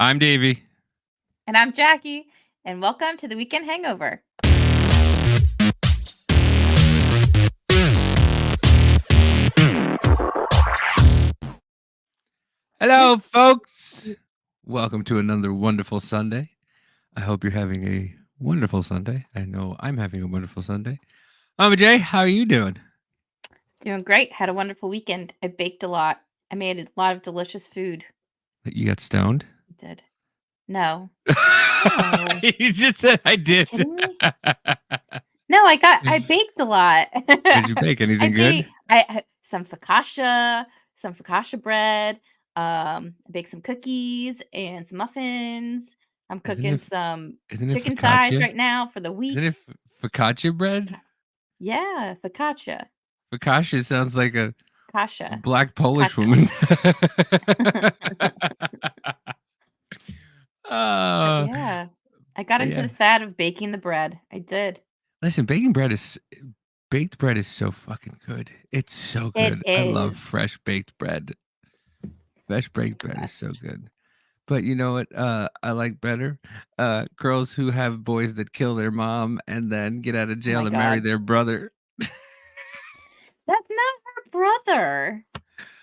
I'm Davey. And I'm Jackie, and welcome to the Weekend Hangover. Hello, folks. Welcome to another wonderful Sunday. I hope you're having a wonderful Sunday. I know I'm having a wonderful Sunday. Mama Jay, how are you doing? Doing great. Had a wonderful weekend. I baked a lot. I made a lot of delicious food. You got stoned? I did. No. You just said I did. Kidding me? No, I baked a lot. What did you bake? Anything good? I some focaccia bread. I baked some cookies and some muffins. I'm cooking some chicken thighs right now for the week. Isn't it focaccia bread? Yeah, focaccia. Focaccia sounds like a Kasha. black Polish woman. Yeah. I got into the fad of baking the bread. I did. Listen, baked bread is so fucking good. It's so good. I love fresh baked bread. Fresh baked bread is so good. But you know what I like better? Girls who have boys that kill their mom and then get out of jail and marry their brother. That's not her brother.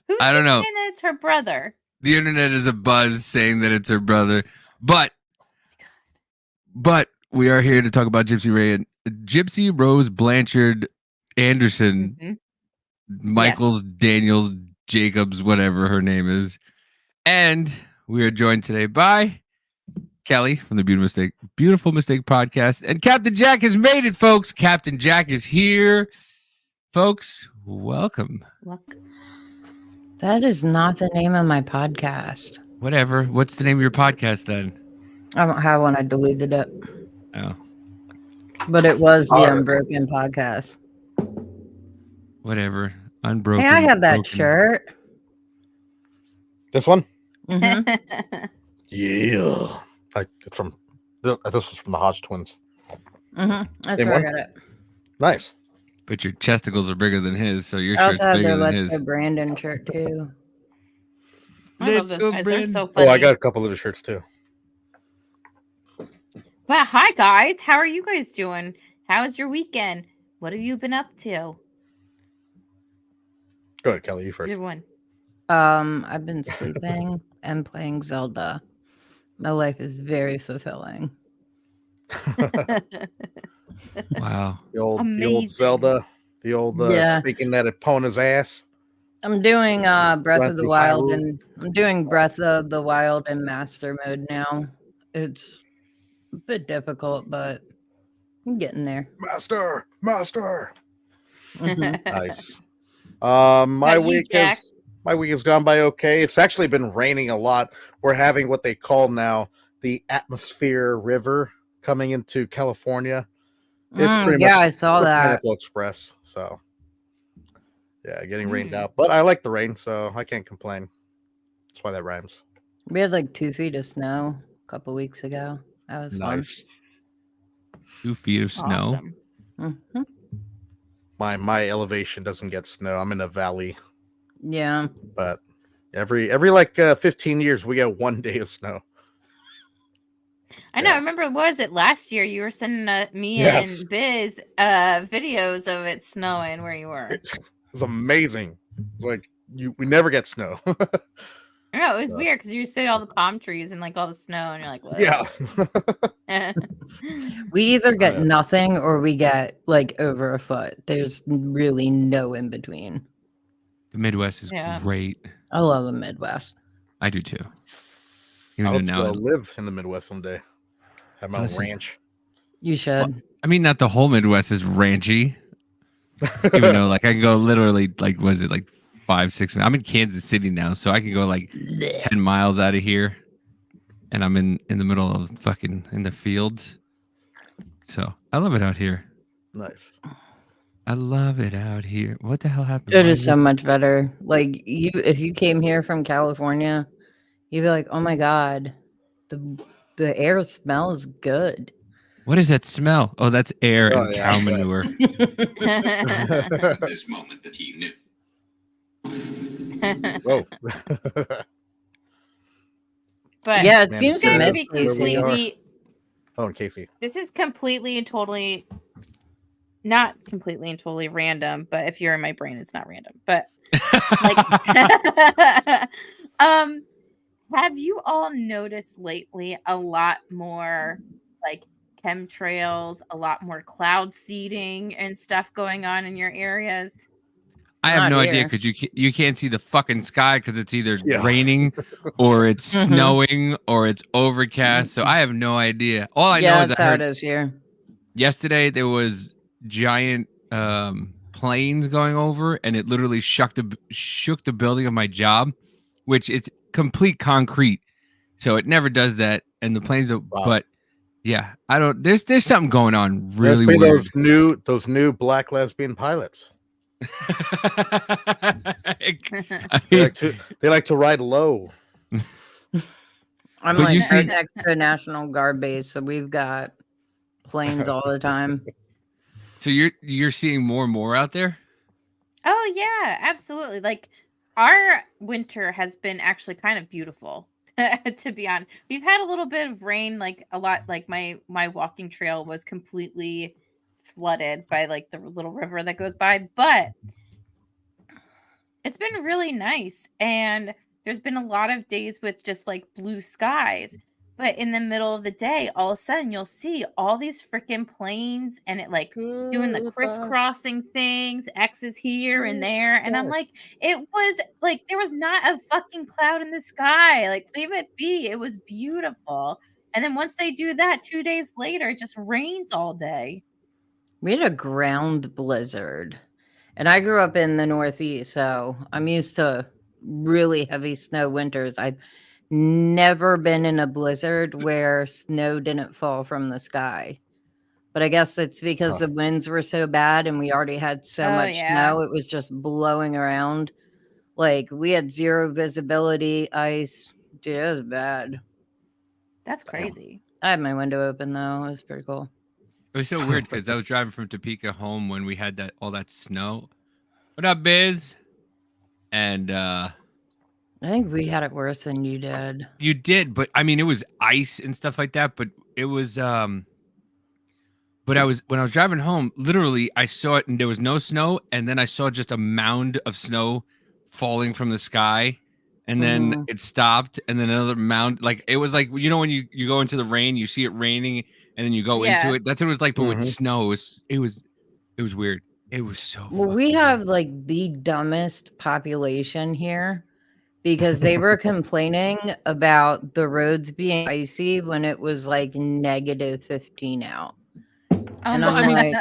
Who's I don't know. saying that it's her brother? The internet is abuzz saying that it's her brother. But we are here to talk about Gypsy Rose Blanchard Anderson, Michaels, Daniels, Jacobs, whatever her name is. And we are joined today by Kelly from the Beautiful Mistake podcast. And Captain Jack has made it, folks. Captain Jack is here. Folks, welcome. That is not the name of my podcast. Whatever. What's the name of your podcast then? I don't have one. I deleted it. Oh. But it was the Unbroken podcast. Whatever. Unbroken. Hey, I have that shirt. This one? Mm-hmm. Yeah. This was from the Hodge twins. Mm-hmm. That's where I got it. Nice. But your chesticles are bigger than his, so your I shirt's also have bigger the than Let's his. Go Brandon shirt too. I love those guys. They're so funny. Oh, I got a couple of the shirts too. Well, hi guys. How are you guys doing? How was your weekend? What have you been up to? Go ahead, Kelly. You first. Good one. I've been sleeping and playing Zelda. My life is very fulfilling. Wow. The old Zelda. The old speaking that opponent's ass. I'm doing Breath of the Wild, and I'm doing Breath of the Wild in master mode now. It's a bit difficult, but I'm getting there. Master. Mm-hmm. Nice. My week has gone by okay. It's actually been raining a lot. We're having what they call now the atmosphere river coming into California. It's pretty much I saw that. Pineapple Express. So yeah, getting rained out. But I like the rain, so I can't complain. That's why that rhymes. We had like 2 feet of snow a couple weeks ago. That was nice. Fun. 2 feet of snow. Awesome. Mm-hmm. My elevation doesn't get snow. I'm in a valley. Yeah. But every like 15 years we get 1 day of snow. I know. I remember, was it last year? You were sending me and Biz videos of it snowing where you were. It was amazing. Like we never get snow. I know, it was weird because you see all the palm trees and like all the snow, and you're like, what? Yeah. We either get nothing or we get like over a foot. There's really no in between. The Midwest is great. I love the Midwest. I do too. I hope to live in the Midwest someday. Have my own ranch. You should. Well, I mean, not the whole Midwest is ranchy. Even though, like, I can go literally, like, was it like 5-6? I'm in Kansas City now, so I can go like 10 miles out of here, and I'm in the middle of fucking in the fields. So I love it out here. Nice. I love it out here. What the hell happened? It is so much better. Like if you came here from California, you'd be like, oh my god, the air smells good. What is that smell? Oh, that's air and cow manure. This moment that he knew. Whoa. But yeah, it Man, seems to going to miss be Casey. completely. Oh, and Casey. This is completely and totally, not completely and totally random. But if you're in my brain, it's not random. But like, have you all noticed lately a lot more like chemtrails, a lot more cloud seeding and stuff going on in your areas? I have Not no idea here. because you can't see the fucking sky because it's either Yeah. raining or it's Mhm. snowing or it's overcast. So I have no idea. All I know Yeah, is that's I how heard it is here. yesterday there was giant planes going over and it literally shook the building of my job, which it's complete concrete. So it never does that. And the planes are, Wow. but yeah, I don't there's something going on Must really be weird. those new black lesbian pilots. They like to ride low. I'm But you like right see- next to a National Guard base, so we've got planes all the time. So you're seeing more and more out there? Oh yeah, absolutely. Like our winter has been actually kind of beautiful. To be honest, we've had a little bit of rain, like a lot. Like my walking trail was completely flooded by like the little river that goes by, but it's been really nice. And there's been a lot of days with just like blue skies. But in the middle of the day, all of a sudden you'll see all these freaking planes and it like doing the crisscrossing things, X's here and there. And I'm like, it was like there was not a fucking cloud in the sky. Like, leave it be. It was beautiful. And then once they do that, 2 days later, it just rains all day. We had a ground blizzard. And I grew up in the Northeast, so I'm used to really heavy snow winters. I've never been in a blizzard where snow didn't fall from the sky. But I guess it's because the winds were so bad and we already had so much snow. It was just blowing around. Like, we had zero visibility, ice. Dude, it was bad. That's crazy. I had my window open, though. It was pretty cool. It was so weird because I was driving from Topeka home when we had all that snow. What up, Biz? And I think we had it worse than you did. you did, but I mean it was ice and stuff like that, but it was but when I was driving home, literally I saw it and there was no snow, and then I saw just a mound of snow falling from the sky, and then it stopped, and then another mound. Like, it was like, you know, when you go into the rain, you see it raining, and then you go into it. That's what it was like, but with snow. It was weird. It was so Well, we have like the dumbest population here because they were complaining about the roads being icy when it was like negative 15 out. And I'm like,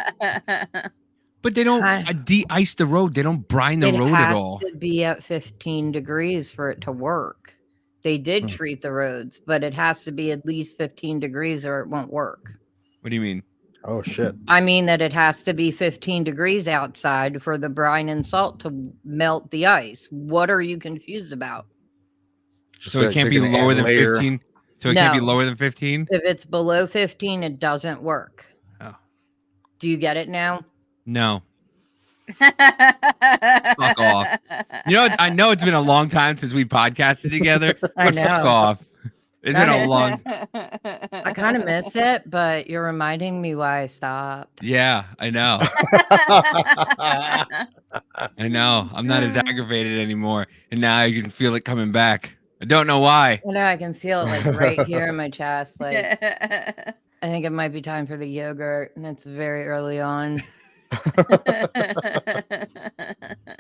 but they don't de-ice the road. They don't brine the road at all. It has to be at 15 degrees for it to work. They did treat the roads, but it has to be at least 15 degrees or it won't work. What do you mean? Oh, shit. I mean that it has to be 15 degrees outside for the brine and salt to melt the ice. What are you confused about? So it can't be lower than 15? So it can't be lower than 15? If it's below 15, it doesn't work. Oh. Do you get it now? No. Fuck off. You know, I know it's been a long time since we podcasted together, I but know. fuck off. It's been a long. I kind of miss it, but you're reminding me why I stopped. Yeah, I know. I know. I'm not as aggravated anymore, and now I can feel it coming back. I don't know why. I know I can feel it like right here in my chest. Like, I think it might be time for the yogurt, and it's very early on.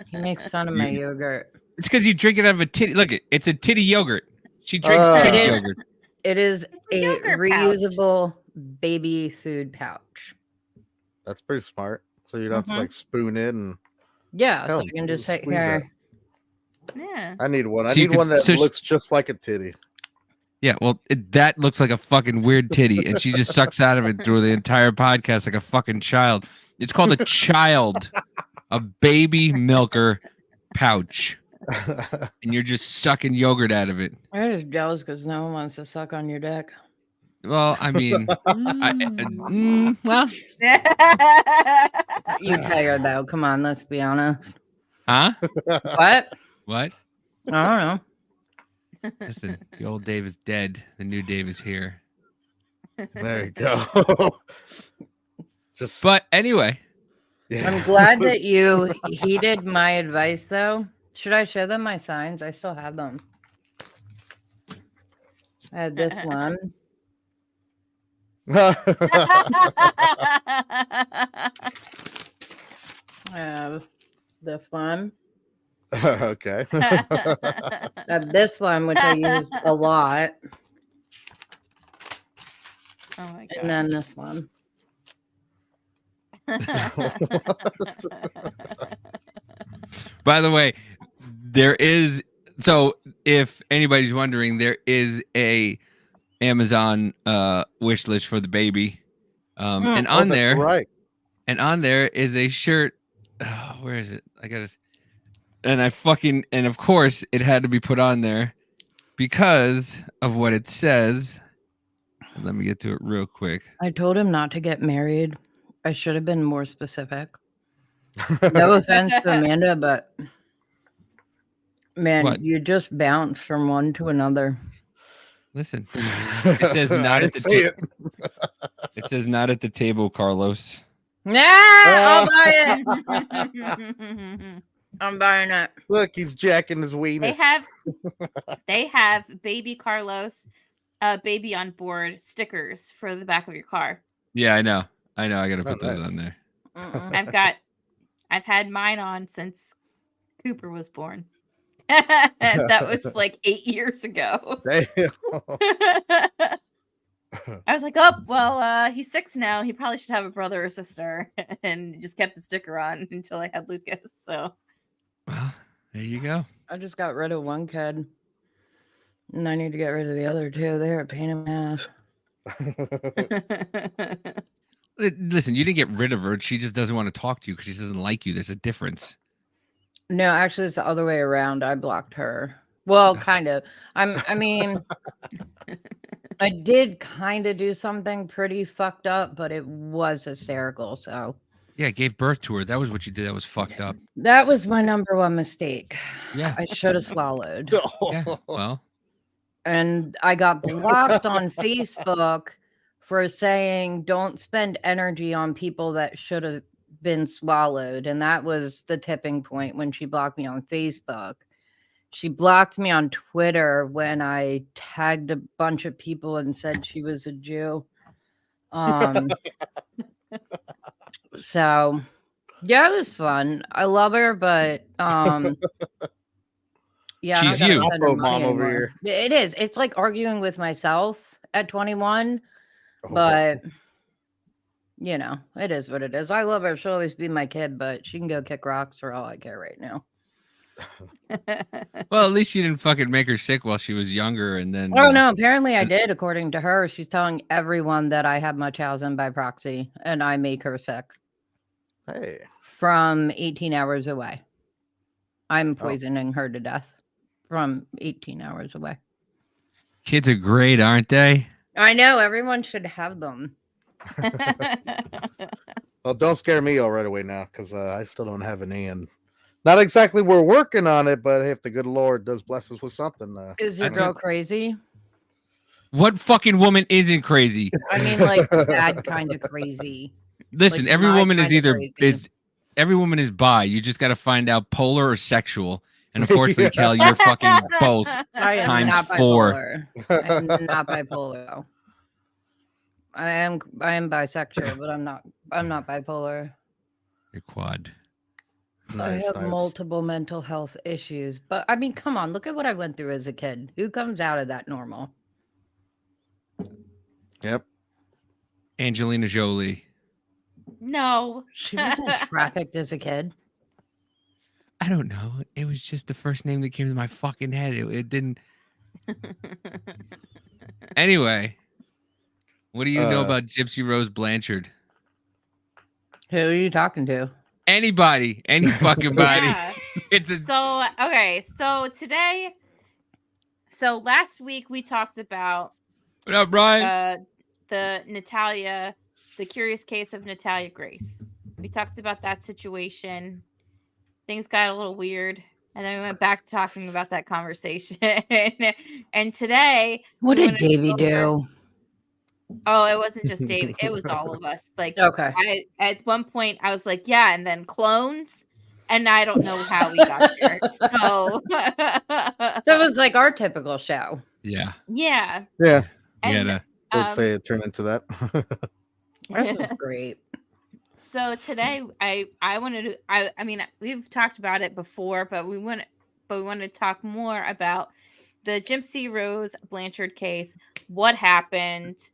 He makes fun of my yogurt. It's because you drink it out of a titty. Look, it's a titty yogurt. She drinks titty yogurt. It is a reusable baby food pouch. That's pretty smart. So you don't have to like spoon it and. Yeah, so you can just sit here. Yeah. I need one. So I need one that looks just like a titty. Yeah, well, that looks like a fucking weird titty, and she just sucks out of it through the entire podcast like a fucking child. It's called a child, a baby milker pouch, and you're just sucking yogurt out of it. I'm just jealous because no one wants to suck on your dick. Well, I mean, well, you tired though. Come on, let's be honest. huh? What? What? I don't know. Listen, the old Dave is dead. The new Dave is here. There you go. But anyway. Yeah. I'm glad that you heeded my advice, though. Should I show them my signs? I still have them. I had this one. I have this one. Okay. I have this one, which I use a lot. Oh my god. And then this one. By the way, there is, so if anybody's wondering, there is a Amazon wish list for the baby. And on there, right. And on there is a shirt. Oh, where is it? I got it. And of course it had to be put on there because of what it says. Let me get to it real quick. I told him not to get married. I should have been more specific. No offense to Amanda, but man, What? you just bounce from one to another. Listen, it says not at the table. It says not at the table, Carlos. Nah, I'll buy it. I'm buying it. Look, he's jacking his weenus. They have baby Carlos, baby on board stickers for the back of your car. Yeah, I know. I got to put those on there. I've had mine on since Cooper was born. That was like 8 years ago. Damn. I was like, oh, well, he's 6 now. He probably should have a brother or sister. And just kept the sticker on until I had Lucas. So, well, there you go. I just got rid of one kid. And I need to get rid of the other two. They're a pain in the ass. Listen, you didn't get rid of her. She just doesn't want to talk to you because she doesn't like you. There's a difference. No, actually, it's the other way around. I blocked her. Well, kind of. I mean, I did kind of do something pretty fucked up, but it was hysterical. So yeah, gave birth to her. That was what you did. That was fucked up. That was my number one mistake. Yeah, I should have swallowed. Yeah, well, and I got blocked on Facebook for saying don't spend energy on people that should have been swallowed. And that was the tipping point when she blocked me on Facebook. She blocked me on Twitter when I tagged a bunch of people and said she was a Jew. So yeah, it was fun. I love her, but yeah, she's you. Mom over here. It is. It's like arguing with myself at 21. But you know, it is what it is. I love her. She'll always be my kid, but she can go kick rocks for all I care right now. Well, at least you didn't fucking make her sick while she was younger, and then. Oh no, apparently I did. According to her, she's telling everyone that I have Munchausen by proxy, and I make her sick. Hey, from 18 hours away, I'm poisoning her to death from 18 hours away. Kids are great, aren't they? I know, everyone should have them. Well, don't scare me all right away now, because I still don't have any, and not exactly we're working on it, but if the good Lord does bless us with something. Is your girl crazy? What fucking woman isn't crazy? I mean, like bad kind of crazy. Listen, like every woman is either crazy. Every woman is bi. You just got to find out polar or sexual. And unfortunately, Kel, you're fucking both I am times not 4. Bipolar. I am not bipolar. Though. I am bisexual, but I'm not bipolar. You're quad. I have multiple mental health issues, but I mean, come on, look at what I went through as a kid. Who comes out of that normal? Yep. Angelina Jolie. No. She wasn't trafficked as a kid. I don't know. It was just the first name that came to my fucking head. It didn't. Anyway, what do you know about Gypsy Rose Blanchard? Who are you talking to? Anybody, any fucking body. Yeah. It's a So last week we talked about what up, Brian? The curious case of Natalia Grace. We talked about that situation. Things got a little weird. And then we went back to talking about that conversation. And today, what did Davey do? Oh, it wasn't just Dave. It was all of us. Like, okay. At one point, I was like, yeah, and then clones. And I don't know how we got there. So it was like our typical show. Yeah. Yeah. Yeah. And I would say it turned into that. This was great. So today I wanted to I mean we've talked about it before, but we want to talk more about the Gypsy Rose Blanchard case, what happened,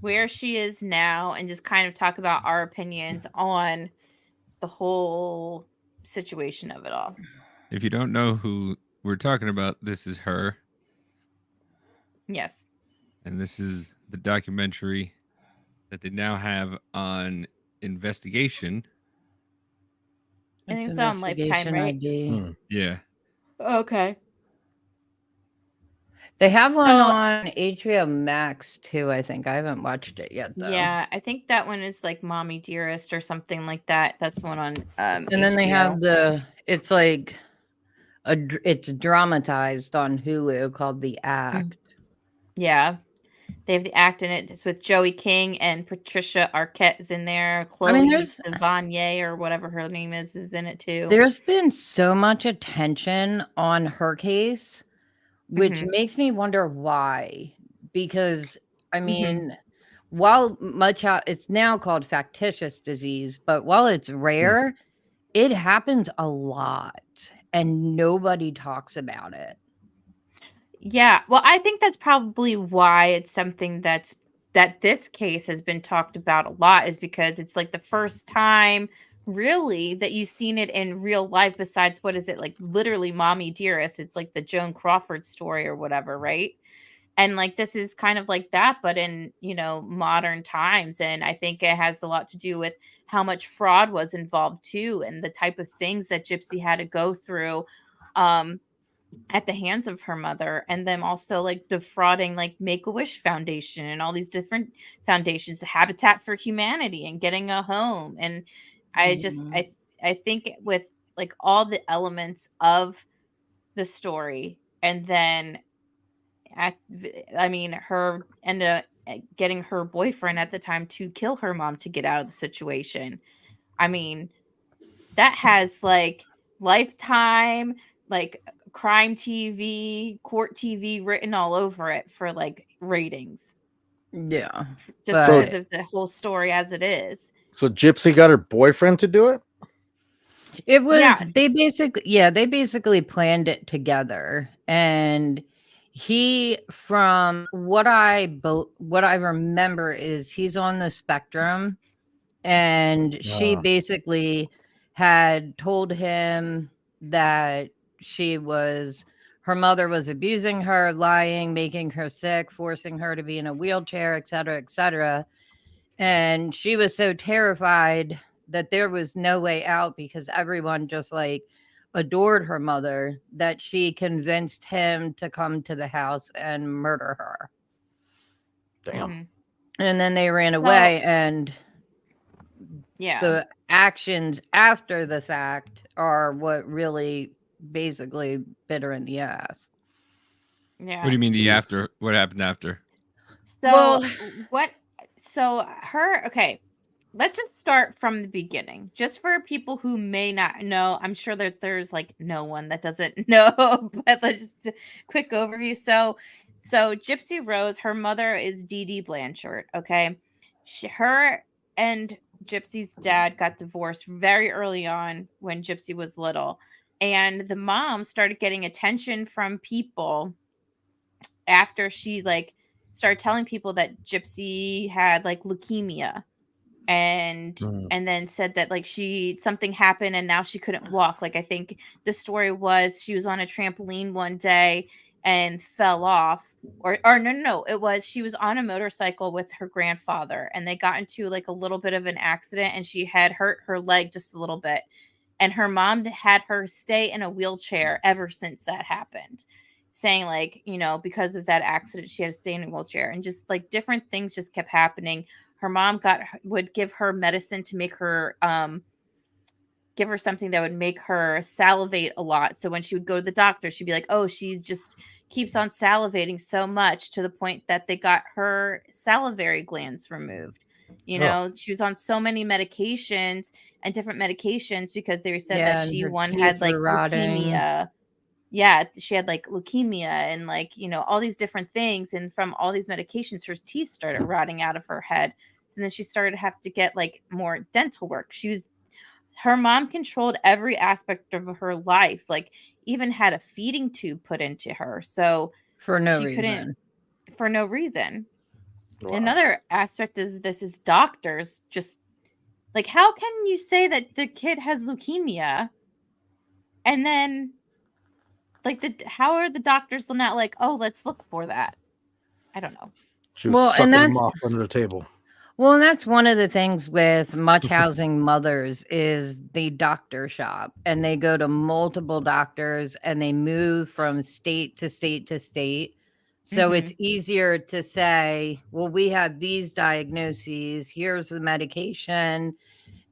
where she is now, and just kind of talk about our opinions on the whole situation of it all. If you don't know who we're talking about, this is her. Yes. And this is the documentary that they now have on investigation. I think it's on Lifetime, right? ID. Yeah. Okay. They have one on HBO Max too, I think. I haven't watched it yet though. Yeah, I think that one is like Mommy Dearest or something like that. That's the one on and HBO. then they have it's like it's dramatized on Hulu called The Act. Yeah. They have The Act in it. It's with Joey King and Patricia Arquette is in there. Chloe Sevigny or whatever her name is in it too. There's been so much attention on her case, which makes me wonder why. Because, I mean, while it's now called factitious disease, but while it's rare, it happens a lot and nobody talks about it. Yeah, well, I think that's probably why it's something that this case has been talked about a lot, is because it's like the first time really that you've seen it in real life, besides what is it, like literally Mommy Dearest. It's like the Joan Crawford story or whatever, right? And like this is kind of like that, but in, modern times. And I think it has a lot to do with how much fraud was involved too, and the type of things that Gypsy had to go through at the hands of her mother, and then also like defrauding like Make-A-Wish Foundation and all these different foundations, the Habitat for Humanity, and getting a home. And I just I think with like all the elements of the story, and then her ended up getting her boyfriend at the time to kill her mom to get out of the situation. I mean, that has like Lifetime, like crime TV, court TV written all over it for like ratings. Yeah. Just because of the whole story as it is. So Gypsy got her boyfriend to do it? It was they basically planned it together, and he, from what I remember, is he's on the spectrum, and she basically had told him that her mother was abusing her, lying, making her sick, forcing her to be in a wheelchair, etc., etc. And she was so terrified that there was no way out, because everyone just like adored her mother, that she convinced him to come to the house and murder her. Damn. And then they ran away, and the actions after the fact are what really basically bit her in the ass. Yeah. What do you mean after? What happened after? Okay, let's just start from the beginning, just for people who may not know. I'm sure that there's like no one that doesn't know, but let's just quick overview. So Gypsy Rose, her mother is Dee Dee Blanchard. Okay, her and Gypsy's dad got divorced very early on when Gypsy was little, and the mom started getting attention from people after she like started telling people that Gypsy had like leukemia, and then said that like something happened and now she couldn't walk. Like I think the story was she was on a trampoline one day and fell off, or no, it was she was on a motorcycle with her grandfather, and they got into like a little bit of an accident, and she had hurt her leg just a little bit, and her mom had her stay in a wheelchair ever since that happened, saying like, because of that accident she had to stay in a wheelchair, and just like different things just kept happening. Her mom would give her medicine to make her give her something that would make her salivate a lot. So when she would go to the doctor, she'd be like, oh, she just keeps on salivating so much to the point that they got her salivary glands removed. You know, she was on so many medications and different medications because they said that and she her one teeth had like were rotting. leukemia. Yeah, she had like leukemia and like, you know, all these different things. And from all these medications, her teeth started rotting out of her head. So then she started to have to get like more dental work. Her mom controlled every aspect of her life, like even had a feeding tube put into her. So For no she reason. couldn't, for no reason. Wow. Another aspect is doctors just like, how can you say that the kid has leukemia and then like how are the doctors not like, oh, let's look for that? I don't know. She was Well, sucking and them that's off under the table. well, and that's one of the things with much housing mothers is the doctor shop, and they go to multiple doctors and they move from state to state to state. So it's easier to say, well, we have these diagnoses, here's the medication,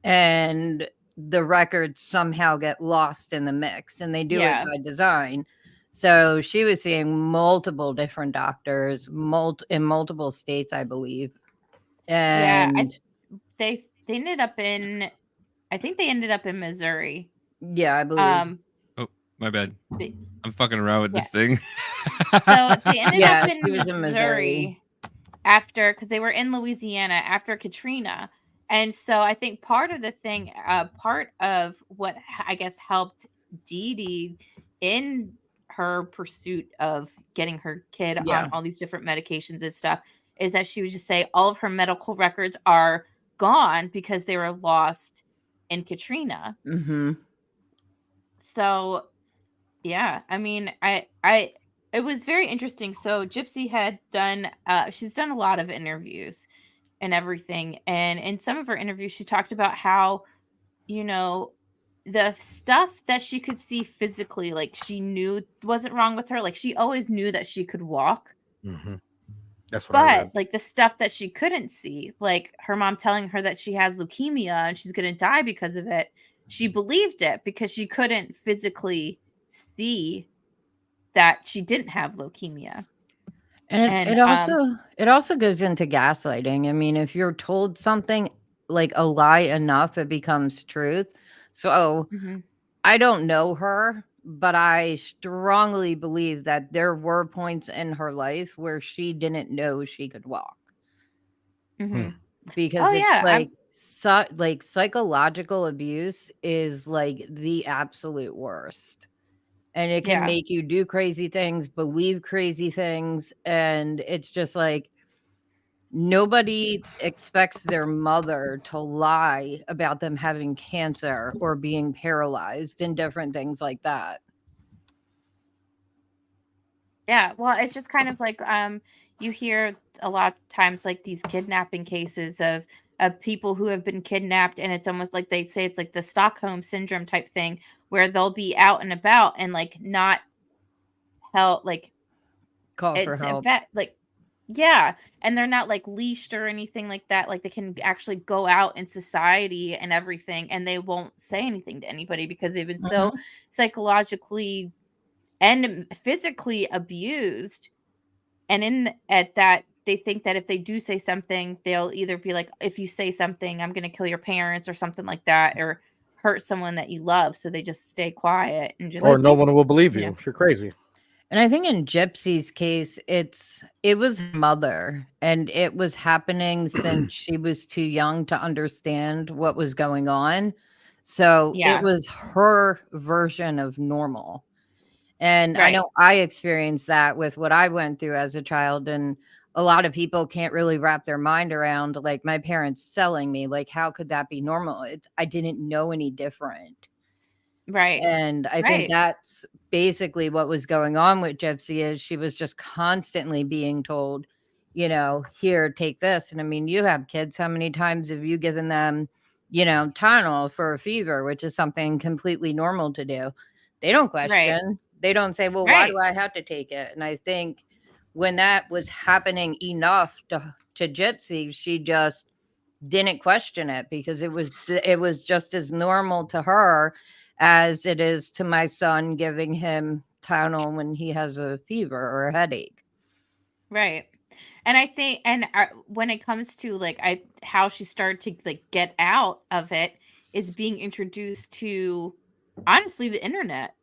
and the records somehow get lost in the mix, and they do it by design. So she was seeing multiple different doctors, in multiple states, I believe. And they ended up in, I think they ended up in Missouri. Yeah, I believe. Oh, my bad. I'm fucking around with this thing. So they ended up in she was in Missouri after, because they were in Louisiana after Katrina. And so I think part of the thing, part of what I guess helped Dee Dee in her pursuit of getting her kid on all these different medications and stuff is that she would just say all of her medical records are gone because they were lost in Katrina. So yeah, I mean, it was very interesting. So Gypsy had done she's done a lot of interviews and everything, and in some of her interviews she talked about how, you know, the stuff that she could see physically, like she knew wasn't wrong with her, like she always knew that she could walk. That's what I read. Like the stuff that she couldn't see, like her mom telling her that she has leukemia and she's going to die because of it, she believed it because she couldn't physically see that she didn't have leukemia. And it also goes into gaslighting. I mean, if you're told something like a lie enough, it becomes truth. So I don't know her, but I strongly believe that there were points in her life where she didn't know she could walk. Because it's like psychological abuse is like the absolute worst. And it can make you do crazy things, believe crazy things. And it's just like nobody expects their mother to lie about them having cancer or being paralyzed and different things like that. Yeah, well, it's just kind of like you hear a lot of times like these kidnapping cases of people who have been kidnapped, and it's almost like they say it's like the Stockholm syndrome type thing where they'll be out and about and like not help, like call for help, like and they're not like leashed or anything like that, like they can actually go out in society and everything, and they won't say anything to anybody because they've been so psychologically and physically abused, and at that they think that if they do say something, they'll either be like, if you say something, I'm going to kill your parents or something like that, or hurt someone that you love, so they just stay quiet and just, or no one will believe you. You're crazy. And I think in Gypsy's case, it was her mother, and it was happening since she was too young to understand what was going on. So it was her version of normal. And I know I experienced that with what I went through as a child, and a lot of people can't really wrap their mind around like my parents selling me, like how could that be normal? I didn't know any different. And I think that's basically what was going on with Gypsy is she was just constantly being told, you know, here, take this. And I mean, you have kids, how many times have you given them, you know, Tylenol for a fever, which is something completely normal to do? They don't question. They don't say, well, why do I have to take it? And I think when that was happening enough to Gypsy, she just didn't question it because it was just as normal to her as it is to my son giving him Tylenol when he has a fever or a headache. Right. And I think, and when it comes to like how she started to like get out of it is being introduced to, honestly, the internet,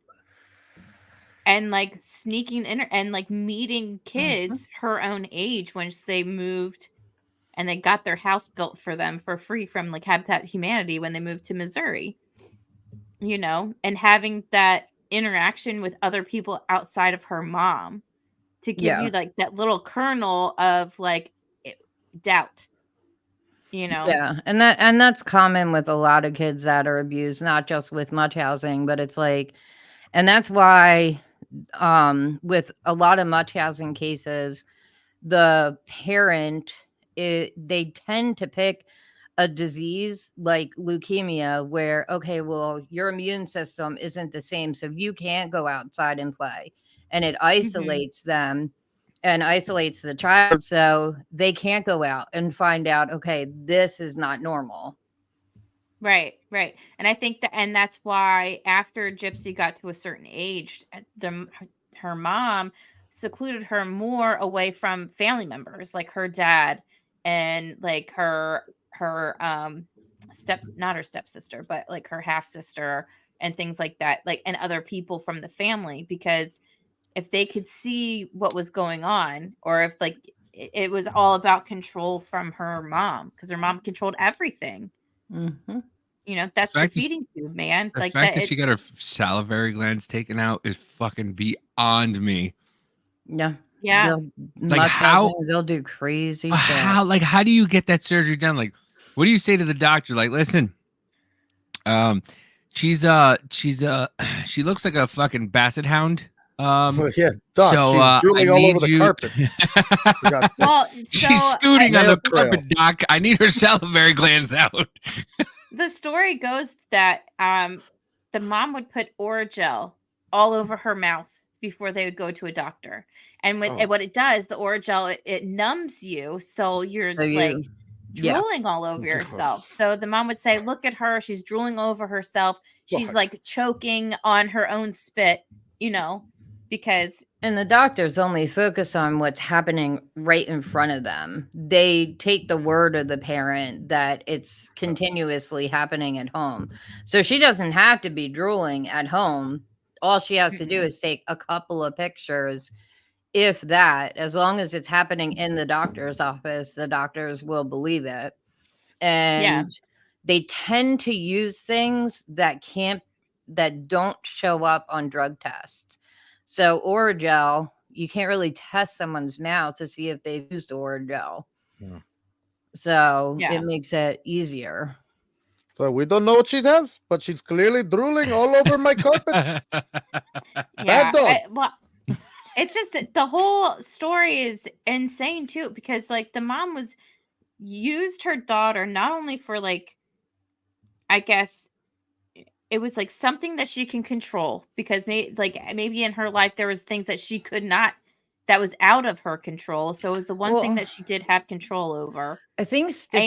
and like sneaking in and like meeting kids her own age once they moved and they got their house built for them for free from like Habitat Humanity when they moved to Missouri, and having that interaction with other people outside of her mom to give you like that little kernel of like doubt, Yeah, and that's common with a lot of kids that are abused, not just with much housing, but it's like, and that's why with a lot of much housing cases, the parent, they tend to pick a disease like leukemia where, okay, well, your immune system isn't the same, so you can't go outside and play, and it isolates them and isolates the child, so they can't go out and find out, okay, this is not normal. Right. And I think and that's why after Gypsy got to a certain age, her mom secluded her more away from family members, like her dad and like her not her stepsister, but like her half sister and things like that, like, and other people from the family, because if they could see what was going on, or if like it was all about control from her mom, because her mom controlled everything. That's the feeding tube, man. The like fact that she got her salivary glands taken out is fucking beyond me. Yeah. Like they'll do crazy shit. How do you get that surgery done? Like, what do you say to the doctor? Like, listen, she looks like a fucking basset hound. Yeah, Doc, so she's drooling all over the carpet. She's scooting on the carpet, Doc. I need her salivary glands out. The story goes that the mom would put Oragel all over her mouth before they would go to a doctor, and what it does, the Oragel, it numbs you, so you're like drooling all over yourself. So the mom would say, "Look at her; she's drooling over herself. She's like choking on her own spit," because. And the doctors only focus on what's happening right in front of them. They take the word of the parent that it's continuously happening at home. So she doesn't have to be drooling at home. All she has to do is take a couple of pictures, if that, as long as it's happening in the doctor's office, the doctors will believe it. And they tend to use things that don't show up on drug tests. So Oragel, you can't really test someone's mouth to see if they've used Oragel. Yeah. So it makes it easier. So we don't know what she has, but she's clearly drooling all over my carpet. Bad dog. It's just the whole story is insane too, because like the mom used her daughter not only for like, I guess it was like something that she can control, because maybe in her life there was things that she could not, that was out of her control. So it was the one thing that she did have control over. I think go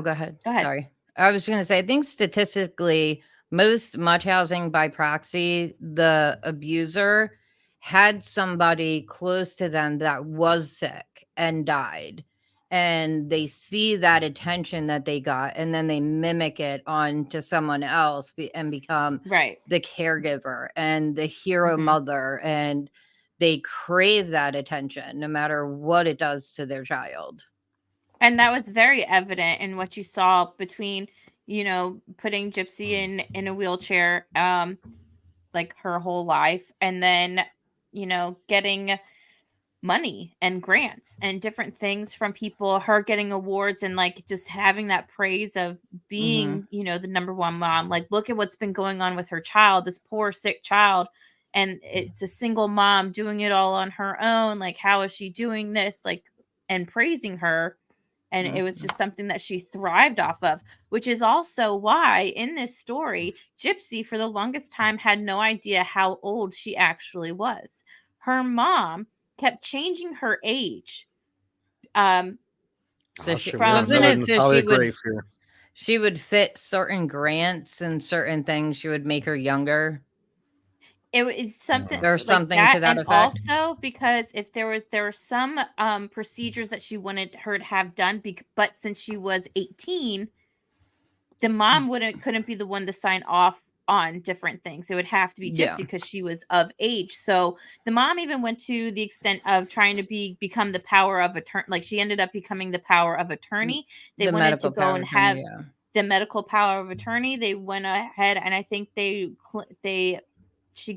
ahead. Sorry. I was going to say, I think statistically, most much housing by proxy, the abuser had somebody close to them that was sick and died. And they see that attention that they got, and then they mimic it on to someone else and become the caregiver and the hero mother. And they crave that attention no matter what it does to their child. And that was very evident in what you saw between, putting Gypsy in a wheelchair, like her whole life, and then, getting money and grants and different things from people, her getting awards, and like just having that praise of being, the number one mom. Like, look at what's been going on with her child, this poor sick child, and it's a single mom doing it all on her own. Like, how is she doing this? Like, and praising her. And it was just something that she thrived off of, which is also why in this story, Gypsy for the longest time had no idea how old she actually was. Her mom kept changing her age So shit, from- wasn't it so Natalia she would Grace here. she would fit certain grants and certain things. She would make her younger. It's something Or like something that, to that and effect. also because if there were some procedures that she wanted her to have done, but since she was 18, the mom couldn't be the one to sign off on different things. It would have to be Yeah. Gypsy because she was of age. So the mom even went to the extent of trying to become the power of attorney. Like she ended up becoming the power of attorney. They The wanted medical to go power and of attorney, have yeah. the medical power of attorney. They went ahead and I think she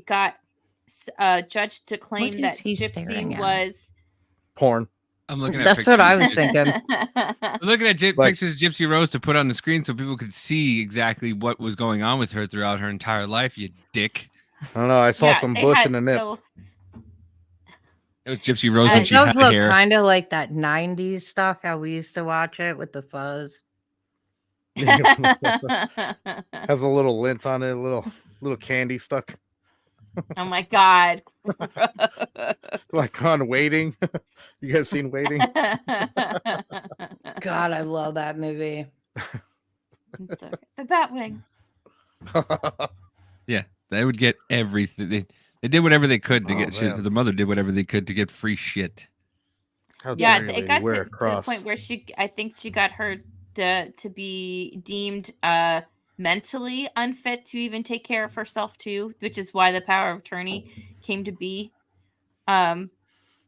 got judged to claim What that is he staring Gypsy at? was. Porn. I'm looking at That's pictures what I of was Gypsy- thinking. I'm looking at Like- pictures of Gypsy Rose to put on the screen so people could see exactly what was going on with her throughout her entire life. You dick. I don't know. I saw some they bush had- in the nip. so- It was Gypsy Rose And when It she does had look hair. kind of like that 90s stuff, how we used to watch it with the fuzz. Has a little lint on it, a little candy stuck. Oh my god. Like on Waiting. You guys seen Waiting? God, I love that movie. It's okay. The Batwing. Yeah, they would get everything. They did whatever they could to Oh, get shit. man. The mother did whatever they could to get free shit. How Yeah, dare you, it lady, got wear a to the cross. point where I think she got her to be deemed mentally unfit to even take care of herself too, which is why the power of attorney came to be. But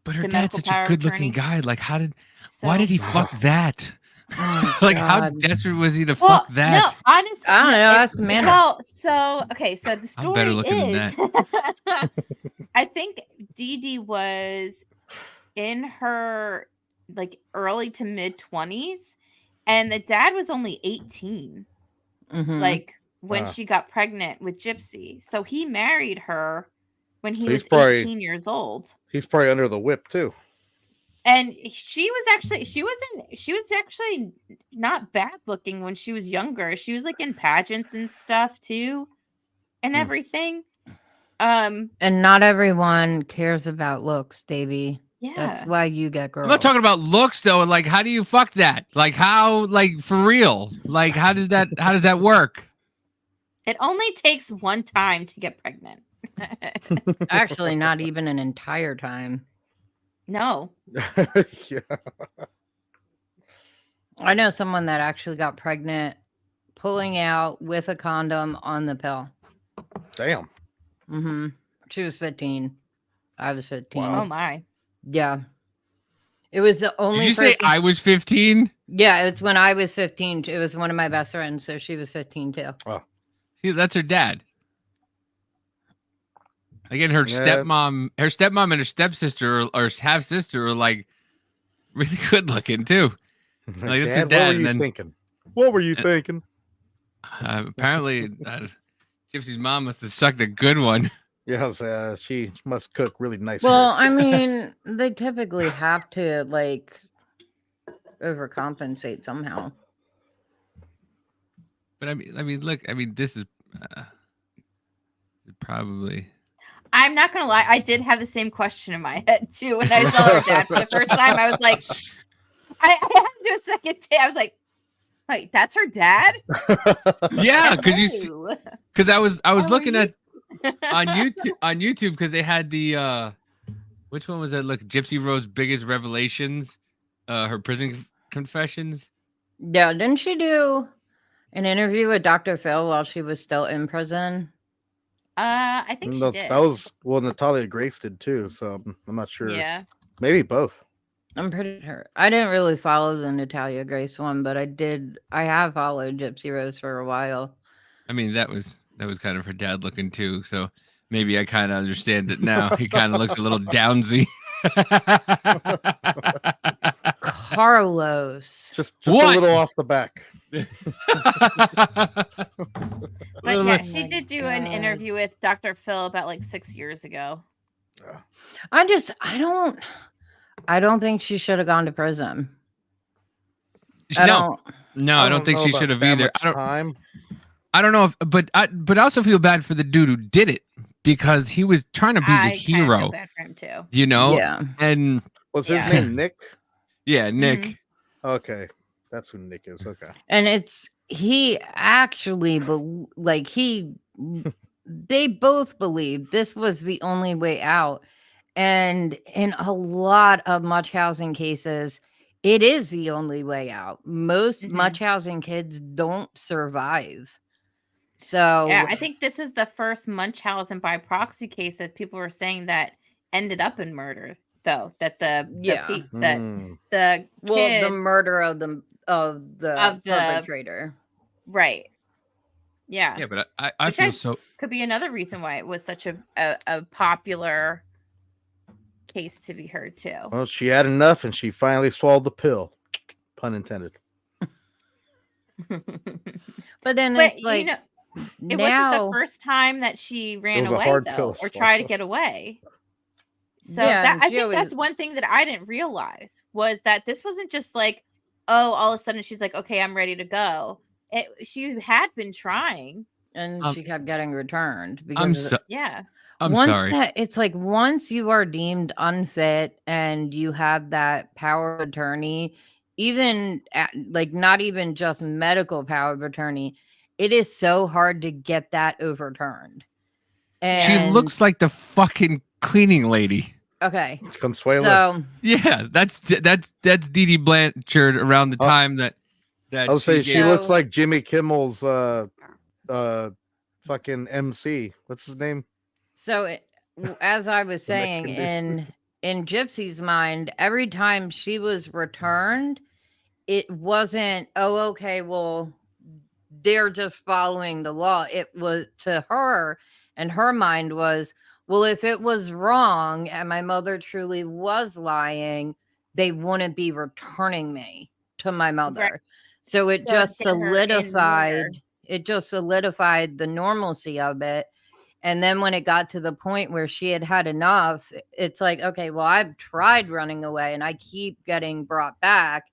her The dad's medical such power a of good-looking attorney. guy. Like, why So- did he fuck that? Oh, Like, how God. desperate was he to Well, fuck that? No, honestly, I don't know, ask Amanda. Well, so okay, so the I'm story better looking than is, I think Dee Dee was in her like early to mid 20s, and the dad was only 18, Mhm. like when Ah. she got pregnant with Gypsy. So he married her when he So he's was probably- 18 years old. He's probably under the whip too. And she was actually not bad looking when she was younger. She was like in pageants and stuff too, and Hmm. everything. And not everyone cares about looks, Davey. Yeah. That's why you get girls. I'm not talking about looks though. Like, how do you fuck that? Like, how? Like, for real? Like, how does that work? It only takes one time to get pregnant. Actually, not even an entire time. No. Yeah. I know someone that actually got pregnant pulling out with a condom on the pill. Damn. Mm-hmm. She was 15. I was 15. Oh my. Yeah. It was the only Did you say person- I was 15? Yeah, it's when I was 15. It was one of my best friends, so she was 15 too. See, that's her dad. Again, her Yeah. stepmom and her stepsister or half sister are like really good looking too. Like, it's her Dad, dad, what were and you then- thinking? What were you thinking? Apparently, Gypsy's mom must have sucked a good one. Yes, she must cook really nice. Well, grits. I mean, they typically have to like overcompensate somehow. But I mean, look, this is probably. I'm not gonna lie, I did have the same question in my head too when I saw her dad for the first time. I was like, I had to do a second take. I was like, wait, that's her dad? Yeah, because Ew. I was How are looking you? at on YouTube because they had the which one was that? Look, Gypsy Rose biggest revelations, her prison confessions. Yeah, didn't she do an interview with Dr. Phil while she was still in prison? I think she No, did. that was Natalia Grace did too. So I'm not sure. Yeah. Maybe both. I'm pretty sure. I didn't really follow the Natalia Grace one, but I have followed Gypsy Rose for a while. I mean, that was kind of her dad looking too. So maybe I kind of understand it now. He kind of looks a little downsy. Carlos. Just What? a little off the back. But yeah, she my did do an God. interview with Dr. Phil about like 6 years ago. I don't think she should have gone to prison. I No, don't. I don't think know she about should have that either. much time. I don't know if, but I also feel bad for the dude who did it because he was trying to be the I kind of hero, feel bad for him too. you know? Yeah. And Was his Yeah. name Nick? yeah, Nick. Mhm. Okay. That's who Nick is. Okay. And he actually, they both believed this was the only way out. And in a lot of much housing cases, it is the only way out. Most much housing kids don't survive. So yeah, I think this was the first Munchausen by proxy case that people were saying that ended up in murder, though. That the murder of the perpetrator. Right. Yeah. Yeah, but I feel so could be another reason why it was such a popular case to be heard too. Well, she had enough and she finally swallowed the pill. Pun intended. But it's like, you know, it wasn't the first time that she ran away though, or tried to get away. So I think that's one thing that I didn't realize was that this wasn't just like, oh, all of a sudden she's like, okay, I'm ready to go. She had been trying, and she kept getting returned because I'm sorry. It's like once you are deemed unfit and you have that power of attorney, even not even just medical power of attorney, it is so hard to get that overturned. And she looks like the fucking cleaning lady. Okay. Consuelo. So yeah, that's Dee Dee Blanchard around the time that I'll say she looks like Jimmy Kimmel's fucking MC. What's his name? So as I was saying, in Gypsy's mind, every time she was returned, it wasn't, oh, okay, well, they're just following the law. It was, to her, and her mind was, well, if it was wrong and my mother truly was lying, they wouldn't be returning me to my mother. Right. So it just solidified the normalcy of it. And then when it got to the point where she had enough, it's like, okay, well, I've tried running away and I keep getting brought back.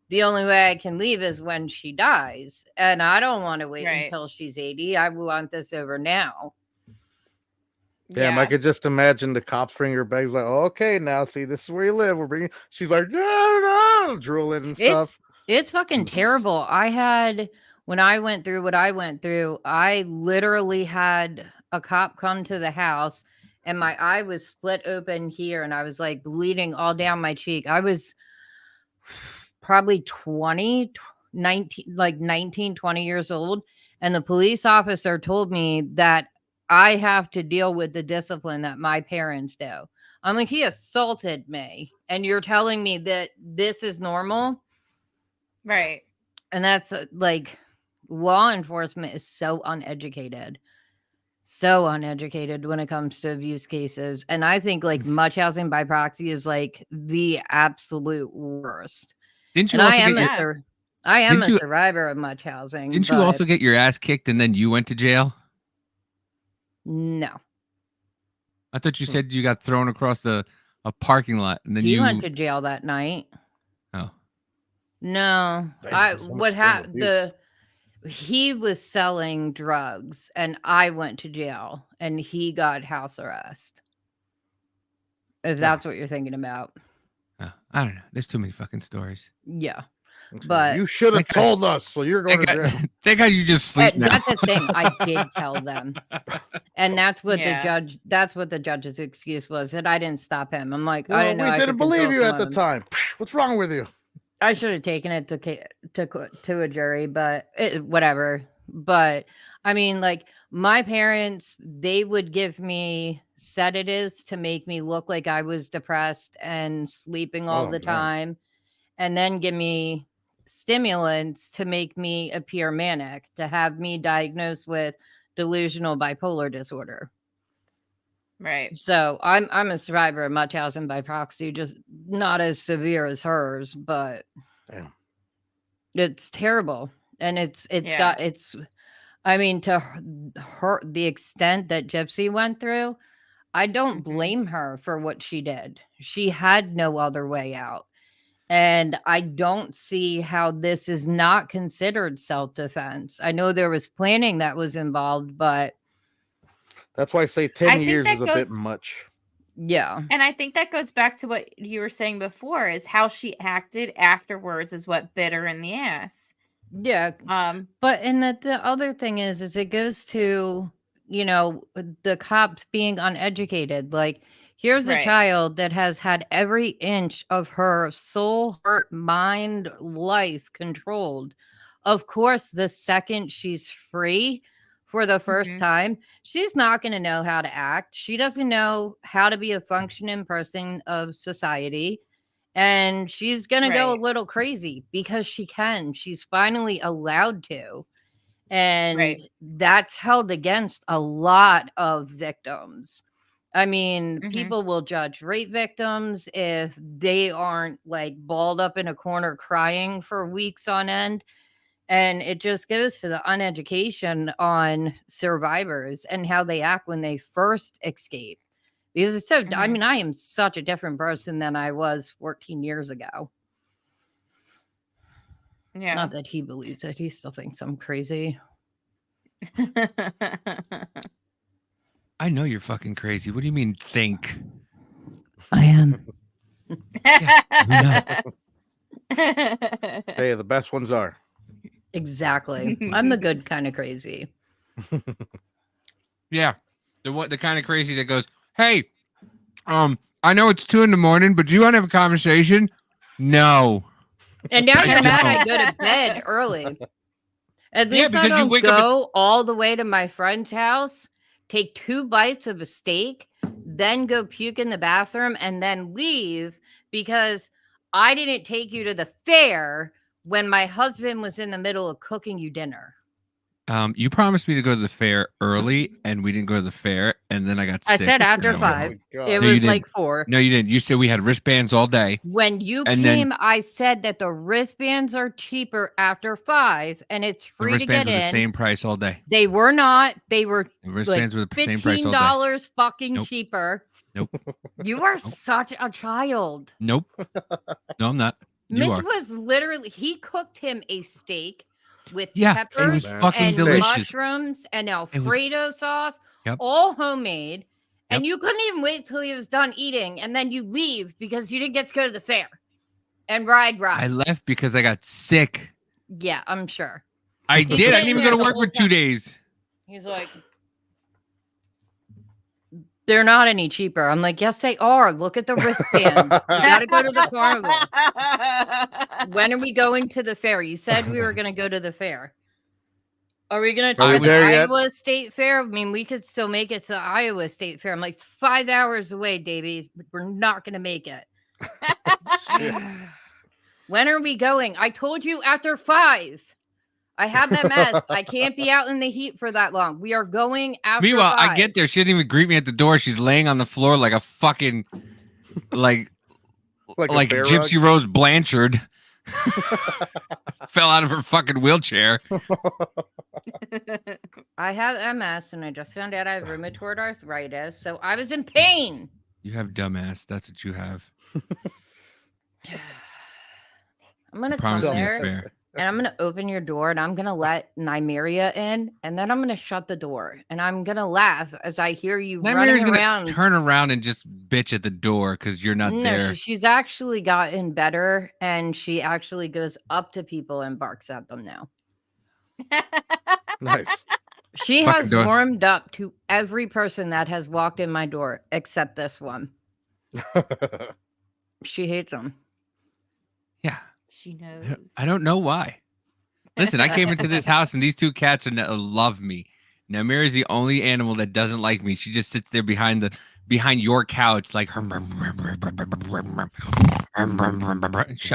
The only way I can leave is when she dies. And I don't want to wait until she's 80. I want this over now. Damn, I could just imagine the cops bring her back. Like, oh, okay, now see, this is where you live. We're bringing. She's like, no, drooling and stuff. It's fucking terrible. When I went through what I went through, I literally had a cop come to the house and my eye was split open here and I was like bleeding all down my cheek. I was probably 19, 20 years old. And the police officer told me that I have to deal with the discipline that my parents do. I'm like, he assaulted me and you're telling me that this is normal? Right. And that's like, law enforcement is so uneducated when it comes to abuse cases. And I think like much housing by proxy is like the absolute worst. Didn't you? I am a survivor of much housing. Didn't you also get your ass kicked and then you went to jail? No. I thought you said you got thrown across a parking lot and then you went to jail that night. Oh. No. What happened? He was selling drugs and I went to jail and he got house arrest. If that's what you're thinking about. I don't know. There's too many fucking stories. Yeah. But you should have told us, so you're going to jail. Thank God you just sleep now. That's the thing. I did tell them. And that's what the judge's excuse was, that I didn't stop him. I'm like, I didn't know. We didn't believe you at the time. What's wrong with you? I should have taken it to a jury, but whatever. But I mean, like my parents, they would give me sedatives to make me look like I was depressed and sleeping all the time, and then give me stimulants to make me appear manic, to have me diagnosed with delusional bipolar disorder. Right. So I'm a survivor of much housing by proxy, just not as severe as hers, but it's terrible. And I mean, to her, the extent that Gypsy went through, I don't blame her for what she did. She had no other way out. And I don't see how this is not considered self-defense. I know there was planning that was involved, but that's why I say 10 years is a bit much. Yeah. And I think that goes back to what you were saying before, is how she acted afterwards is what bit her in the ass. Yeah. But and the other thing is it goes to, the cops being uneducated. Like, here's a child that has had every inch of her soul, heart, mind, life controlled. Of course, the second she's free for the first time, she's not going to know how to act. She doesn't know how to be a functioning person of society. And she's going to go a little crazy because she can. She's finally allowed to. And that's held against a lot of victims. I mean, people will judge rape victims if they aren't like balled up in a corner crying for weeks on end. And it just goes to the uneducation on survivors and how they act when they first escape. Because it's so, I mean, I am such a different person than I was 14 years ago. Yeah. Not that he believes it. He still thinks I'm crazy. I know you're fucking crazy. What do you mean think? I am. Yeah, Hey, the best ones are. Exactly. I'm the good kind of crazy. Yeah. The kind of crazy that goes, hey, I know it's 2 a.m, but do you want to have a conversation? No. And now you're mad I go to bed early. At least I don't go all the way to my friend's house, take 2 bites of a steak, then go puke in the bathroom, and then leave because I didn't take you to the fair when my husband was in the middle of cooking you dinner. You promised me to go to the fair early, and we didn't go to the fair, and then I got sick. I said after 5. It was like 4. No, you didn't. You said we had wristbands all day. When you came, I said that the wristbands are cheaper after 5, and it's free to get in. The same price all day. They were not. They were the wristbands were the same price all day. $15 fucking cheaper. Nope. You are such a child. Nope. No, I'm not. Mitch was literally, he cooked him a steak with it peppers was fucking and delicious. mushrooms and Alfredo sauce, Yep. all homemade. And you couldn't even wait till he was done eating, and then you leave because you didn't get to go to the fair and ride. I left because I got sick. Yeah, I'm sure. I did. I didn't even go to work for 2 days. He's like, they're not any cheaper. I'm like, yes, they are. Look at the wristbands. You got to go to the carnival. When are we going to the fair? You said we were going to go to the fair. Are we going to try the Iowa State Fair? I mean, we could still make it to the Iowa State Fair. I'm like, it's 5 hours away, Davey. We're not going to make it. When are we going? I told you after 5. I have that mask. I can't be out in the heat for that long. We are going after. Meanwhile, 5. I get there. She didn't even greet me at the door. She's laying on the floor like a fucking like Gypsy Rose Blanchard. Fell out of her fucking wheelchair. I have MS and I just found out I have rheumatoid arthritis, so I was in pain. You have dumbass. That's what you have. I'm gonna come there and I'm gonna open your door and I'm gonna let Nymeria in, and then I'm gonna shut the door and I'm gonna laugh as I hear you running around. Turn around and just bitch at the door because you're not there. She's actually gotten better, and she actually goes up to people and barks at them now. Nice. She has warmed up to every person that has walked in my door except this one. She hates them. Yeah. She knows. I don't know why. Listen, I came into this house and these 2 cats love me. Now, Mary's the only animal that doesn't like me. She just sits there behind your couch, like shut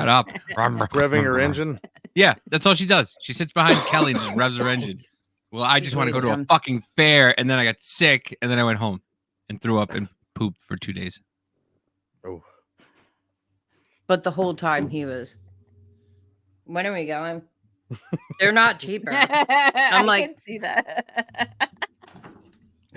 up. Revving her engine. Yeah, that's all she does. She sits behind Kelly and just revs her engine. Well, I just want to go to a fucking fair, and then I got sick, and then I went home and threw up and pooped for 2 days. Oh. But the whole time he was, when are we going? They're not cheaper. I'm like, I can see that.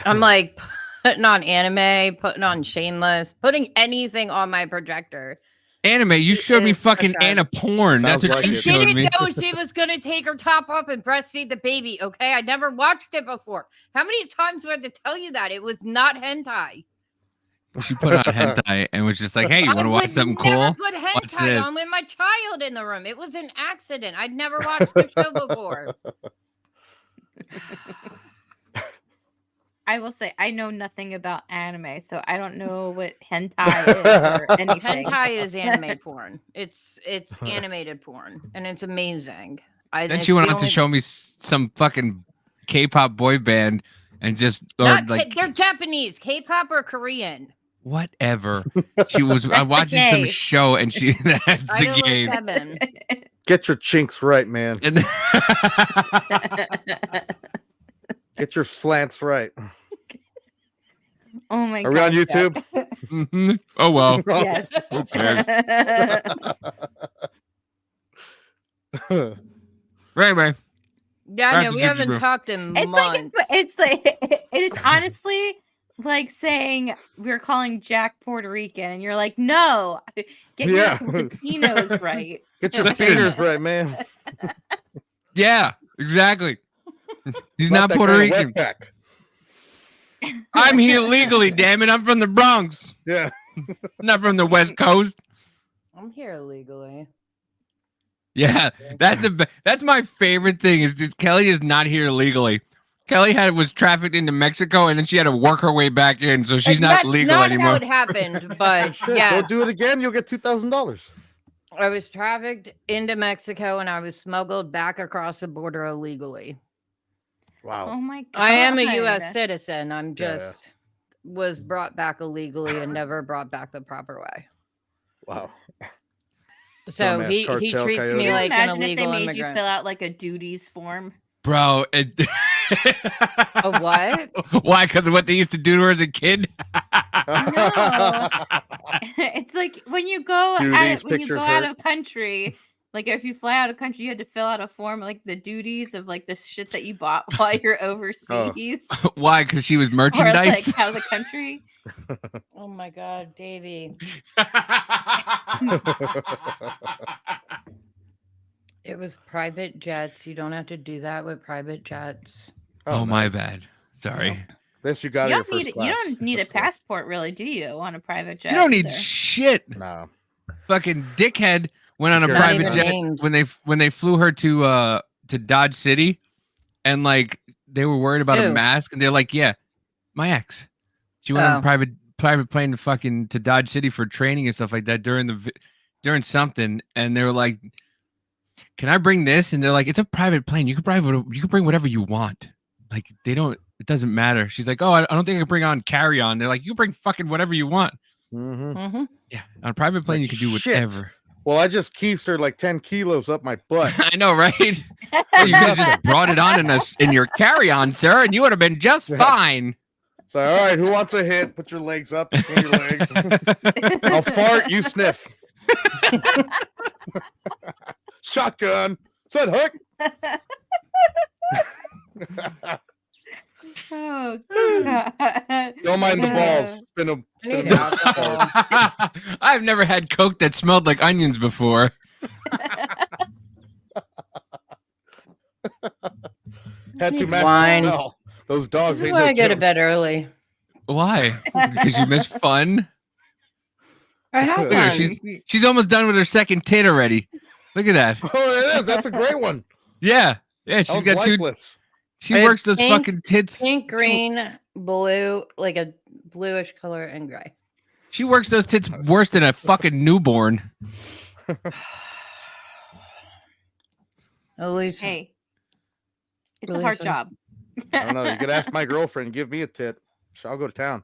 I'm like putting on anime, putting on Shameless, putting anything on my projector. Anime? You showed me fucking Anna porn. Sounds That's what like you it. showed me. She didn't know she was going to take her top off and breastfeed the baby, okay? I never watched it before. How many times do I have to tell you that? It was not hentai. She put on hentai and was just like, "Hey, you want to watch something cool? I would never put Watch hentai this." on with my child in the room. It was an accident. I'd never watched the show before. I will say I know nothing about anime, so I don't know what hentai is or anything. Hentai is anime porn. It's animated porn, and it's amazing. Then she went on to show me some fucking K-pop boy band and just they're Japanese, K-pop or Korean. Whatever. She was watching some show and she that's the game. 7. Get your chinks right, man. And Get your slants right. Oh my god. Are we on YouTube? Mm-hmm. Oh well. Yes. Who cares? Right. Yeah, no, we haven't talked in months. It's honestly like saying we're calling Jack Puerto Rican, and you're like, no, get your Latinos right. Get your beaters right, man. Yeah, exactly. He's not Puerto Rican. I'm here legally, damn it. I'm from the Bronx. Yeah. Not from the West Coast. I'm here illegally. Yeah, that's my favorite thing is that Kelly is not here legally. Kelly was trafficked into Mexico and then she had to work her way back in, so she's not legal anymore. That's not how it happened, but yeah. Go do it again, you'll get $2,000. I was trafficked into Mexico and I was smuggled back across the border illegally. Wow. Oh my god. I am a US citizen. I'm just was brought back illegally and never brought back the proper way. Wow. So he treats me like an illegal immigrant. Imagine if they made you fill out like a duties form. Bro, a what? Why? Because of what they used to do to her as a kid? No. It's like when you go out of country, like if you fly out of country, you had to fill out a form like the duties of like the shit that you bought while you're overseas. Why? Because she was merchandise? Or like out of the country. Oh my god, Davey. It was private jets. You don't have to do that with private jets. Oh my bad. Sorry. This you got. You don't need a passport, really, do you? On a private jet? You don't need shit. No. Fucking dickhead went on a private jet when they flew her to Dodge City, and like they were worried about a mask, and they're like, "Yeah, my ex. She went on a private plane to Dodge City for training and stuff like that during something," and they were like, "Can I bring this?" And they're like, "It's a private plane. You can bring whatever you want. Like it doesn't matter." She's like, "Oh, I don't think I can bring on carry-on." They're like, "You bring fucking whatever you want." Mm-hmm. Mm-hmm. Yeah, on a private plane you can do whatever. Well, I just keistered like 10 kilos up my butt. I know, right? Well, you could have just brought it on in your carry-on, sir, and you would have been just fine. So, all right, who wants a hit? Put your legs up between your legs. I'll fart, you sniff. Shotgun. Said hook. Oh god. Don't mind the balls. I've never had Coke that smelled like onions before. Had to match the smell. Those dogs ain't no joke. I go to bed early. Why? Because you miss fun? I have fun. She's almost done with her second tit already. Look at that. Oh, it is. That's a great one. Yeah. She's got lifeless. She works those fucking tits. Pink, green, blue, like a bluish color, and gray. She works those tits worse than a fucking newborn. Elisa. Hey, it's a hard job. I don't know. You could ask my girlfriend. Give me a tit. I'll go to town.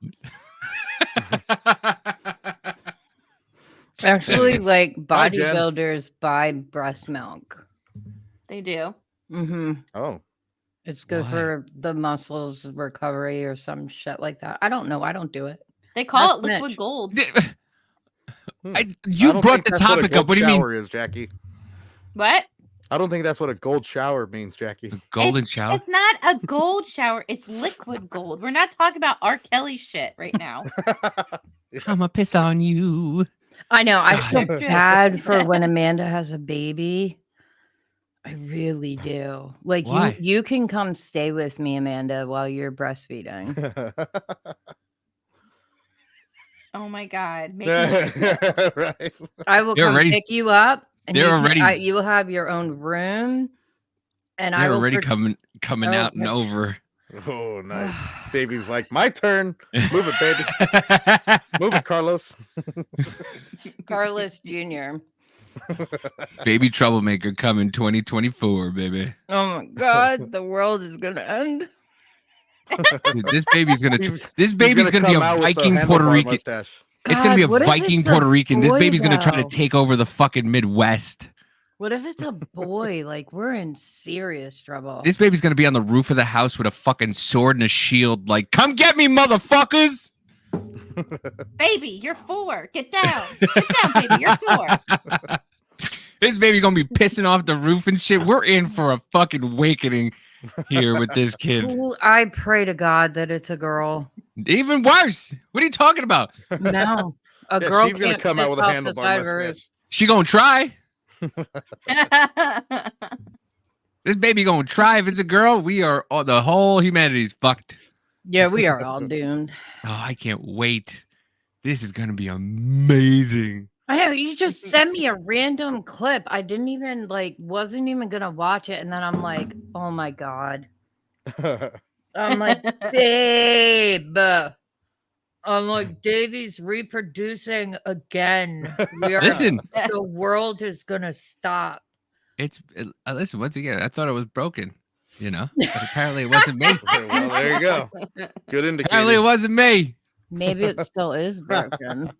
Actually, like bodybuilders buy breast milk. They do. Mm-hmm. Oh. It's good for the muscles recovery or some shit like that. I don't know. I don't do it. They call it liquid gold. You brought the topic up. What do you mean? Is Jackie? What? I don't think that's what a gold shower means, Jackie. Golden shower? It's not a gold shower. It's liquid gold. We're not talking about R. Kelly shit right now. I'm gonna piss on you. I know. I feel bad for when Amanda has a baby. I really do. Like you can come stay with me, Amanda, while you're breastfeeding. Oh my God. Right. I will They're come already- pick you up, and they're you will have your own room. And I They're will already coming Oh, out and over. Oh, nice. Baby's like, my turn. Move it, baby. Move it, Carlos. Carlos Jr. Baby troublemaker coming 2024, baby. Oh my God, the world is gonna end. Dude, this baby's gonna He's be a come out with the Viking Puerto handlebar Rican. mustache. It's gonna be a what if Viking it's Puerto Rican. This boy, baby's gonna try to though? take over the fucking Midwest. What if it's a boy? Like, we're in serious trouble. This baby's gonna be on the roof of the house with a fucking sword and a shield, like, come get me, motherfuckers! Baby, you're 4. Get down. Get down, baby. You're 4. This baby gonna be pissing off the roof and shit. We're in for a fucking awakening here with this kid. Ooh, I pray to God that it's a girl. Even worse. What are you talking about? No, a Yeah, girl she's gonna can't come out piss with a off the handlebar side of her roof. mustache. She gonna try. This baby gonna try. If it's a girl, we are all, the whole humanity's fucked. Yeah, we are all doomed. Oh, I can't wait. This is gonna be amazing. I know, you just sent me a random clip. I didn't even wasn't even gonna watch it, and then I'm like, oh my God. I'm like, babe. I'm like, Davey's reproducing again. Listen. The world is gonna stop. Listen, once again, I thought it was broken, but apparently it wasn't me. Well, there you go. Good indicator. Apparently it wasn't me. Maybe it still is broken.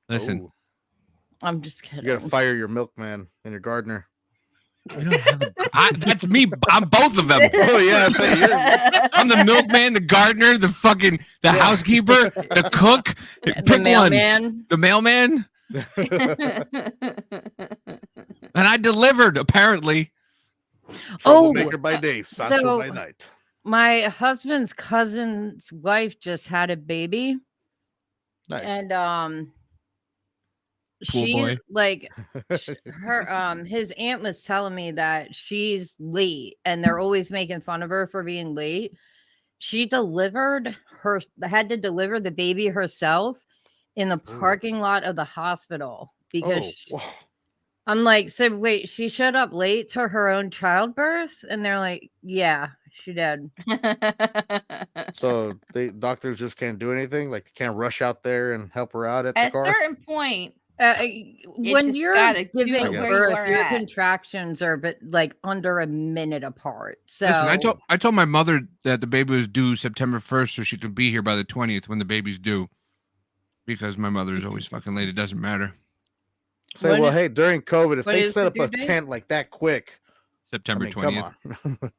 Listen, Ooh, I'm just kidding. you gotta fire your milkman and your gardener. we don't have that's me. I'm both of them. Oh yeah, so I'm the milkman, the gardener, the housekeeper, the cook. The Pick mailman. one. The mailman. And I delivered, apparently. Troublemaker by day, Sancho so- by night. My husband's cousin's wife just had a baby. Nice. And Poor boy. his aunt was telling me that she's late and they're always making fun of her for being late. She had to deliver the baby herself in the parking lot of the hospital because I'm like, so wait, she showed up late to her own childbirth? And they're like, yeah, she did. So the doctors just can't do anything, like can't rush out there and help her out at the At a car. certain point, When just you're gotta do giving it where you birth, are your at. contractions are under a minute apart. So Listen, I told my mother that the baby was due September 1st so she could be here by the 20th when the baby's due. Because my mother is always fucking late. It doesn't matter. Say, When well, is- hey, during COVID, if what they is set the up a due date? tent like that quick, September come 20th. on.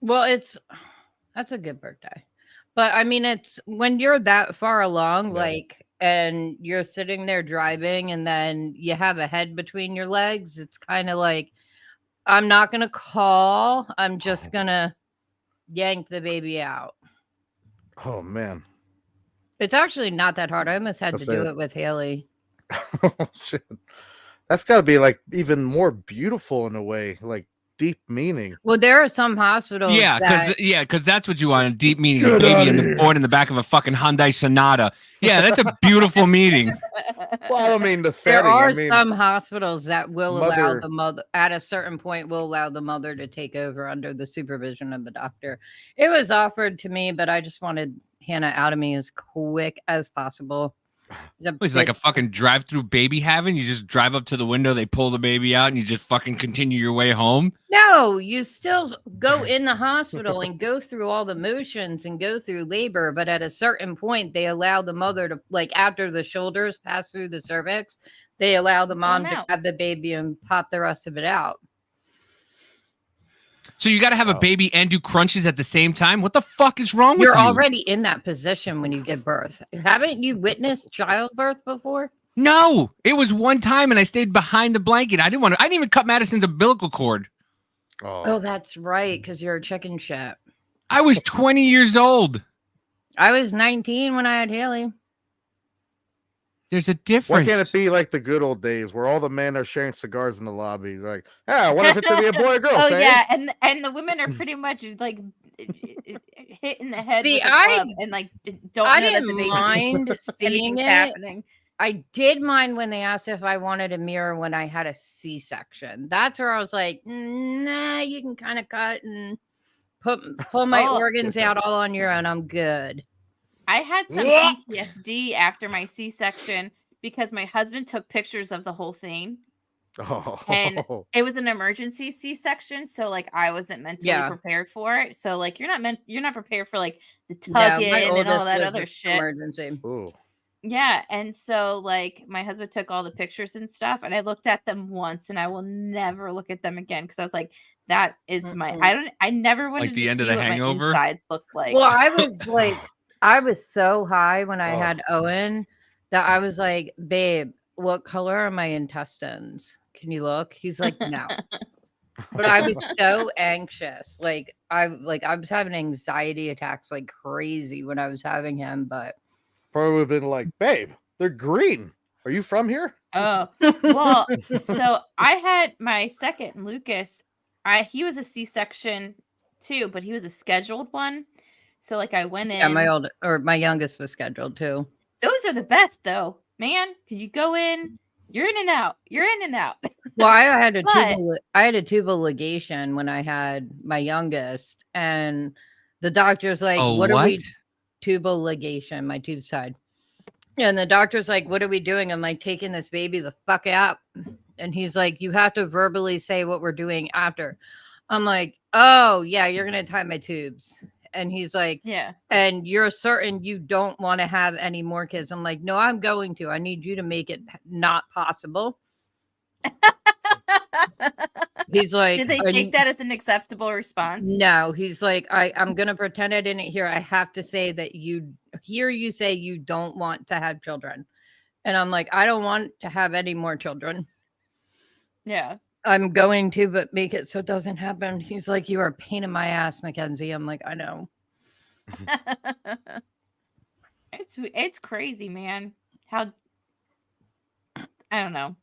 well, that's a good birthday. But I mean, it's when you're that far along, Yeah. and you're sitting there driving and then you have a head between your legs, it's kind of like, I'm not going to call. I'm just going to yank the baby out. Oh man. It's actually not that hard. I almost had That's to do it. it with Haley. Oh shit. That's got to be like even more beautiful in a way, like deep meaning. Well, there are some hospitals. Yeah, that, because that's what you want, a deep meaning. A Get baby outta born in the back of a fucking Hyundai Sonata. Yeah, that's a beautiful meaning. Well, I don't mean the there setting. are I mean, some hospitals that will allow mother- the mother at a certain point will allow the mother to take over under the supervision of the doctor. It was offered to me, but I just wanted Hannah out of me as quick as possible. It's like a fucking drive-through baby having. You just drive up to the window, they pull the baby out, and you just fucking continue your way home. No, you still go in the hospital and go through all the motions and go through labor, but at a certain point, they allow the mother to, after the shoulders pass through the cervix, they allow the mom to out. have the baby and pop the rest of it out. So you got to have a baby and do crunches at the same time? What the fuck is wrong with You're you? already in that position when you give birth. Haven't you witnessed childbirth before? No, it was one time and I stayed behind the blanket. I didn't even cut Madison's umbilical cord. Oh, that's right, because you're a chicken shit. I was 20 years old. I was 19 when I had Haley. There's a Why difference. can't it be like the good old days where all the men are sharing cigars in the lobby? Like, I wonder if it's gonna be a boy or girl. Oh Say? yeah, and the women are pretty much like hit in the head See, with a club and like don't I know that the didn't baby mind seeing anything's it. happening. I did mind when they asked if I wanted a mirror when I had a C-section. That's where I was like, nah, you can kind of cut and pull my organs out all on your own. I'm good. I had some PTSD after my C-section because my husband took pictures of the whole thing. And it was an emergency C-section, so like I wasn't mentally prepared for it. So like you're not prepared for like the tugging and all that other shit. Emergency. Ooh. Yeah, and so like my husband took all the pictures and stuff, and I looked at them once, and I will never look at them again because I was like, that is my I never wanted Like the to end see of The what Hangover? my insides looked like. Well, I was so high when I had Owen that I was like, babe, what color are my intestines? Can you look? He's like, no. But I was so anxious. Like I was having anxiety attacks like crazy when I was having him, but probably would have been like, babe, they're green. Are you from here? Oh, well, so I had my second, Lucas. He was a C-section too, but he was a scheduled one. So like I went in. Yeah, my youngest was scheduled too. Those are the best though, man. Cause you go in, you're in and out. You're in and out. Well, I had a tubal ligation when I had my youngest, and the doctor's like, "What are we?" Tubal ligation, my tube side, and the doctor's like, "What are we doing?" I'm like, "Taking this baby the fuck out," and he's like, "You have to verbally say what we're doing after." I'm like, "Oh yeah, you're gonna tie my tubes." And he's like, yeah. And you're certain you don't want to have any more kids. I'm like, no, I'm going to. I need you to make it not possible. He's like, did they take that as an acceptable response? No, he's like, I'm going to pretend I didn't hear. I have to say that you say you don't want to have children. And I'm like, I don't want to have any more children. Yeah. I'm going to, but make it so it doesn't happen. He's like, you are a pain in my ass, Mackenzie. I'm like, I know. It's crazy, man. How I don't know.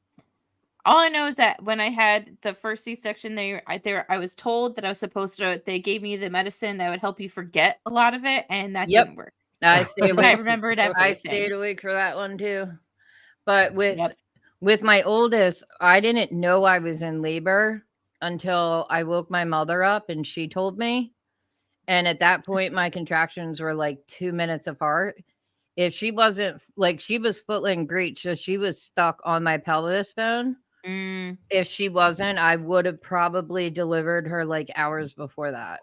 All I know is that when I had the first C-section, I was told that I was supposed to. They gave me the medicine that would help you forget a lot of it, and that didn't work. I stayed awake. I remembered everything. I stayed awake for that one too. But with my oldest, I didn't know I was in labor until I woke my mother up and she told me. And at that point, my contractions were like 2 minutes apart. If she wasn't like, she was footling great, so she was stuck on my pelvis bone. If she wasn't, I would have probably delivered her like hours before that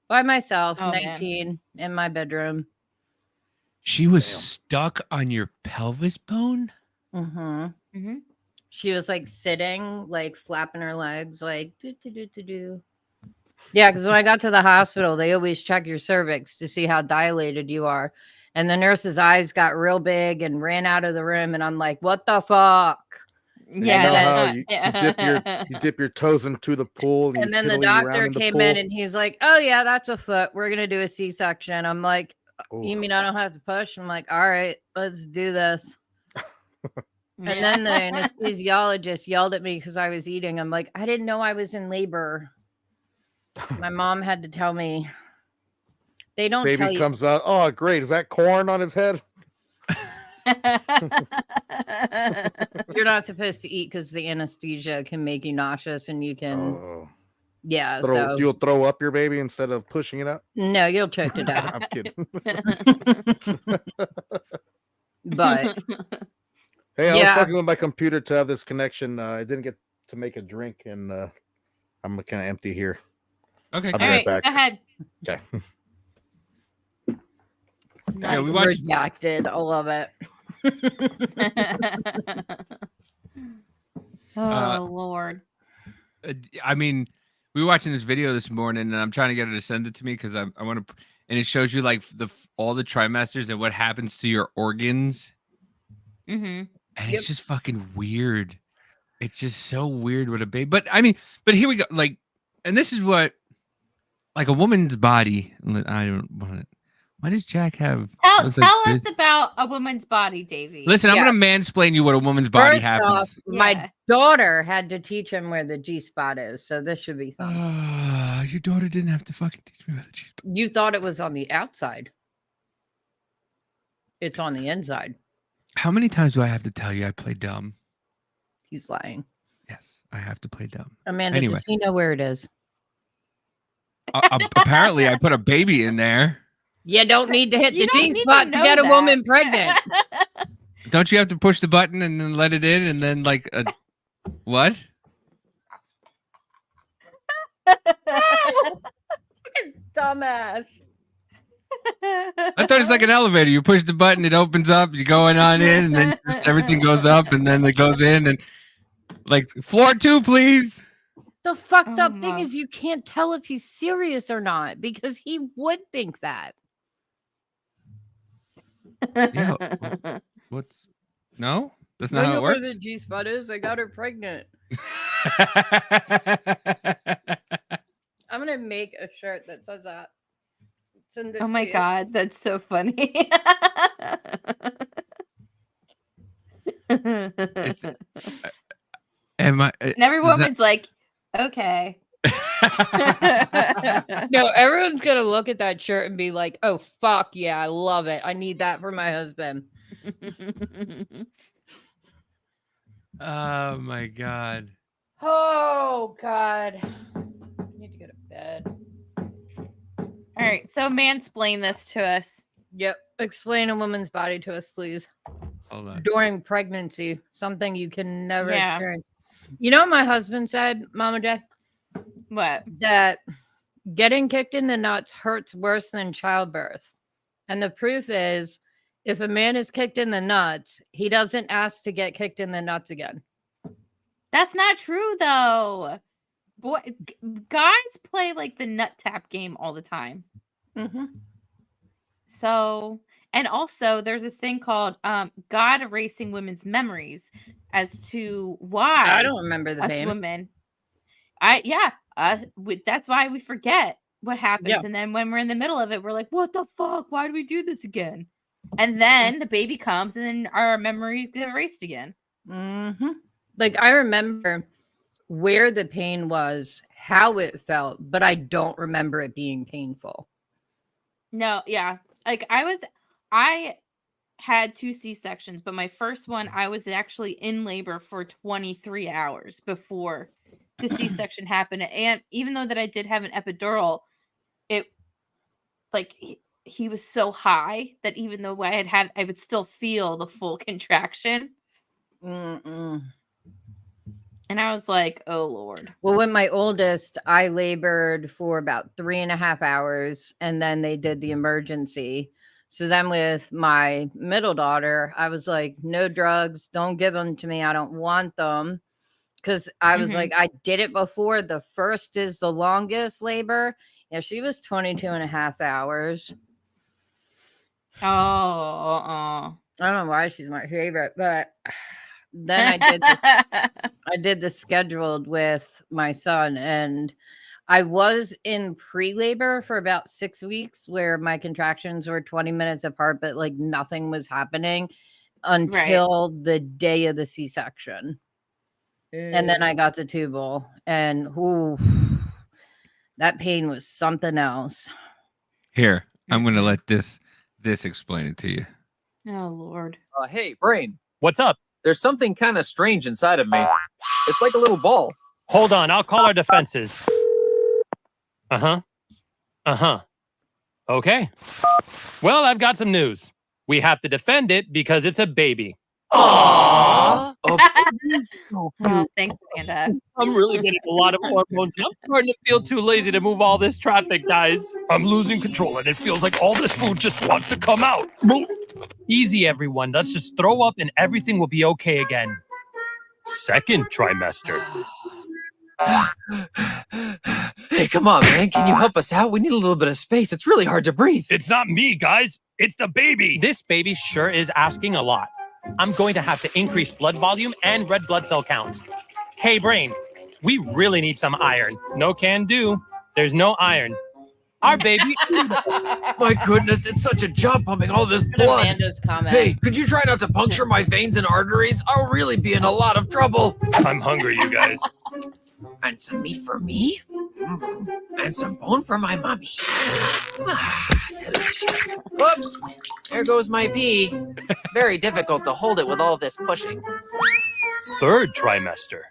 by myself, 19 in my bedroom. She was stuck on your pelvis bone? She was like sitting, like flapping her legs, like do. Yeah, because when I got to the hospital, they always check your cervix to see how dilated you are. And the nurse's eyes got real big and ran out of the room. And I'm like, what the fuck? Yeah. You dip your toes into the pool. And then the doctor came in and he's like, oh, yeah, that's a foot. We're going to do a C-section. I'm like, you mean I don't have to push? I'm like, all right, let's do this. And then the anesthesiologist yelled at me because I was eating. I'm like, I didn't know I was in labor. My mom had to tell me. They don't Baby tell you. Comes out. Oh, great. Is that corn on his head? You're not supposed to eat because the anesthesia can make you nauseous and you can. Yeah. You'll throw up your baby instead of pushing it out? No, you'll choke to death. I'm kidding. But. Hey, I was fucking with my computer to have this connection. I didn't get to make a drink, and I'm kind of empty here. Okay, all right, back. Go ahead. Okay. Yeah, we watched Redacted. I love it. Oh Lord. I mean, we were watching this video this morning, and I'm trying to get her to send it to me because I want to, and it shows you like all the trimesters and what happens to your organs. And it's just fucking weird. It's just so weird with a baby. But I mean, here we go. Like, and this is what, like a woman's body. I don't want it. Why does Jack have? Tell us about a woman's body, Davey. Listen, I'm going to mansplain you what a woman's body happens. My daughter had to teach him where the G spot is, so this should be fun. your daughter didn't have to fucking teach me where the cheese button. You thought it was on the outside. It's on the inside. How many times do I have to tell you I play dumb? He's lying. Yes, I have to play dumb. Amanda, Anyway. does he know where it is? Apparently, I put a baby in there. You don't need to hit You the don't G need spot to to know get a that. woman pregnant. Don't you have to push the button and then let it in and then like a what? Dumbass. I thought it's like an elevator. You push the button, it opens up, you're going on in, and then just everything goes up, and then it goes in, and like floor 2, please. The fucked up Oh, thing my. is you can't tell if he's serious or not because he would think that. Yeah. What's no? That's not I how know it where works. the G spot is. I got her pregnant. I'm gonna make a shirt that says that. Send it Oh to my you. god, that's so funny. Am I? And every woman's like, okay. No, everyone's gonna look at that shirt and be like, "Oh fuck yeah, I love it. I need that for my husband." Oh my god. Oh god, I need to go to bed. All right, so mansplain this to us. Yep, explain a woman's body to us, please. Hold on. During pregnancy, something you can never Yeah. experience. You know what my husband said, Mama J? What? That getting kicked in the nuts hurts worse than childbirth. And the proof is if a man is kicked in the nuts, he doesn't ask to get kicked in the nuts again. That's not true though. Boy, guys play like the nut tap game all the time. Mm-hmm. So, and also there's this thing called God erasing women's memories as to why I don't remember the us pain. women. That's why we forget what happens, Yeah. and then when we're in the middle of it, we're like, "What the fuck? Why do we do this again?" And then the baby comes, and then our memories get erased again. Mm-hmm. Like I remember where the pain was, how it felt, but I don't remember it being painful. No, yeah, like I had 2 C-sections, but my first one, I was actually in labor for 23 hours before the C-section happened. And even though that I did have an epidural, it like he was so high that even though I would still feel the full contraction. Mm-mm. And I was like, oh Lord. Well, with my oldest, I labored for about 3.5 hours and then they did the emergency. So then with my middle daughter, I was like, no drugs, don't give them to me. I don't want them. Because I was like, I did it before. The first is the longest labor. Yeah, she was 22.5 hours. Oh, I don't know why she's my favorite, but then I did the scheduled with my son, and I was in pre-labor for about 6 weeks where my contractions were 20 minutes apart, but like nothing was happening until the day of the C-section. And then I got the tubal, and that pain was something else. Here, I'm gonna let this explain it to you. oh Lord. Hey, Brain, what's up? There's something kind of strange inside of me. It's like a little ball. Hold on, I'll call our defenses. Okay. Well, I've got some news. We have to defend it because it's a baby. Aww. Oh, thanks, Amanda. I'm really getting a lot of hormones. And I'm starting to feel too lazy to move all this traffic, guys. I'm losing control, and it feels like all this food just wants to come out. Easy, everyone. Let's just throw up, and everything will be okay again. Second trimester. Hey, come on, man. Can you help us out? We need a little bit of space. It's really hard to breathe. It's not me, guys. It's the baby. This baby sure is asking a lot. I'm going to have to increase blood volume and red blood cell count. Hey, Brain, we really need some iron. No can do. There's no iron. Our baby. My goodness, it's such a job pumping all this blood. Amanda's comment. Hey, could you try not to puncture my veins and arteries? I'll really be in a lot of trouble. I'm hungry, you guys. And some meat for me? And some bone for my mommy. Delicious. Whoops. There goes my pee. It's very difficult to hold it with all this pushing. 3rd trimester.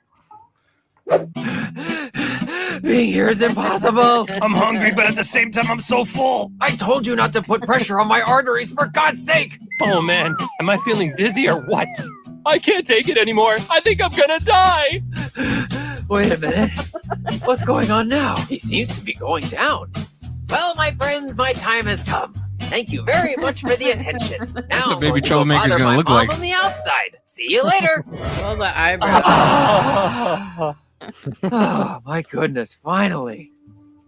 Being here is impossible. I'm hungry, but at the same time, I'm so full. I told you not to put pressure on my arteries, for God's sake. Oh man, am I feeling dizzy or what? I can't take it anymore. I think I'm gonna die. Wait a minute. What's going on now? He seems to be going down. Well, my friends, my time has come. Thank you very much for the attention. Now, The baby troublemaker's gonna look like. on the outside. See you later. Well, the eyebrows. Oh, my goodness, finally.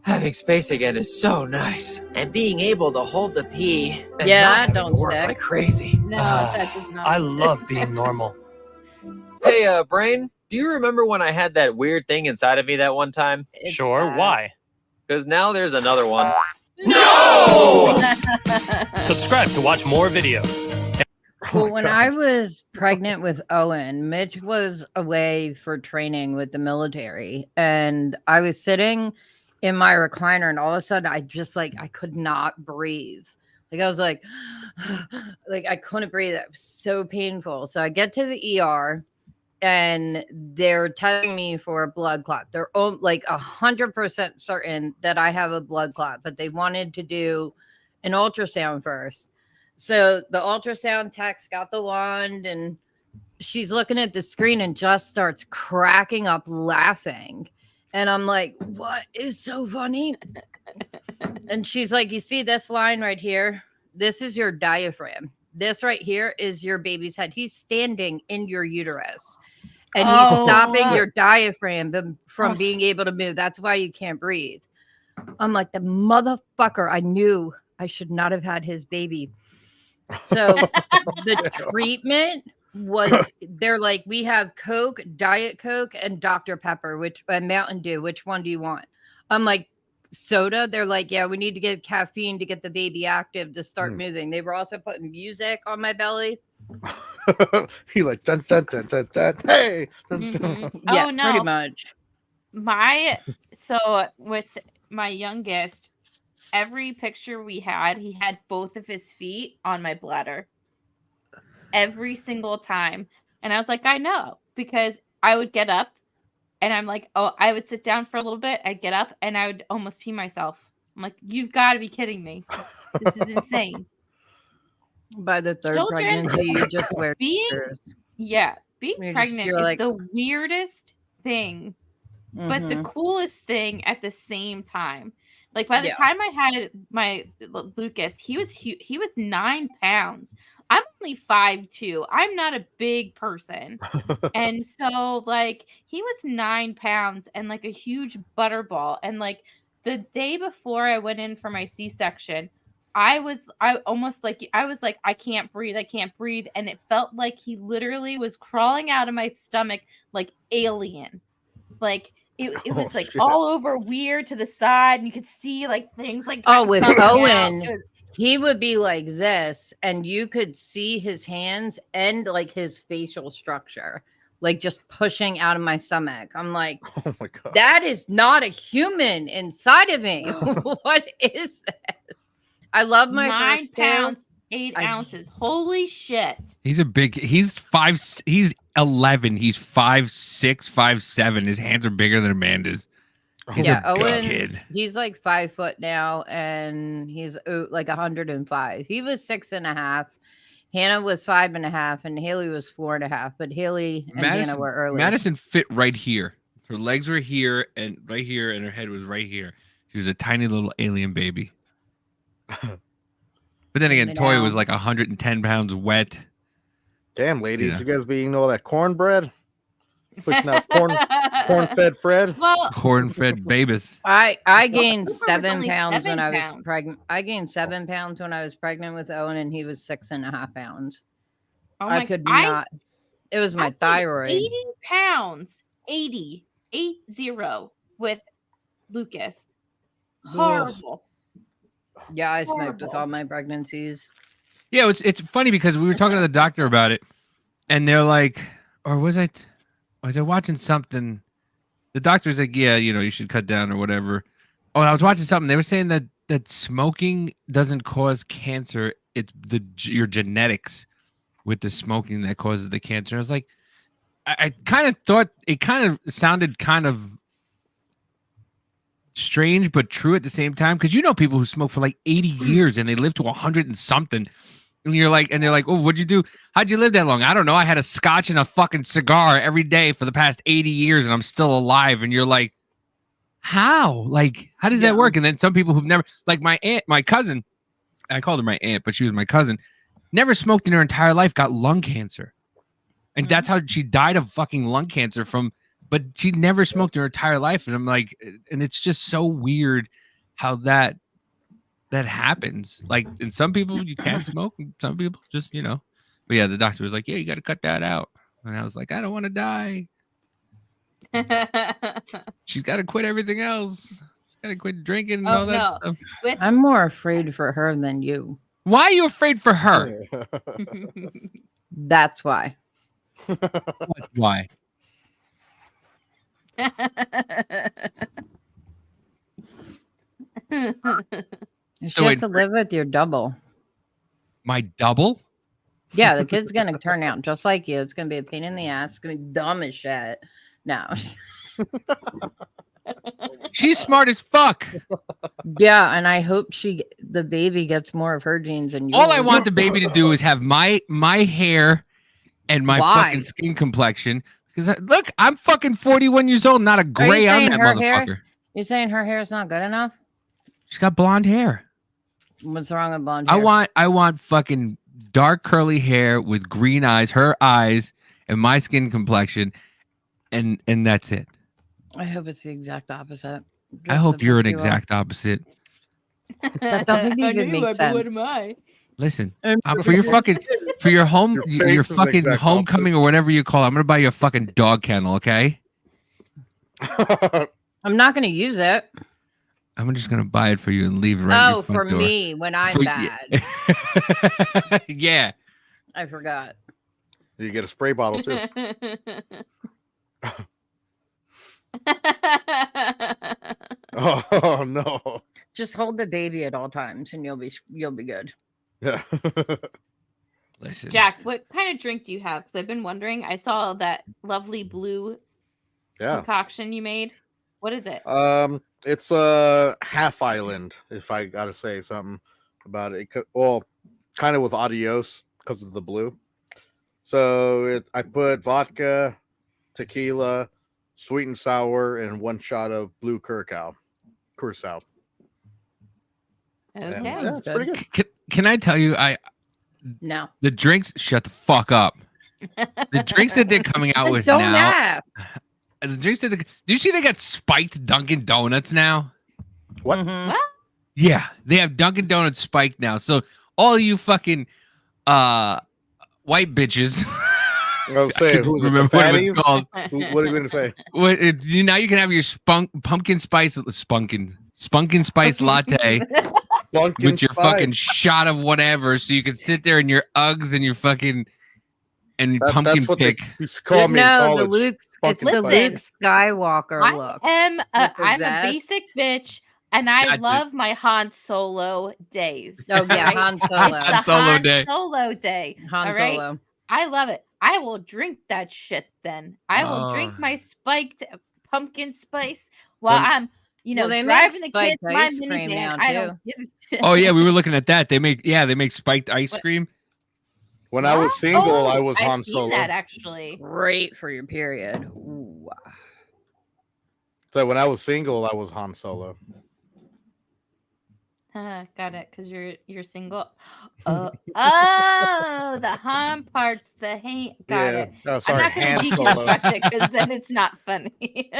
Having space again is so nice. And being able to hold the pee and Yeah, not that having don't to work stick. like crazy. No, that does not. I love being normal. Hey, Brain, do you remember when I had that weird thing inside of me that one time? It's Sure, bad. why? Because now there's another one. No! Subscribe to watch more videos. Oh Well, my when God. I was pregnant with Owen, Mitch was away for training with the military, and I was sitting in my recliner, and all of a sudden, I just I could not breathe. Like I was like I couldn't breathe. It was so painful. So I get to the ER, and they're telling me for a blood clot. They're 100% certain that I have a blood clot, but they wanted to do an ultrasound first. So the ultrasound tech's got the wand, and she's looking at the screen and just starts cracking up laughing. And I'm like, what is so funny? And she's like, you see this line right here? This is your diaphragm. This right here is your baby's head. He's standing in your uterus. And he's stopping your diaphragm from being able to move. That's why you can't breathe. I'm like, the motherfucker. I knew I should not have had his baby. So the treatment was, they're like, we have Coke, Diet Coke, and Dr. Pepper, and Mountain Dew. Which one do you want? I'm like, soda. They're like, yeah, we need to get caffeine to get the baby active to start moving. They were also putting music on my belly. He like dun dun dun dun dun. Hey. Mhm. Yeah, Oh, no. pretty much. So with my youngest, every picture we had, he had both of his feet on my bladder every single time. And I was like, I know, because I would get up and I'm like, oh, I would sit down for a little bit. I'd get up and I would almost pee myself. I'm like, you've got to be kidding me. This is insane. By the third Children pregnancy, you just wear being tears. Yeah, being You're pregnant is like, the weirdest thing, but the coolest thing at the same time. Like by the time I had my Lucas, he was 9 pounds. I'm only 5'2". I'm not a big person. And so like he was 9 pounds and like a huge butterball. And like the day before I went in for my C-section, I was like, I can't breathe. And it felt like he literally was crawling out of my stomach like alien. Like it was like shit. all over weird to the side, and you could see like things like with coming out. Owen, It was- he would be like this, and you could see his hands and like his facial structure, like just pushing out of my stomach. I'm like, Oh my God. that is not a human inside of me. What is that? I love my 9 first pounds, 8 ounces. Holy shit. He's 11. He's 5'6", 5'7". His hands are bigger than Amanda's. He's Yeah, a big Owen's kid. he's like 5 foot now, and he's like 105. He was 6.5. Hannah was 5.5, and Haley was 4.5. But Haley and Hannah were early. Madison fit right here. Her legs were here and right here, and her head was right here. She was a tiny little alien baby. But then again, Toy was like 110 pounds wet. Damn, ladies, Yeah. you guys be eating all that cornbread? Pushing out corn-fed Fred? Well, Corn-fed babies. I gained Cooper was 7 only pounds 7 when I was pounds. pregnant. I gained 7 pounds when I was pregnant with Owen, and he was 6.5 pounds. oh I my- could not. It was I my weighed thyroid. 80 pounds. 80 with Lucas. Horrible. Yeah, I smoked with horrible. all my pregnancies. Yeah, it's funny because we were talking to the doctor about it, and they're like, or was I watching something? the doctor's like, yeah, you should cut down or whatever. Oh, I was watching something. They were saying that smoking doesn't cause cancer. It's your genetics with the smoking that causes the cancer. I was like, I kind of thought it kind of sounded kind of strange, but true at the same time. Because people who smoke for like 80 years and they live to 100 and something. And you're like, and they're like, oh, what'd you do? How'd you live that long? I don't know. I had a scotch and a fucking cigar every day for the past 80 years and I'm still alive. And you're like, how? Like, how does that work? And then some people who've never, like my cousin, I called her my aunt, but she was my cousin, never smoked in her entire life, got lung cancer. And that's how she died of fucking lung cancer but she never smoked in her entire life. And I'm like, and it's just so weird how that happens. Like, in some people you can't smoke, and some people just, But yeah, the doctor was like, yeah, you got to cut that out. And I was like, I don't want to die. She's got to quit everything else. She's got to quit drinking and all that stuff. I'm more afraid for her than you. Why are you afraid for her? That's why. Why? She has to live with your double. My double? Yeah, the kid's going to turn out just like you. It's going to be a pain in the ass. It's going to be dumb as shit. No. She's smart as fuck. Yeah, and I hope the baby gets more of her genes than you. All I want the baby to do is have my hair and my fucking skin complexion. Because look, I'm fucking 41 years old, not a gray on that motherfucker. Hair? You're saying her hair is not good enough? She's got blonde hair. What's wrong with blonde hair? I want fucking dark curly hair with green eyes, her eyes, and my skin complexion, and that's it. I hope it's the exact opposite. I hope you're an exact opposite. That doesn't even make sense. What am I? Listen, for your fucking homecoming or whatever you call it, I'm gonna buy you a fucking dog kennel, okay? I'm not gonna use it. I'm just gonna buy it for you and leave it right. Oh, for door. Me when I'm bad. Yeah. I forgot. You get a spray bottle too. Oh no! Just hold the baby at all times, and you'll be good. Yeah. Listen, Jack, what kind of drink do you have? Because I've been wondering. I saw that lovely blue concoction you made. What is it? It's a half island. If I gotta say something about it, well, kind of with adios because of the blue. So I put vodka, tequila, sweet and sour, and 1 shot of blue curacao. Okay, it's pretty good. Can I tell you? No. The drinks. Shut the fuck up. The drinks that they're coming out with don't now. Ask. The drinks that do you see they got spiked Dunkin' Donuts now? What? Mm-hmm. What? Yeah, they have Dunkin' Donuts spiked now. So all you fucking white bitches. I'll say, remember what it was called. What are you going to say? Now you can have your pumpkin spice spunkin spice latte with your fucking shot of whatever, so you can sit there in your Uggs and your fucking pumpkin pick. Call me no, the Luke Skywalker look. I'm a basic bitch. And I love my Han Solo days. Oh yeah, Han Solo. Han Solo day. Han Solo. I love it. I will drink that shit then. I will drink my spiked pumpkin spice while I'm, driving the kids my minivan. I don't give a shit. Oh yeah, we were looking at that. They make spiked ice cream. When I was single, I was Han Solo. I've seen that actually. Great for your period. Ooh. So when I was single, I was Han Solo. Got it, because you're single. The Han parts, the hang. Got it. Oh, sorry, I'm not going to deconstruct it because then it's not funny.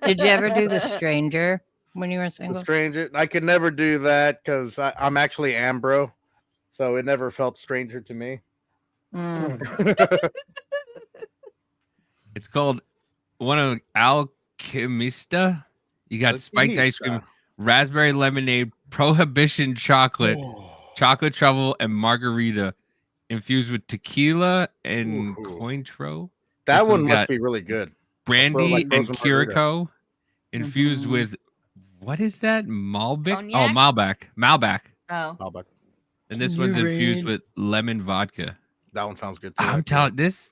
Did you ever do the stranger when you were single? The stranger, I could never do that because I'm actually Ambro, so it never felt stranger to me. It's called one of Alchemista. You got spiked ice cream, raspberry lemonade, prohibition chocolate, chocolate truffle, and margarita. infused with tequila and Ooh. Cointreau. That This one one's must got be really good. Brandy and frozen margarita. Curacao infused Mhm. with what is that? Malbec? Oh, Cognac? Malbec. Oh. Malbec. And this Can one's you infused read? with lemon vodka. That one sounds good too. I'm actually. telling this.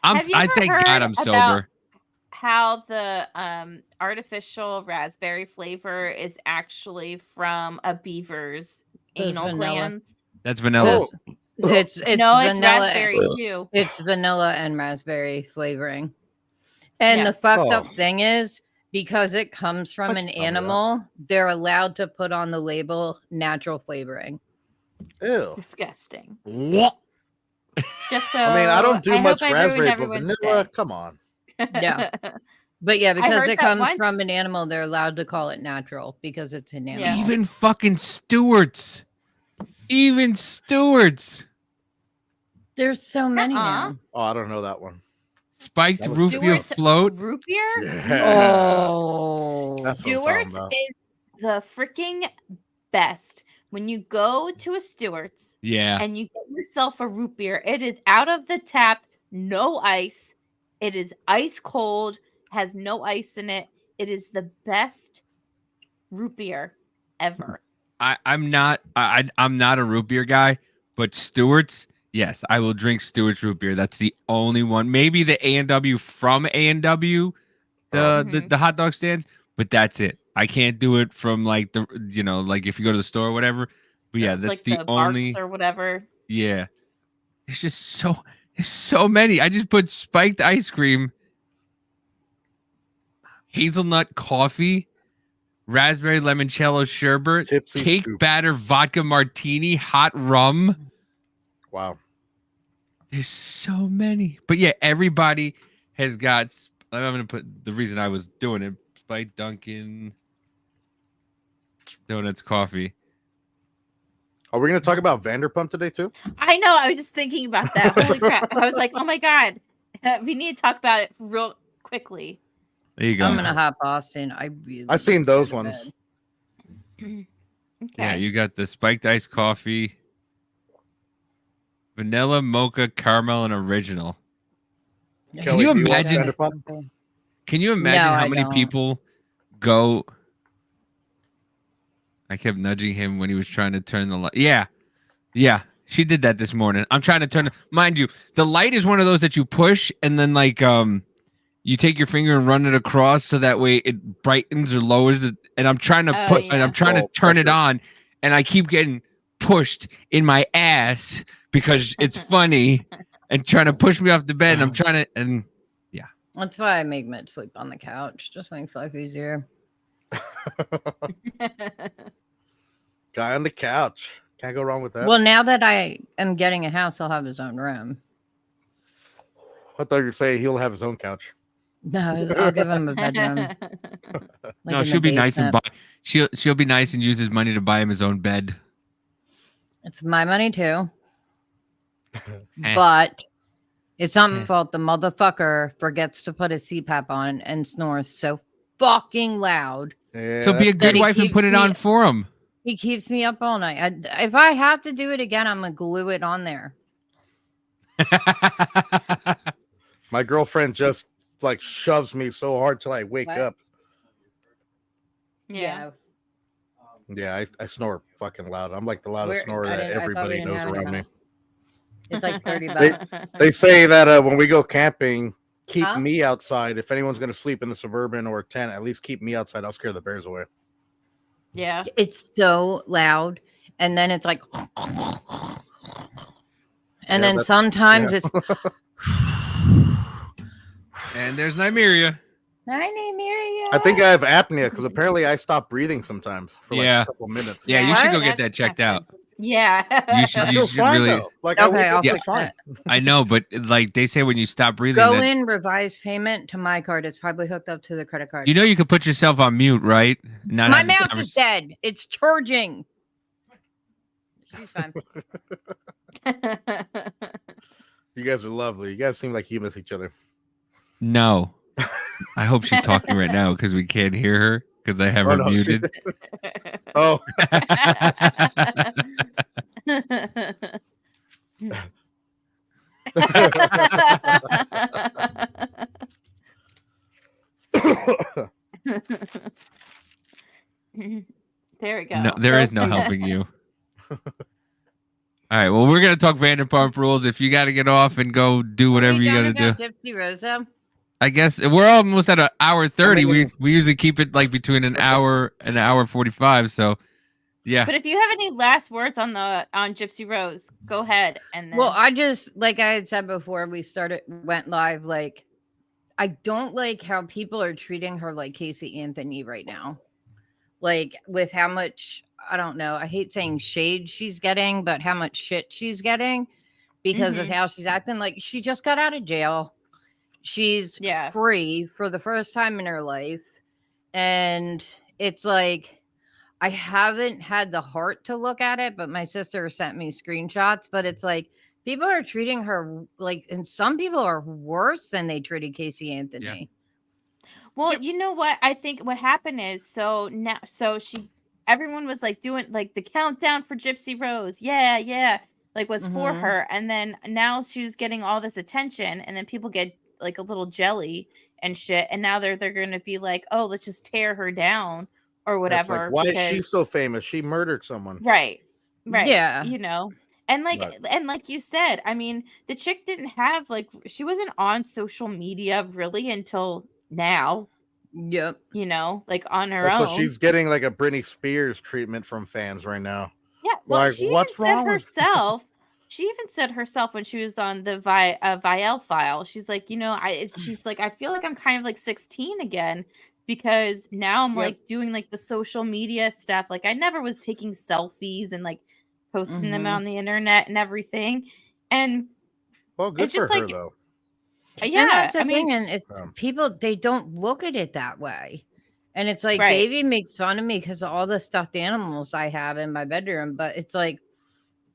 Have you I ever thank God heard I'm about sober. how the artificial raspberry flavor is actually from a beaver's So it's anal vanilla. glands? That's vanilla. Oh. It's No, it's vanilla. raspberry too. It's vanilla and raspberry flavoring. And the Yes. fucked up Oh. thing is, because it comes from Why'd an you tell me that? animal, they're allowed to put on the label natural flavoring. Ew. Disgusting. What? Just so I mean, I don't do I much hope I ruined raspberry, but everyone's vanilla. day. Come on. Yeah. But yeah, I because heard it that comes once. from an animal, they're allowed to call it natural because it's an animal. Yeah. Even fucking Stewart's. Even Stewart's. There's so many Uh-uh. now. Oh, I don't know that one. Spiked That was root beer Stewart's float. root beer? Yeah. Oh. That's what I'm talking Stewart's about. is the freaking best. When you go to a Stewart's Yeah. and you get yourself a root beer, it is out of the tap, no ice. It is ice cold, has no ice in it. It is the best root beer ever. I'm not a root beer guy, but Stewart's, yes, I will drink Stewart's root beer. That's the only one. Maybe the A&W from A&W, the hot dog stands, but that's it. I can't do it from like like if you go to the store or whatever. But yeah, that's like the the only Barks or whatever. Yeah. There's so many. I just put spiked ice cream, hazelnut coffee, raspberry limoncello sherbet, Tipsy cake scoop. batter vodka martini, hot rum. Wow. There's so many. But yeah, everybody has got. I'm going to put the reason I was doing it. Spiked Dunkin' Donuts coffee. Are we going to talk about Vanderpump today too? I know. I was just thinking about that. Holy crap. I was like, oh my God. We need to talk about it real quickly. There you go. I'm gonna hop off soon. I've seen those go to ones. bed. Okay. Yeah, you got the spiked iced coffee, vanilla, mocha, caramel, and original. Kelly, you do you want imagine- Vanderpump? Can you imagine No, how I many don't. people go? I kept nudging him when he was trying to turn the light. Yeah. She did that this morning. I'm trying to turn. Mind you, the light is one of those that you push and then you take your finger and run it across so that way it brightens or lowers it. And I'm trying to and I'm trying to turn it on, and I keep getting pushed in my ass because it's funny and trying to push me off the bed. And I'm trying to That's why I make Mitch sleep on the couch. Just makes life easier. Guy on the couch. Can't go wrong with that. Well, now that I am getting a house, I'll have his own room. I thought you were saying he'll have his own couch. No, I'll give him a bedroom. no, in she'll the be nice and basement. she'll be nice and use his money to buy him his own bed. It's my money too. Eh. But it's not my fault. The motherfucker forgets to put his CPAP on and snores so fucking loud. Yeah, So be a good he wife and keeps put it me- on for him. He keeps me up all night. If I have to do it again, I'm gonna glue it on there. my girlfriend just like shoves me so hard till I wake What? up. Yeah. Yeah, I snore fucking loud. I'm like the loudest snorer that I thought we everybody didn't knows have around any. me. It's like 30 They- bucks. They say that when we go camping, keep Huh? me outside. If anyone's going to sleep in the Suburban or tent, at least keep me outside. I'll scare the bears away. Yeah. It's so loud, and then it's like, and then that's- sometimes it's And there's Nymeria. Hi, Nymeria. I think I have apnea because apparently I stop breathing sometimes for like Yeah. a couple minutes. Yeah, you Yeah. should go What? get that checked out. Yeah. You should- I feel fine really- though. Like I Okay, wake I'll up Yeah. fix fine. that. I know, but like they say when you stop breathing, Go that- in, revise payment to my card. It's probably hooked up to the credit card. you know you could put yourself on mute, right? Not My have this mouse is dead. It's charging. She's fine. You guys are lovely. You guys seem like you miss each other. No. I hope she's talking right now because we can't hear her because I have Oh, her no, she- muted. Oh, There we go. No, there is no helping you. All right. Well, we're gonna talk Vanderpump Rules. If you got to get off and go do whatever you got to do. Gypsy Rose, though? I guess we're almost at an hour 30. I mean, We usually keep it like between an hour and an hour 45. So, yeah. But if you have any last words on Gypsy Rose, go ahead. And then... Well, I just, like I had said before we went live, like, I don't like how people are treating her like Casey Anthony right now. Like, with how much, I don't know, I hate saying shade she's getting, but how much shit she's getting because of how she's acting. Like, she just got out of jail. She's free for the first time in her life. And it's like, I haven't had the heart to look at it, but my sister sent me screenshots. But it's like, people are treating her like, and some people are worse than they treated Casey Anthony. Yeah. Well, you know what? I think what happened is everyone was like doing like the countdown for Gypsy Rose. Yeah. Like was for her. And then now she was getting all this attention and then people get like a little jelly and shit. And now they're going to be like, oh, let's just tear her down or whatever. Like, why is she so famous? She murdered someone. Right. Yeah. You know, and like you said, I mean, the chick didn't have she wasn't on social media really until now. Yep. You know, like on her own. So she's getting like a Britney Spears treatment from fans right now. Yeah. Well, like, she what's even said wrong herself. She even said herself when she was on the Vielle file. She's like, you know, she's like, I feel like I'm kind of like 16 again because now I'm like doing like the social media stuff. Like I never was taking selfies and like posting them on the internet and everything. And well, good for her though. Yeah, and that's the thing, and it's people, they don't look at it that way. And it's like Davey makes fun of me because of all the stuffed animals I have in my bedroom, but it's like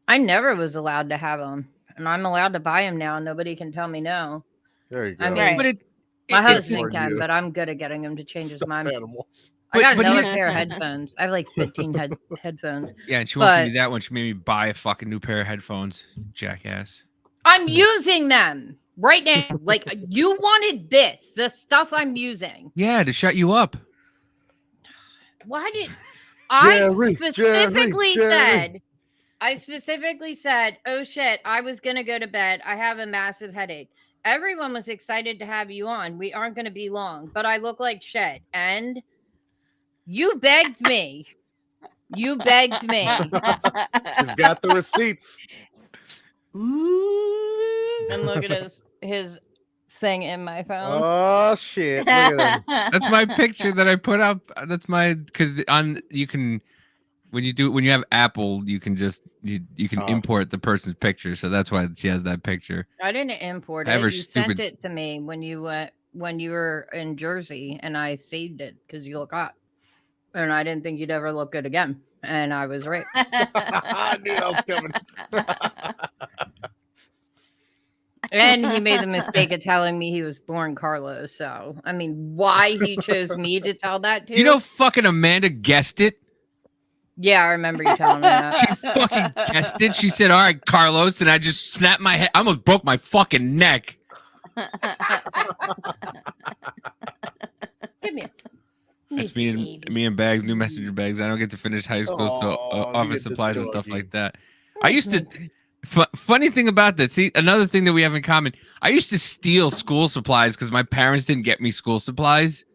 I never was allowed to have them, and I'm allowed to buy them now. And nobody can tell me no. There you go. I mean, but my husband can, but I'm good at getting him to change his mind. Animals. I got another pair of headphones. I have like 15 headphones. Yeah, and she won't give me that one. She made me buy a fucking new pair of headphones, jackass. I'm using them right now. Like you wanted this, the stuff I'm using. Yeah, to shut you up. Why did I specifically said, oh shit, I was going to go to bed. I have a massive headache. Everyone was excited to have you on. We aren't going to be long, but I look like shit. And you begged me. You begged me. She's got the receipts. And look at his thing in my phone. Oh shit! Look at him. That's my picture that I put up. That's my because you can when you have Apple, you can just you can import the person's picture. So that's why she has that picture. I didn't import it. You sent it to me when you were in Jersey, and I saved it because you look hot, and I didn't think you'd ever look good again, and I was right. I knew that was coming. And he made the mistake of telling me he was born Carlos. So, I mean, why he chose me to tell that to? You know, fucking Amanda guessed it. Yeah, I remember you telling me that. She fucking guessed it. She said, all right, Carlos. And I just snapped my head. I almost broke my fucking neck. Give me That's me and Bags, new messenger bags. I don't get to finish high school, so office supplies and stuff like that. I used to... Funny thing about that, see, another thing that we have in common, I used to steal school supplies because my parents didn't get me school supplies.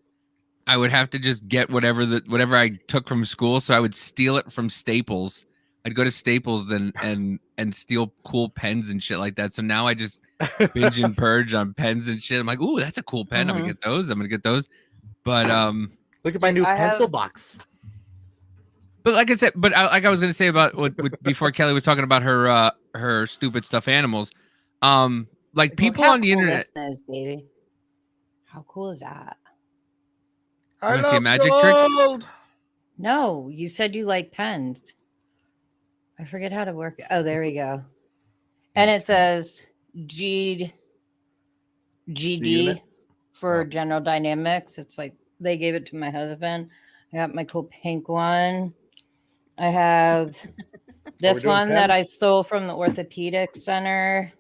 I would have to just get whatever I took from school, so I would steal it from Staples. I'd go to Staples and steal cool pens and shit like that. So now I just binge and purge on pens and shit. I'm like, ooh, that's a cool pen. I'm gonna get those. But look at my new pencil box. But like I said, like I was going to say about before Kelly was talking about her stupid stuffed animals, like people on the internet. Is, baby. How cool is that? I see a magic trick. No, you said you like pens. I forget how to work it. Oh, there we go. And it says GD for General Dynamics. It's like they gave it to my husband. I got my cool pink one. I have this one that I stole from the orthopedic center.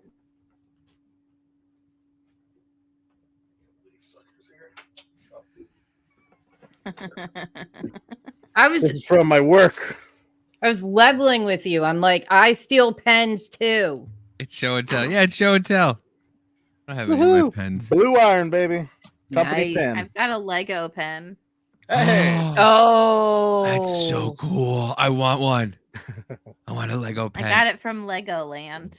I This is from my work. was leveling with you. I'm like, I steal pens too. It's show and tell. Yeah, it's show and tell. I don't have any of my Woohoo! pens. Blue iron, baby. Company Nice. pen. I've got a Lego pen. Hey. Oh, That's so cool. I want one. I want a Lego pen. I got it from Legoland.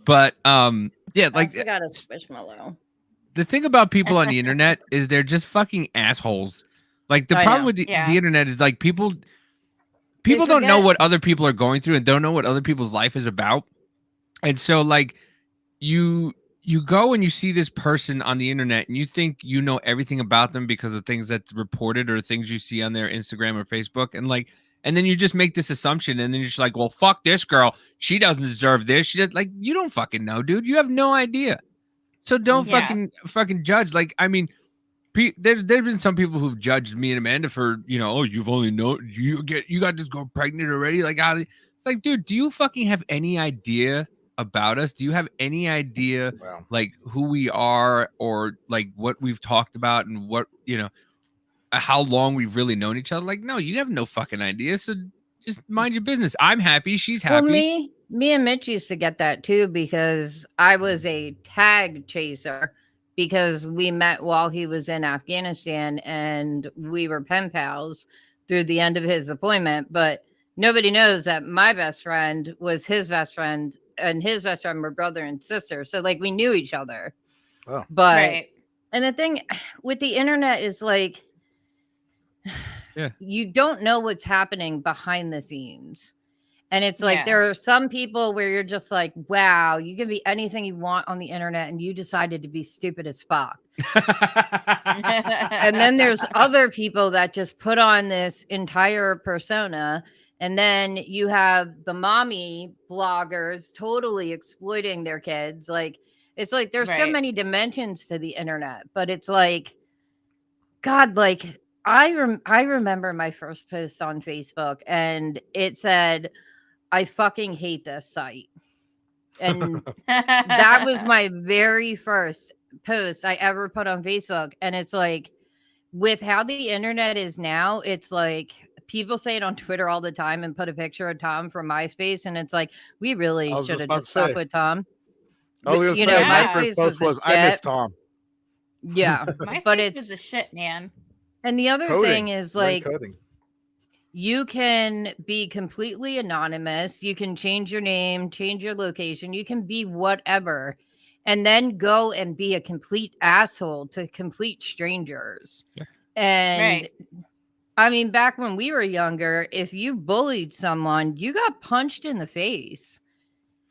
But yeah, I like also got a Squishmallow. the thing about people on the internet is they're just fucking assholes. Like the I problem know. with the Yeah. internet is like people don't know forget. what other people are going through and don't know what other people's life is about. And so like you go and you see this person on the internet and you think you know everything about them because of things that's reported or things you see on their Instagram or Facebook, and then you just make this assumption and then you're just like, well, fuck this girl. She doesn't deserve this. She did, like, you don't fucking know, dude. You have no idea. So don't Yeah. fucking judge. Like, I mean, there's been some people who've judged me and Amanda for, oh, you've only known you got this girl pregnant already. Like, it's like, dude, do you fucking have any idea about us? Do you have any idea Wow. like who we are or like what we've talked about and what, how long we've really known each other? Like, no, you have no fucking idea. So just mind your business. I'm happy. She's happy. Well, me and Mitch used to get that too because I was a tag chaser because we met while he was in Afghanistan and we were pen pals through the end of his deployment. But nobody knows that my best friend was his best friend and his best friend were brother and sister. So like we knew each other. Oh. But Right. and the thing with the internet is like, Yeah. you don't know what's happening behind the scenes. And it's like, Yeah. there are some people where you're just like, wow, you can be anything you want on the internet and you decided to be stupid as fuck. And then there's other people that just put on this entire persona. And then you have the mommy bloggers totally exploiting their kids. Like, it's like, there's so Right. many dimensions to the internet, but it's like, God, like I remember my first post on Facebook and it said, I fucking hate this site. And that was my very first post I ever put on Facebook. And it's like, with how the internet is now, it's like people say it on Twitter all the time and put a picture of Tom from MySpace. And it's like, we really I was should just have about just to stuck say. with Tom. I was gonna You say, know, my MySpace first post was was a I miss jet. Tom. Yeah. MySpace But was it's the shit, man. and the other Coding. thing is Learn like, coding. you can be completely anonymous. You can change your name, change your location. You can be whatever, and then go and be a complete asshole to complete strangers. Yeah. And Right. I mean, back when we were younger, if you bullied someone, you got punched in the face.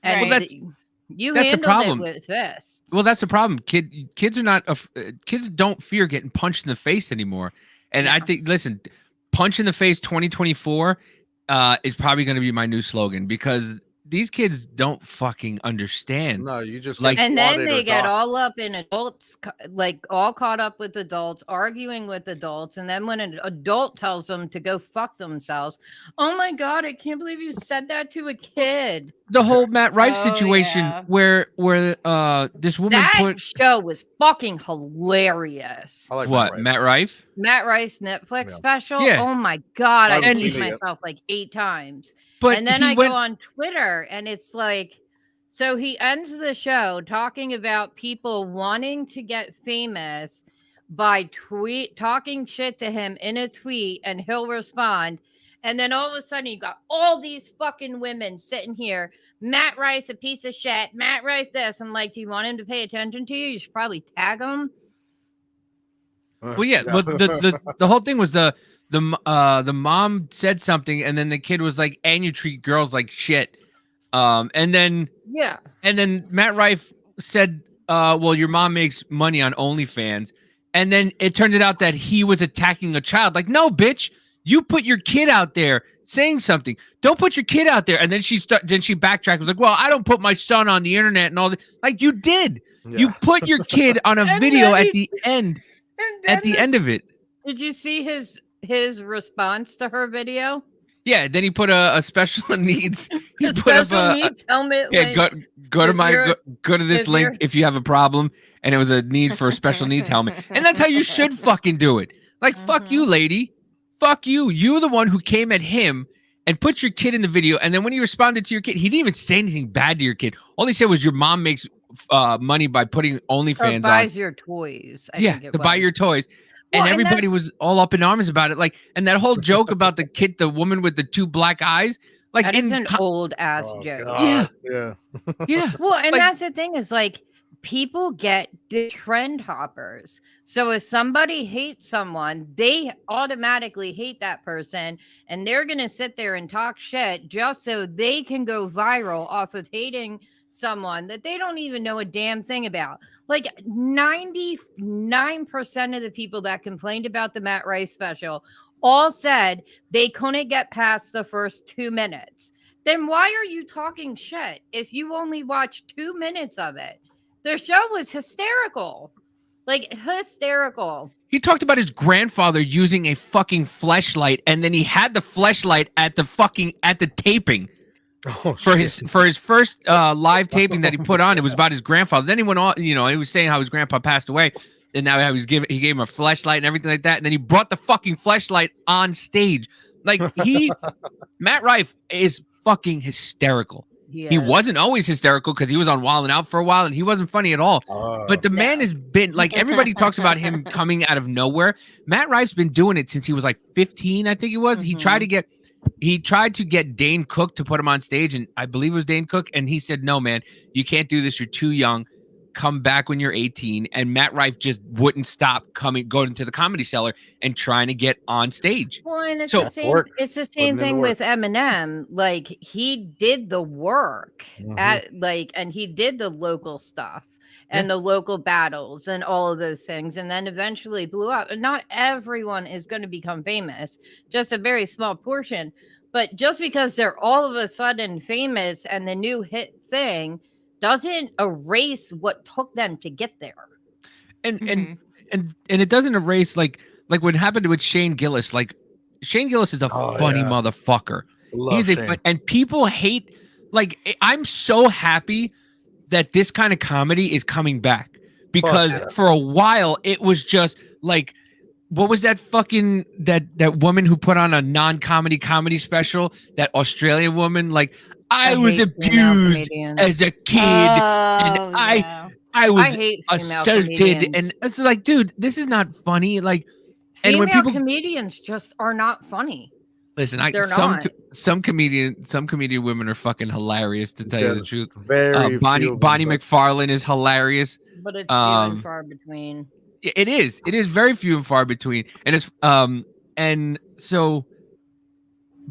And Right. Well, you that's the handled problem. it with fists. Well, that's the problem. Kids are not. Kids don't fear getting punched in the face anymore. And I Yeah. think, listen, punch in the face 2024 is probably going to be my new slogan because these kids don't fucking understand. No, you just Like- get And then swatted they or get doxxed. all up in adults, like all caught up with adults, arguing with adults. And then when an adult tells them to go fuck themselves, oh my God, I can't believe you said that to a kid. The whole Matt Rife Oh, situation yeah. where this woman That put show was fucking hilarious. I like what Matt Rife? Matt Rice Netflix Yeah. special. Yeah. Oh my God, Haven't I've seen seen it yet. myself like 8 times. But And then he I went, go on Twitter and it's like, so he ends the show talking about people wanting to get famous by talking shit to him in a tweet and he'll respond. And then all of a sudden you got all these fucking women sitting here. Matt Rice, a piece of shit. Matt Rice this. I'm like, do you want him to pay attention to you? You should probably tag him. Well, yeah, but the whole thing was the mom said something and then the kid was like, and you treat girls like shit. And then Matt Rife said, well, your mom makes money on OnlyFans. And then it turned out that he was attacking a child. Like, no, bitch, you put your kid out there saying something. Don't put your kid out there. And then she backtracked. Was like, well, I don't put my son on the internet and all that. Like, you did. Yeah. You put your kid on a And video then at the end. And At the end of it. Did you see his response to her video? Yeah, then he put a special needs. He The put up special a needs helmet. yeah. link. Go to if my you're- go to this if link you're- if you have a problem, and it was a need for a special needs helmet, and that's how you should fucking do it. Like, fuck you, lady. Fuck you. You're the one who came at him and put your kid in the video. And then when he responded to your kid, he didn't even say anything bad to your kid. All he said was your mom makes money by putting OnlyFans on. Buys your toys. I think it to buy your toys. And everybody was all up in arms about it. Like, and that whole joke about the woman with the 2 black eyes. Like, that is an old ass joke. God. Yeah. Yeah. Well, and that's the thing is like people get the trend hoppers. So if somebody hates someone, they automatically hate that person, and they're gonna sit there and talk shit just so they can go viral off of hating someone that they don't even know a damn thing about. Like 99% of the people that complained about the Matt Rife special all said they couldn't get past the first 2 minutes. Then why are you talking shit if you only watched 2 minutes of it? Their show was hysterical. Like, hysterical. He talked about his grandfather using a fucking fleshlight, and then he had the fleshlight at the taping. For his first live taping that he put on. It was about his grandfather. Then he went on, he was saying how his grandpa passed away, and now he gave him a fleshlight and everything like that. And then he brought the fucking fleshlight on stage. Like, Matt Rife is fucking hysterical. He wasn't always hysterical because he was on Wild 'N Out for a while and he wasn't funny at all. But the man has been, like, everybody talks about him coming out of nowhere. Matt Rife's been doing it since he was like 15, I think it was. He tried to get Dane Cook to put him on stage, and I believe it was Dane Cook, and he said, "No, man, you can't do this. You're too young. Come back when you're 18." And Matt Rife just wouldn't stop going to the Comedy Cellar and trying to get on stage. Well, and it's the same thing with Eminem. Like, he did the work and he did the local stuff and the local battles and all of those things, and then eventually blew up. And not everyone is going to become famous, just a very small portion. But just because they're all of a sudden famous and the new hit thing doesn't erase what took them to get there. And it doesn't erase like what happened with Shane Gillis. Like, Shane Gillis is a funny motherfucker. He's and people hate. Like, I'm so happy that this kind of comedy is coming back, because for a while it was just like, what was that fucking that woman who put on a non-comedy comedy special, that Australian woman? Like, I was abused as a kid, and I was assaulted, and it's like, dude, this is not funny. Like, and when people comedians just are not funny. Listen, some comedian women are fucking hilarious, to tell you the truth. Bonnie McFarlane is hilarious, but it's few and far between. It is very few and far between, and it's and so,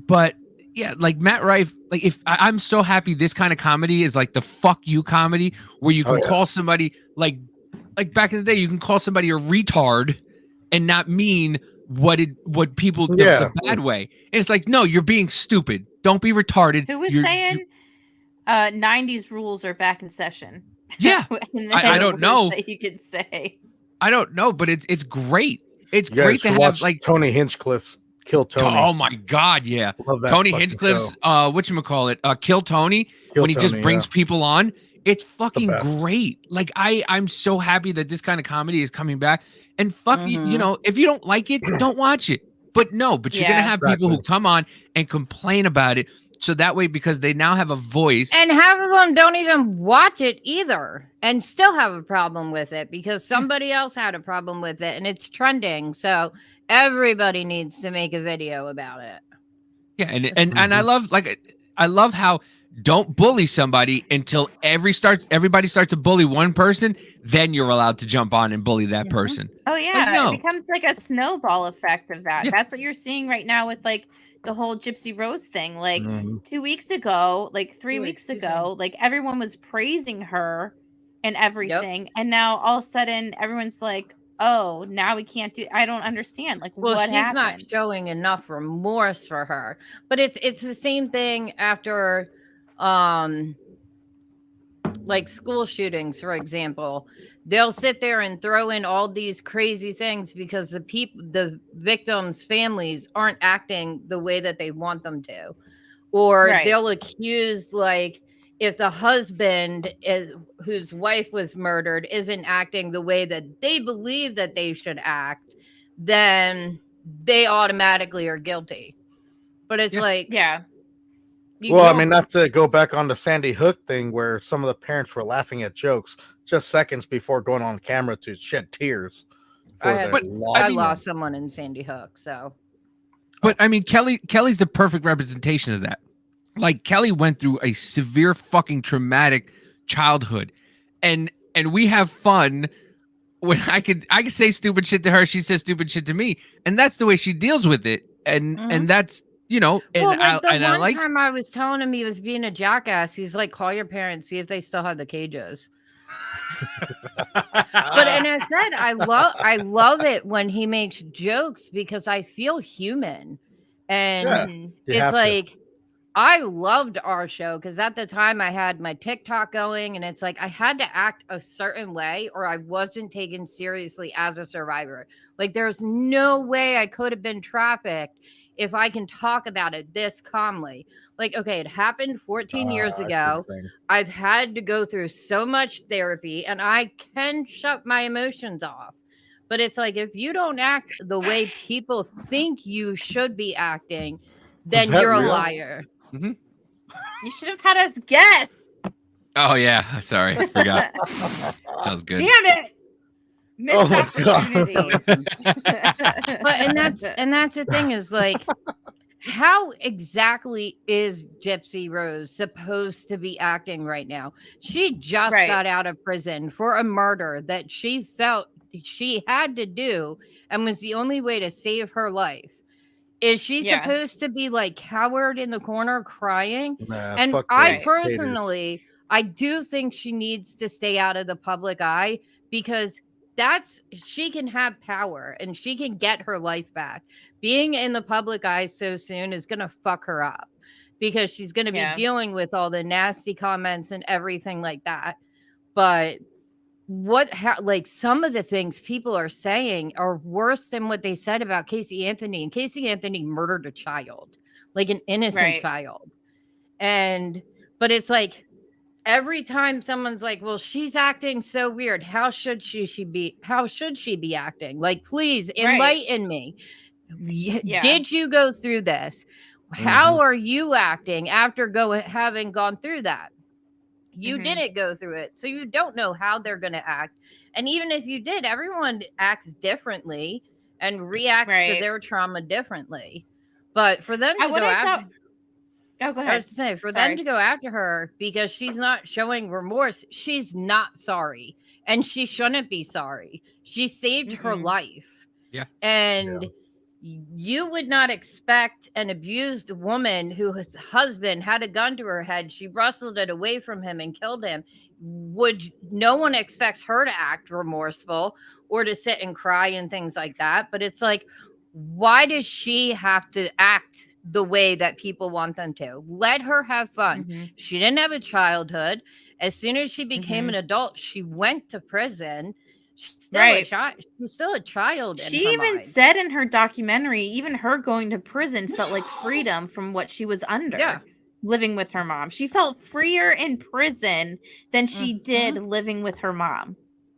but yeah, like Matt Rife, like, if I'm so happy this kind of comedy is like the fuck you comedy, where you can call somebody like back in the day, you can call somebody a retard and not mean what people the bad way. And it's like, no, you're being stupid. Don't be retarded. Who was saying 90s rules are back in session? Yeah. I don't know. That you could say. I don't know, but it's great. It's great to have, like, Tony Hinchcliffe's Kill Tony. Oh my God, yeah. Tony Hinchcliffe's whatchamacallit, Kill Tony, when he just brings people on. It's fucking great. Like, I'm so happy that this kind of comedy is coming back. And fuck you, if you don't like it, don't watch it. But you're gonna have people who come on and complain about it. So that way, because they now have a voice. And half of them don't even watch it either and still have a problem with it because somebody else had a problem with it and it's trending. So everybody needs to make a video about it. Yeah, and I love how don't bully somebody until everybody starts to bully one person, then you're allowed to jump on and bully that person. Oh yeah, it becomes like a snowball effect of that. Yeah. That's what you're seeing right now with like the whole Gypsy Rose thing. Like 2 weeks ago, like 3 weeks ago, like everyone was praising her and everything, and now all of a sudden everyone's like, oh, now we can't do. I don't understand. Like, what happened? She's not showing enough remorse for her. But it's the same thing after, like school shootings, for example. They'll sit there and throw in all these crazy things because the victims' families aren't acting the way that they want them to, or they'll accuse, like, if the husband whose wife was murdered isn't acting the way that they believe that they should act, then they automatically are guilty. But it's like, yeah. Well, I mean, not to go back on the Sandy Hook thing where some of the parents were laughing at jokes just seconds before going on camera to shed tears. I lost someone in Sandy Hook, so. But I mean, Kelly's the perfect representation of that. Like, Kelly went through a severe fucking traumatic childhood, and we have fun when I could say stupid shit to her, she says stupid shit to me, and that's the way she deals with it, and that's, you know, and well, like I like time I was telling him he was being a jackass, he's like, call your parents, see if they still have the cages. And I said, I love it when he makes jokes because I feel human, and it's like, I loved our show because at the time I had my TikTok going, and it's like I had to act a certain way or I wasn't taken seriously as a survivor. Like, there's no way I could have been trafficked if I can talk about it this calmly. Like, okay, it happened 14 years ago. I've had to go through so much therapy and I can shut my emotions off. But it's like, if you don't act the way people think you should be acting, then you're a liar. Mm-hmm. You should have had us guess. Oh yeah, sorry, I forgot. Sounds good. Damn it! Missed opportunity. But and that's the thing is, like, how exactly is Gypsy Rose supposed to be acting right now? She just got out of prison for a murder that she felt she had to do and was the only way to save her life. Is she supposed to be like coward in the corner crying? And I personally, I do think she needs to stay out of the public eye because she can have power and she can get her life back. Being in the public eye so soon is going to fuck her up because she's going to be dealing with all the nasty comments and everything like that. But like some of the things people are saying are worse than what they said about Casey Anthony, and Casey Anthony murdered a child, like an innocent child. But it's like every time someone's like, well, she's acting so weird. How should she be acting? Like, please enlighten me. Did you go through this? How are you acting after having gone through that? You didn't go through it, so you don't know how they're going to act. And even if you did, everyone acts differently and reacts to their trauma differently. But for them to go after... Oh, go ahead. I was to say, for them to go after her because she's not showing remorse, she's not sorry. And she shouldn't be sorry. She saved her life. Yeah. And... you would not expect an abused woman whose husband had a gun to her head. She wrestled it away from him and killed him. No one expects her to act remorseful or to sit and cry and things like that. But it's like, why does she have to act the way that people want them to? Let her have fun. She didn't have a childhood. As soon as she became an adult, she went to prison. She's still a child. She even said in her documentary, even her going to prison felt like freedom from what she was under, living with her mom. She felt freer in prison than she did living with her mom.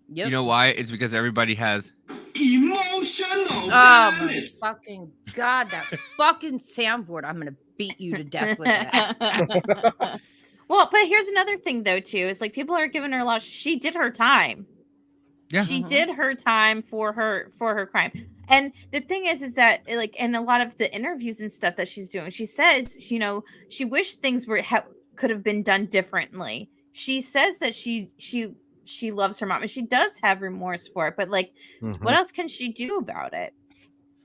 Yep. You know why? It's because everybody has emotional damage. My fucking God, that fucking soundboard. I'm gonna beat you to death with that. Well, but here's another thing though, too, is like people are giving her a lot. She did her time. Yeah. She did her time for her crime. And the thing is that like in a lot of the interviews and stuff that she's doing, she says, you know, she wished things could have been done differently. She says that she loves her mom and she does have remorse for it, but like what else can she do about it?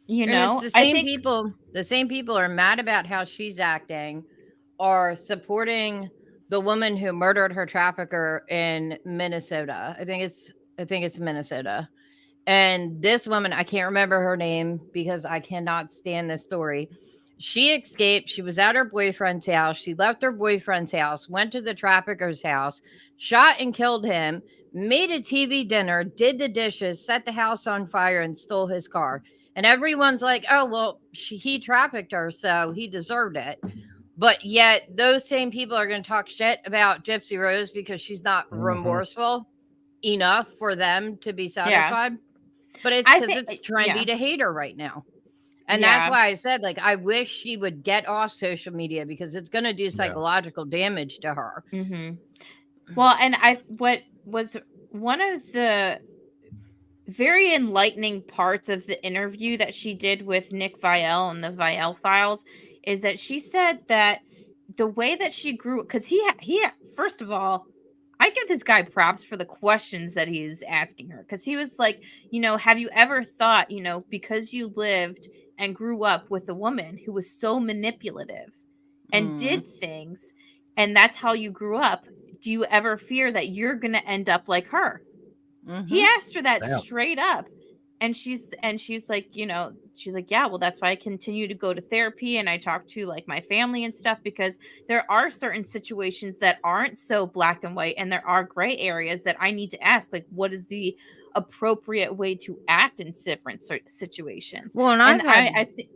You know, it's the same people are mad about how she's acting, are supporting the woman who murdered her trafficker in Minnesota. I think it's Minnesota. And this woman, I can't remember her name because I cannot stand this story. She escaped. She was at her boyfriend's house. She left her boyfriend's house, went to the trafficker's house, shot and killed him, made a TV dinner, did the dishes, set the house on fire, and stole his car. And everyone's like, oh, well, he trafficked her, so he deserved it. But yet those same people are going to talk shit about Gypsy Rose because she's not remorseful enough for them to be satisfied. But it's because it's trendy to hate her right now. And that's why I said, like, I wish she would get off social media because it's going to do psychological damage to her. Well, and what was one of the very enlightening parts of the interview that she did with Nick Viall and the Viall Files is that she said that the way that she grew, because he first of all, I give this guy props for the questions that he's asking her, because he was like, have you ever thought, because you lived and grew up with a woman who was so manipulative and did things, and that's how you grew up, do you ever fear that you're going to end up like her? He asked her that straight up. And she's like, she's like, yeah, well, that's why I continue to go to therapy and I talk to like my family and stuff, because there are certain situations that aren't so black and white, and there are gray areas that I need to ask, like, what is the appropriate way to act in different situations? Well, and I think,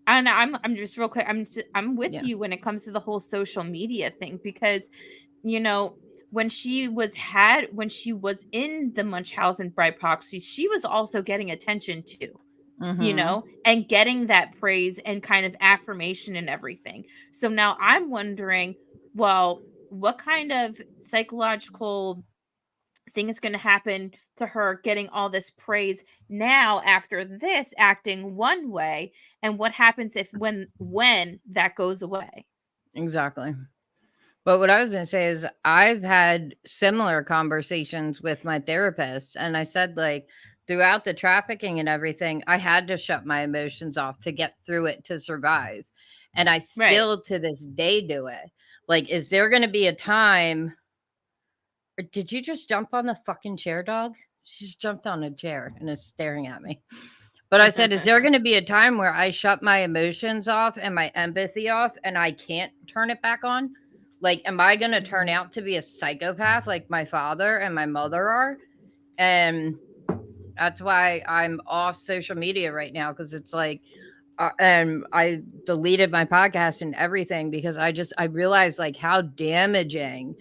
and I'm just real quick, I'm with you when it comes to the whole social media thing, because when she was in the Munchausen by proxy, she was also getting attention too, and getting that praise and kind of affirmation and everything. So now I'm wondering, well, what kind of psychological thing is going to happen to her getting all this praise now after this, acting one way, and what happens if when that goes away? Exactly. But what I was going to say is I've had similar conversations with my therapist, and I said, like, throughout the trafficking and everything, I had to shut my emotions off to get through it, to survive. And I still to this day do it. Like, is there going to be a time? Or did you just jump on the fucking chair, dog? She just jumped on a chair and is staring at me. But I said, is there going to be a time where I shut my emotions off and my empathy off and I can't turn it back on? Like, am I going to turn out to be a psychopath like my father and my mother are? And that's why I'm off social media right now, because it's like, and I deleted my podcast and everything because I realized like how damaging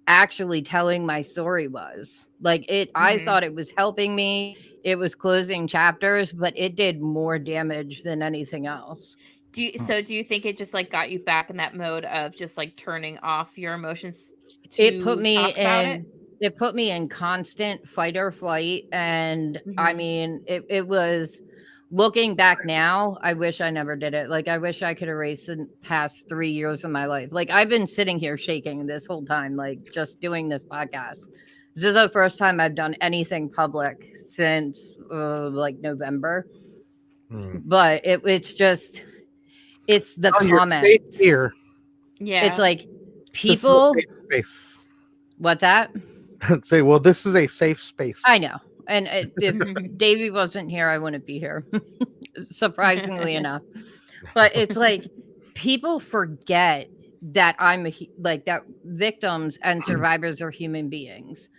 actually telling my story was. Like I thought it was helping me. It was closing chapters, but it did more damage than anything else. Do you think it just like got you back in that mode of just like turning off your emotions it put me in constant fight or flight. And I mean, it was, looking back now, I wish I never did it. Like, I wish I could erase the past 3 years of my life. Like, I've been sitting here shaking this whole time, like just doing this podcast. This is the first time I've done anything public since like November. But it's just, it's the comments here. Yeah, it's like people. What's that? Say, well, this is a safe space. I know, and if Davey wasn't here, I wouldn't be here. Surprisingly enough, but it's like people forget that that victims and survivors are human beings.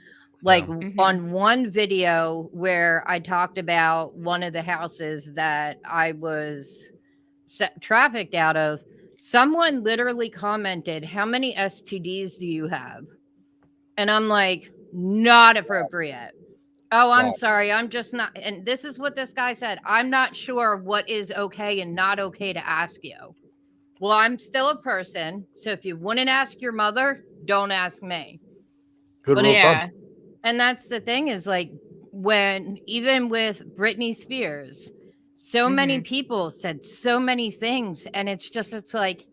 Like on one video where I talked about one of the houses that I was trafficked out of, someone literally commented, "How many STDs do you have?" And I'm like, not appropriate. Oh, I'm sorry. I'm just not. And this is what this guy said. I'm not sure what is okay and not okay to ask you. Well, I'm still a person. So if you wouldn't ask your mother, don't ask me. Good rule done. And that's the thing is like when even with Britney Spears, so many people said so many things. And it's like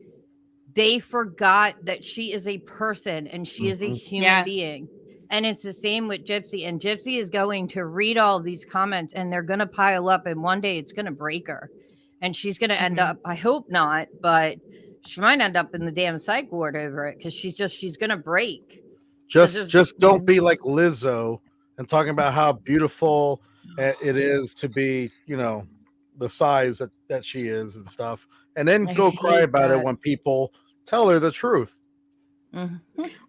they forgot that she is a person and she is a human being. And it's the same with Gypsy. And Gypsy is going to read all of these comments and they're going to pile up. And one day it's going to break her. And she's going to end up, I hope not, but she might end up in the damn psych ward over it because she's going to break. Just don't be like Lizzo and talking about how beautiful it is to be, the size that she is and stuff. And then go cry about it when people tell her the truth.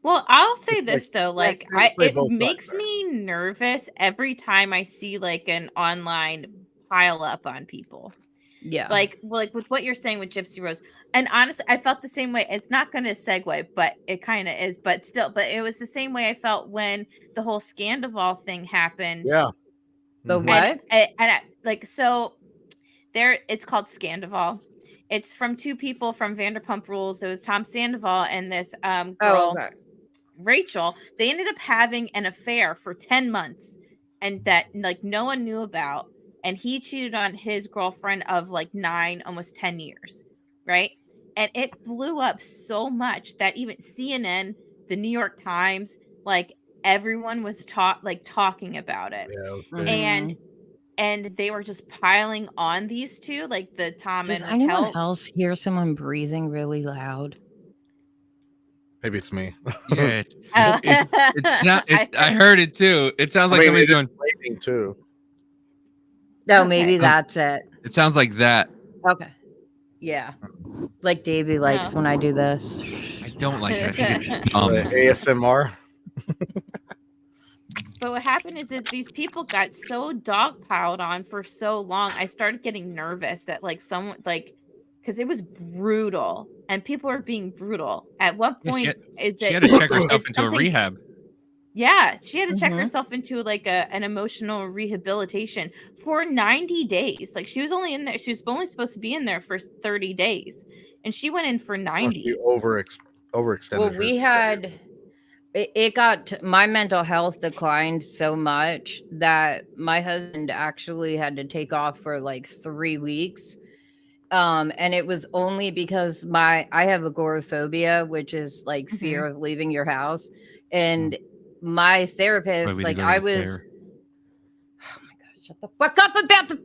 Well, I'll say this though, like it makes me nervous every time I see like an online pile up on people. Yeah, like with what you're saying with Gypsy Rose, and honestly, I felt the same way. It's not going to segue, but it kind of is. But still, but it was the same way I felt when the whole Scandival thing happened. Yeah, The what? Like, so there, it's called Scandival. It's from two people from Vanderpump Rules. There was Tom Sandoval and this girl, Rachel. They ended up having an affair for 10 months, and that like no one knew about. And he cheated on his girlfriend of like 9, almost 10 years, right? And it blew up so much that even CNN, the New York Times, like everyone was talking about it. And they were just piling on these two, like the Tom Does and anyone Raquel. else hear someone breathing really loud? Maybe it's me. Yeah, I heard it too. It sounds like somebody's going sleeping too. No, maybe that's it. It sounds like that. Okay. Yeah. Like Davey likes when I do this. I don't like it. I think it's ASMR. But what happened is that these people got so dogpiled on for so long. I started getting nervous that like someone like, because it was brutal and people were being brutal. At what point she had to check herself into a rehab? Yeah, she had to check herself into like an emotional rehabilitation for 90 days. Like she was only in there. She was only supposed to be in there for 30 days, and she went in for 90. She overextended. Well, we had. It got my mental health declined so much that my husband actually had to take off for like 3 weeks. And it was only because I have agoraphobia, which is like fear of leaving your house. And my therapist, like I was, oh my God, shut the fuck up about the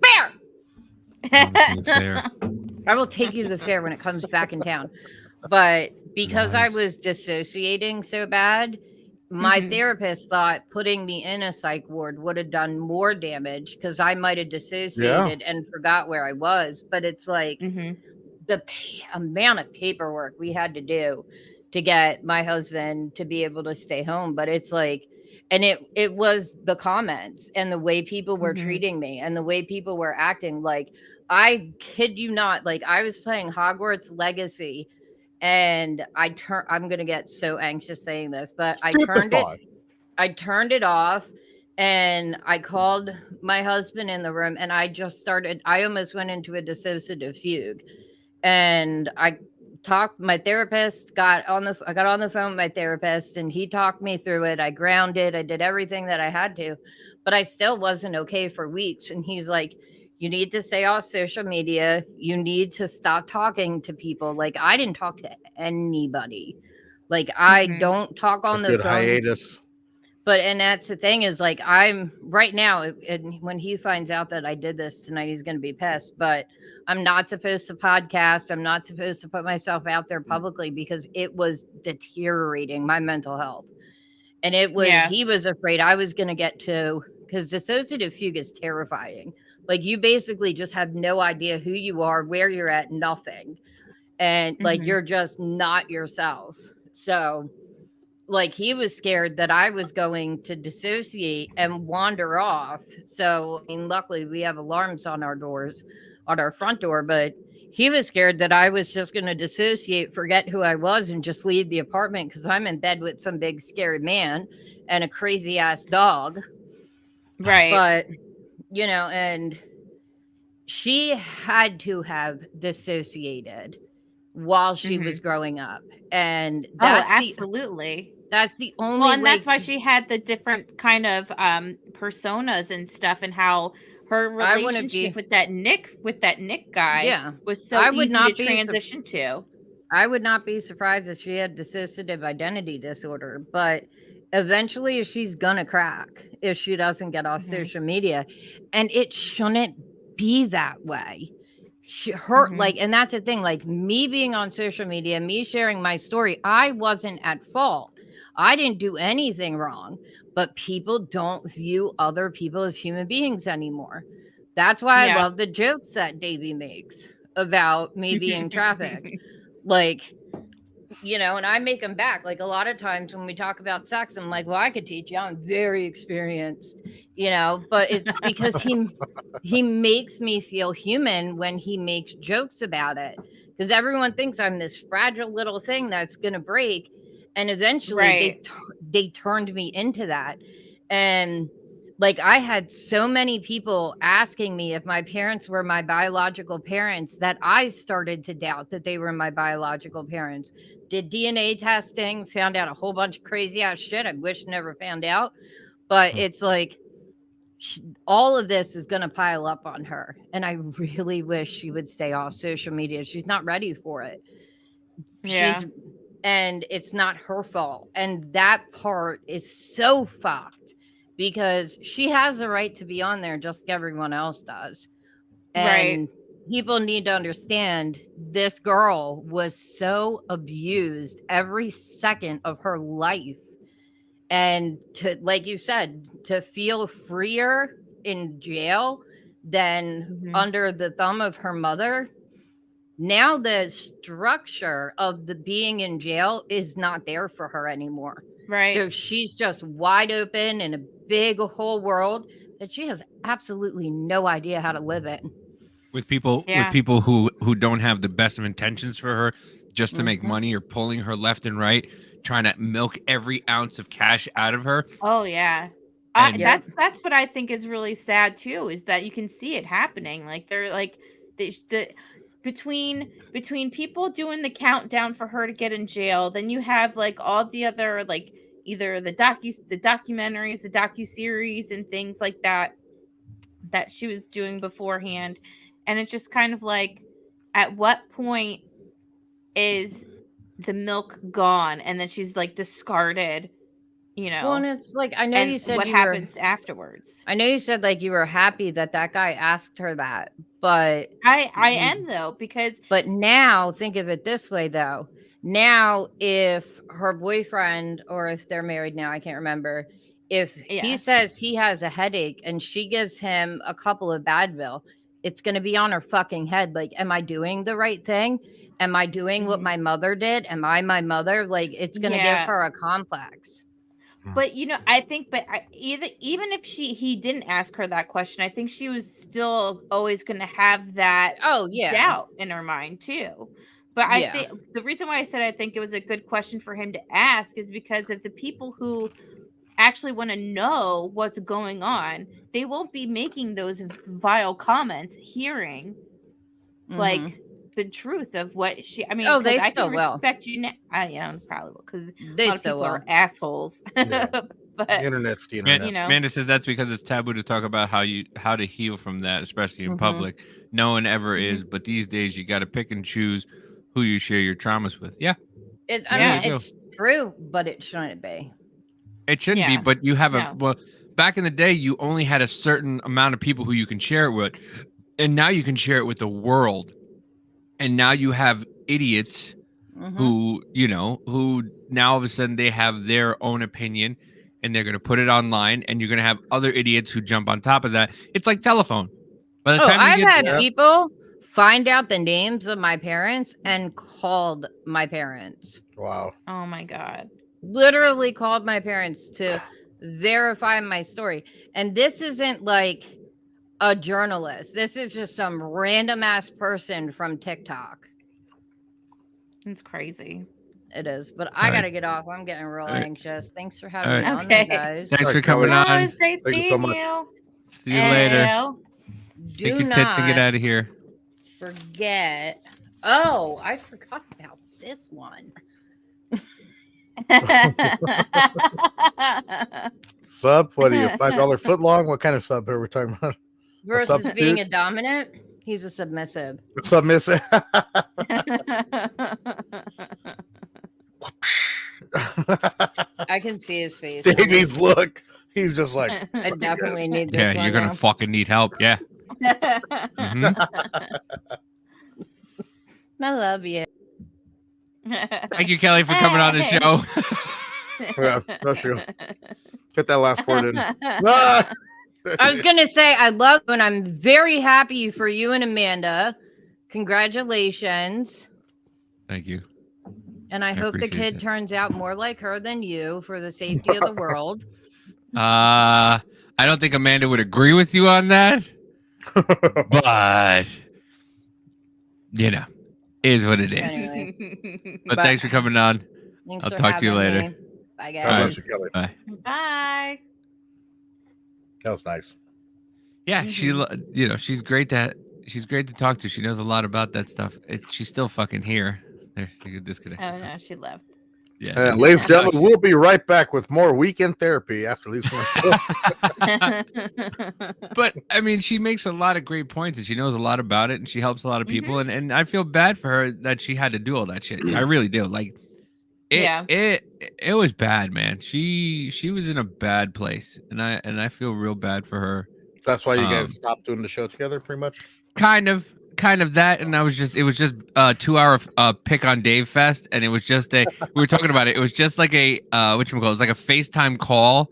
fair. I will take you to the fair when it comes back in town. But because I was dissociating so bad, my therapist thought putting me in a psych ward would have done more damage because I might have dissociated and forgot where I was. But it's like the amount of paperwork we had to do to get my husband to be able to stay home. But it's like, and it was the comments and the way people were treating me and the way people were acting. Like, I kid you not, like I was playing Hogwarts Legacy. And I'm going to get so anxious saying this, but I turned it off and I called my husband in the room and I almost went into a dissociative fugue. And my therapist I got on the phone with my therapist and he talked me through it. I grounded, I did everything that I had to, but I still wasn't okay for weeks. And he's like, you need to stay off social media. You need to stop talking to people. Like, I didn't talk to anybody. Like, I don't talk on the phone. Hiatus. But, and that's the thing is, like, I'm right now, and when he finds out that I did this tonight, he's going to be pissed. But I'm not supposed to podcast. I'm not supposed to put myself out there publicly because it was deteriorating my mental health. And it was, he was afraid I was going to get to, because dissociative fugue is terrifying. Like, you basically just have no idea who you are, where you're at, nothing. And like, you're just not yourself. So like, he was scared that I was going to dissociate and wander off. So, I mean, luckily we have alarms on our doors, on our front door, but he was scared that I was just going to dissociate, forget who I was and just leave the apartment because I'm in bed with some big scary man and a crazy ass dog. Right. But you know, and she had to have dissociated while she was growing up. And that's absolutely. That's the only way. And that's why she had the different kind of personas and stuff, and how her relationship with that Nick guy was so easy to transition to. I would not be surprised if she had dissociative identity disorder, but eventually she's gonna crack if she doesn't get off social media, and it shouldn't be that way. Like, and that's the thing, like me being on social media, me sharing my story, I wasn't at fault. I didn't do anything wrong, but people don't view other people as human beings anymore. That's why I love the jokes that Davey makes about me being trafficked. Like, you know, and I make them back. Like, a lot of times when we talk about sex, I'm like, well, I could teach you. I'm very experienced, you know, but it's because he makes me feel human when he makes jokes about it. Because everyone thinks I'm this fragile little thing that's going to break. And eventually they turned me into that. And like I had so many people asking me if my parents were my biological parents that I started to doubt that they were my biological parents. Did DNA testing, found out a whole bunch of crazy ass shit I wish never found out. But it's like all of this is going to pile up on her. And I really wish she would stay off social media. She's not ready for it. Yeah. And it's not her fault. And that part is so fucked because she has a right to be on there just like everyone else does. And people need to understand this girl was so abused every second of her life. And to, like you said, to feel freer in jail than under the thumb of her mother. Now the structure of the being in jail is not there for her anymore. Right. So she's just wide open in a big whole world that she has absolutely no idea how to live in. With people who don't have the best of intentions for her, just to make money, or pulling her left and right, trying to milk every ounce of cash out of her. Oh yeah. That's what I think is really sad too, is that you can see it happening. Like they're like the between people doing the countdown for her to get in jail, then you have like all the other like either the documentaries, the docuseries and things like that she was doing beforehand. And it's just kind of like, at what point is the milk gone and then she's like discarded, you know? Well, and it's like, I know you said what happens afterwards. I know you said like you were happy that guy asked her that, but I am though, because but now think of it this way though. Now, if her boyfriend, or if they're married now, I can't remember, if he says he has a headache and she gives him a couple of Advil, it's going to be on her fucking head. Like, am I doing the right thing? Am I doing what my mother did? Am I my mother? Like, it's going to give her a complex. But you know, I think, even if he didn't ask her that question, I think she was still always going to have that doubt in her mind too. But I think the reason why I said I think it was a good question for him to ask is because of the people who actually want to know what's going on, they won't be making those vile comments, hearing like the truth of what she. I mean, they I still can respect you now. I am probably because they a lot of still people are are assholes. But the internet's the internet. You know, Amanda says that's because it's taboo to talk about how to heal from that, especially in public. No one ever is, but these days you got to pick and choose who you share your traumas with. Yeah, I mean, it's true, but it shouldn't be. It shouldn't be, but you have back in the day, you only had a certain amount of people who you can share it with. And now you can share it with the world. And now you have idiots who, who now all of a sudden they have their own opinion and they're going to put it online, and you're going to have other idiots who jump on top of that. It's like telephone. By the time I've had people find out the names of my parents and called my parents. Wow. Oh my God. Literally called my parents to verify my story. And this isn't like a journalist. This is just some random ass person from TikTok. It's crazy. It is. But I got to get off. I'm getting real anxious. Thanks for having me on there, guys. Thanks for coming on. It was great seeing you. See you later. Take your tits and get out of here. Forget. Oh, I forgot about this one. Sub? What are you, $5 foot long? What kind of sub are we talking about? Versus being a dominant, he's a submissive. Submissive. I can see his face. Davey's look. He's just like, I definitely need this. Yeah, you're gonna fucking need help. Yeah. I love you. Thank you, Kelly, for coming on the show. Yeah, that's true. Get that last word in. I was gonna say I love, and I'm very happy for you and Amanda. Congratulations. Thank you. And I hope the kid turns out more like her than you for the safety of the world. I don't think Amanda would agree with you on that. But is what it is. Anyways. But thanks for coming on. I'll talk to you later. Me. Bye, guys. Bye. Bye. That was nice. Yeah, she's great to talk to. She knows a lot about that stuff. She's still fucking here. There, you could disconnect. Oh no, she left. Yeah. And ladies and gentlemen, we'll be right back with more weekend therapy after these. But I mean, she makes a lot of great points, and she knows a lot about it, and she helps a lot of people. And I feel bad for her that she had to do all that shit. I really do. Like, it was bad, man. She was in a bad place, and I feel real bad for her. So that's why you guys stopped doing the show together, pretty much. Kind of that, and it was just a 2-hour pick on Dave fest, and it was just we were talking about it. It was just like a whatchamacallit, it was like a FaceTime call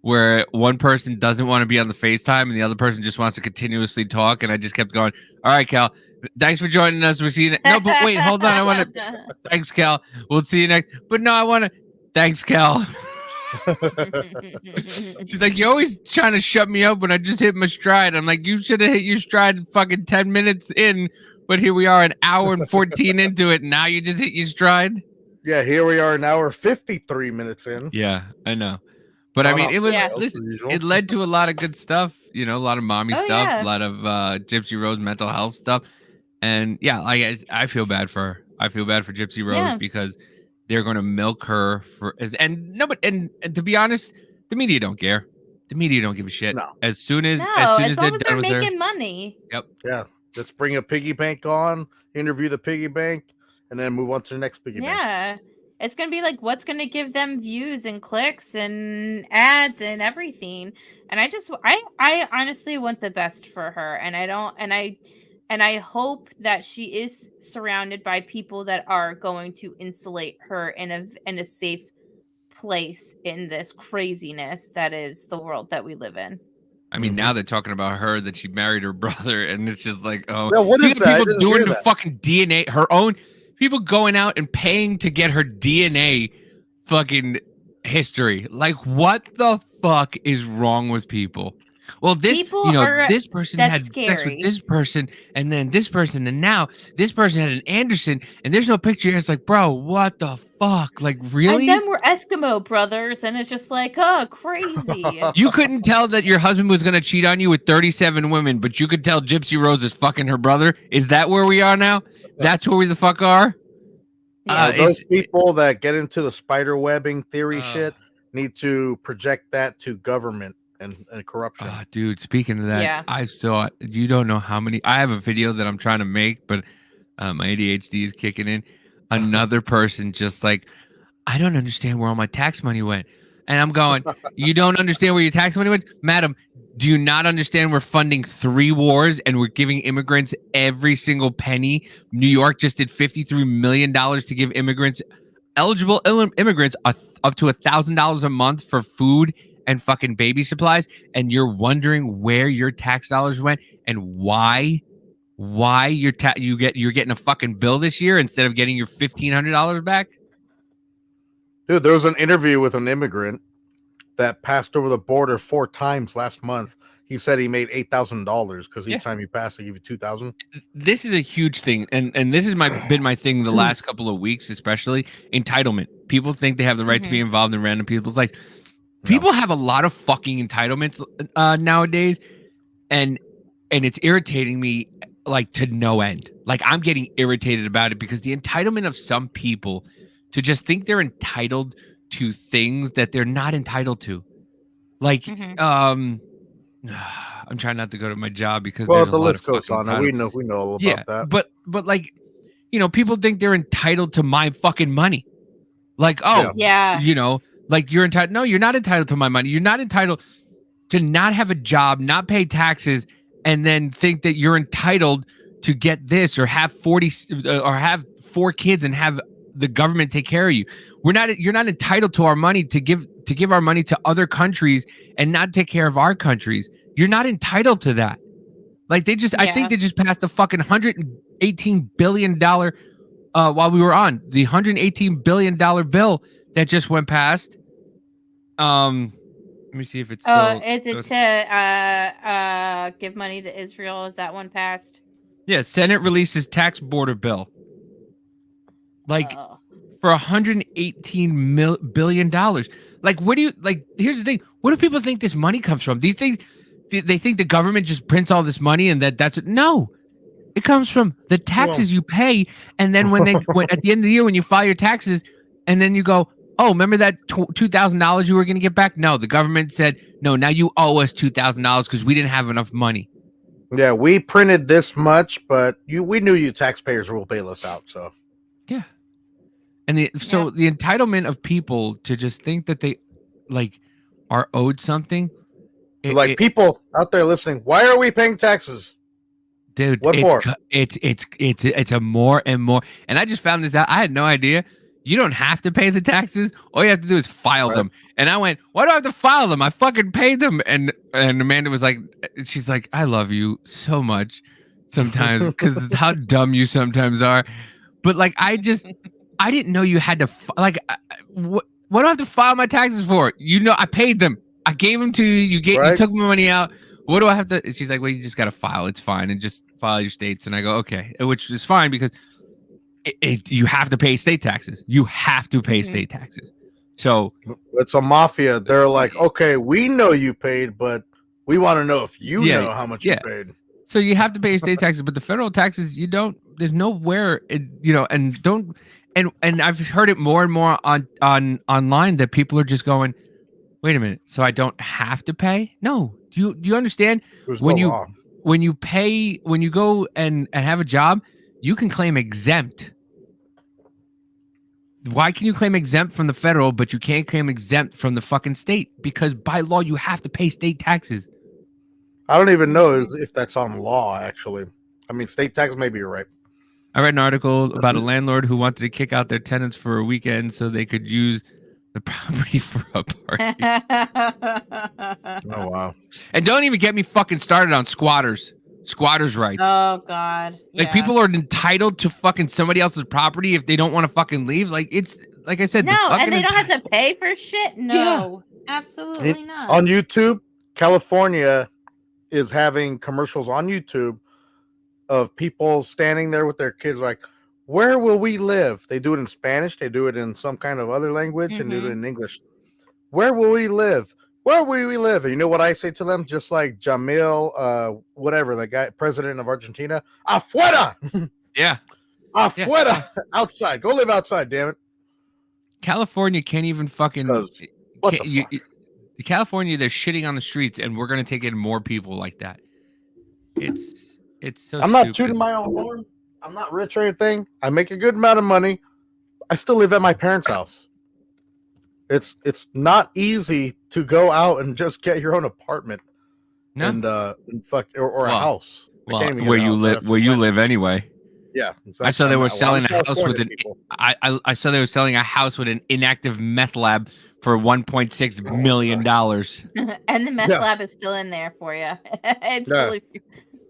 where one person doesn't want to be on the FaceTime and the other person just wants to continuously talk, and I just kept going, all right, Cal, thanks for joining us. We'll see you no, but wait, hold on, I want to thanks, Cal, we'll see you next, but no, I want to thanks, Cal. She's like, you're always trying to shut me up when I just hit my stride. I'm like, you should have hit your stride fucking 10 minutes in, but here we are an hour and 14 into it, and now you just hit your stride. Yeah, here we are an hour 53 minutes in. Yeah, I know. But I mean, it was listen, it led to a lot of good stuff, a lot of mommy stuff, a lot of Gypsy Rose mental health stuff. And yeah, I feel bad for her. I feel bad for Gypsy Rose because they're going to milk her and to be honest, the media don't care. The media don't give a shit. No. As soon as they're done they're with making her, money. Yep. Yeah. Let's bring a piggy bank on, interview the piggy bank, and then move on to the next piggy bank. Yeah. It's going to be like what's going to give them views and clicks and ads and everything. And I honestly want the best for her. And I hope that she is surrounded by people that are going to insulate her in a safe place in this craziness that is the world that we live in. I mean, now they're talking about her that she married her brother, and it's just like, oh, yeah, what is that? People doing the fucking DNA, her own people going out and paying to get her DNA fucking history. Like, what the fuck is wrong with people? Well, this this person had sex with this person, and then this person, and now this person had an Anderson, and there's no picture here. It's like, bro, what the fuck? Like, really? And then we're Eskimo brothers, and it's just like, oh, crazy. You couldn't tell that your husband was going to cheat on you with 37 women, but you could tell Gypsy Rose is fucking her brother. Is that where we are now? That's where we the fuck are? Yeah. Those people that get into the spider webbing theory shit need to project that to government and corruption. Dude, speaking of that, I saw, you don't know how many, I have a video that I'm trying to make, but my ADHD is kicking in. Another person just like, I don't understand where all my tax money went. And I'm going, you don't understand where your tax money went? Madam, do you not understand we're funding 3 wars and we're giving immigrants every single penny? New York just did $53 million to give eligible immigrants up to $1,000 a month for food and fucking baby supplies, and you're wondering where your tax dollars went and why you're getting a fucking bill this year instead of getting your $1,500 back? Dude, there was an interview with an immigrant that passed over the border 4 times last month. He said he made $8,000 because each time you pass, they give you $2,000. This is a huge thing, and this has been my thing the last couple of weeks, especially entitlement. People think they have the right to be involved in random people's life. People have a lot of fucking entitlements nowadays, and it's irritating me like to no end. Like, I'm getting irritated about it because the entitlement of some people to just think they're entitled to things that they're not entitled to. Like, I'm trying not to go to my job because the list goes on. We know all about that. But like, people think they're entitled to my fucking money. Like, like you're entitled. No, you're not entitled to my money. You're not entitled to not have a job, not pay taxes, and then think that you're entitled to get this or have 40 or have 4 kids and have the government take care of you. You're not entitled to our money to give our money to other countries and not take care of our countries. You're not entitled to that. Like, I think they just passed the fucking $118 billion while we were on the $118 billion bill that just went past. Let me see if it's still. Is it to give money to Israel? Is that one passed? Yeah, Senate releases tax border bill. Like, for $118 billion. Like, what do you like? Here's the thing. Where do people think this money comes from? These things, they think the government just prints all this money and that's what. No, it comes from the taxes you pay. And then when at the end of the year, when you file your taxes and then you go, oh, remember that $2,000 you were going to get back? No, the government said, no, now you owe us $2,000 because we didn't have enough money. Yeah, we printed this much, but we knew you taxpayers will bail us out. So yeah, and the entitlement of people to just think that they like are owed something. People out there listening, why are we paying taxes, dude? What for? It's a more and more. And I just found this out. I had no idea. You don't have to pay the taxes. All you have to do is file them. And I went, why do I have to file them? I fucking paid them. And Amanda was like, she's like, I love you so much sometimes because it's how dumb you sometimes are. But like, I didn't know you had to what do I have to file my taxes for? You know, I paid them. I gave them to you. You took my money out. What do I have to? And she's like, well, you just got to file. It's fine. And just file your states. And I go, okay, which is fine because you have to pay state taxes. You have to pay state taxes. So it's a mafia. They're like, okay, we know you paid, but we want to know if you know how much you paid. So you have to pay state taxes, but the federal taxes, you don't. There's nowhere, and don't. And I've heard it more and more on online that people are just going, wait a minute. So I don't have to pay? No. Do you understand? When you go and have a job, you can claim exempt. Why can you claim exempt from the federal, but you can't claim exempt from the fucking state? Because by law, you have to pay state taxes. I don't even know if that's on law, actually. I mean, state taxes, maybe you're right. I read an article about a landlord who wanted to kick out their tenants for a weekend so they could use the property for a party. Oh, wow. And don't even get me fucking started on squatters' rights. Oh, God. Like, people are entitled to fucking somebody else's property if they don't want to fucking leave. Like, it's, like I said. No, and they don't have to pay for shit? No, absolutely not. On YouTube, California is having commercials on YouTube of people standing there with their kids like, where will we live? They do it in Spanish. They do it in some kind of other language and do it in English. Where will we live? Where will we live? And you know what I say to them? Just like Jamil, whatever, the guy, president of Argentina. Afuera! Yeah. Afuera! Yeah. Outside. Go live outside, damn it. California can't even fucking... California, they're shitting on the streets, and we're going to take in more people like that. It's so I'm not tooting my own horn. I'm not rich or anything. I make a good amount of money. I still live at my parents' house. It's not easy to go out and just get your own apartment and a house. Well, where you live anyway. Yeah, exactly. I saw they were selling a house with I saw they were selling a house with an inactive meth lab for $1.6 million. And the meth lab is still in there for you. It's fully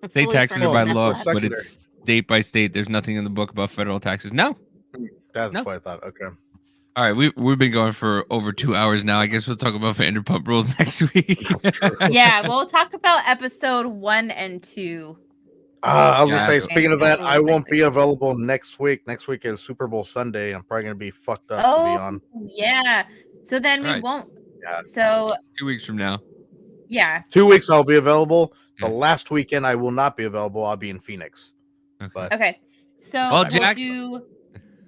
state taxes are by law, but it's state by state. There's nothing in the book about federal taxes. No, that's what I thought. Okay. All right, we've been going for over 2 hours now. I guess we'll talk about Vanderpump Rules next week. Yeah, we'll talk about episode 1 and 2. I was gonna say, speaking of that, I won't be available next week. Next week is Super Bowl Sunday. I'm probably gonna be fucked up to be on. Yeah. So then we won't. Yeah. So 2 weeks from now. Yeah. 2 weeks I'll be available. The last weekend I will not be available. I'll be in Phoenix. Okay. So we'll do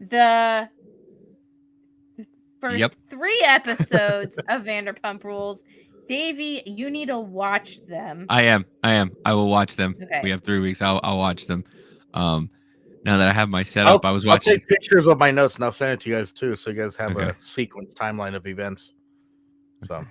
the first 3 episodes of Vanderpump Rules. Davey, you need to watch them. I am. I will watch them. Okay. We have 3 weeks. I'll watch them. Now that I have my setup, I was watching. I'll take pictures of my notes and I'll send it to you guys too, so you guys have a sequence timeline of events. So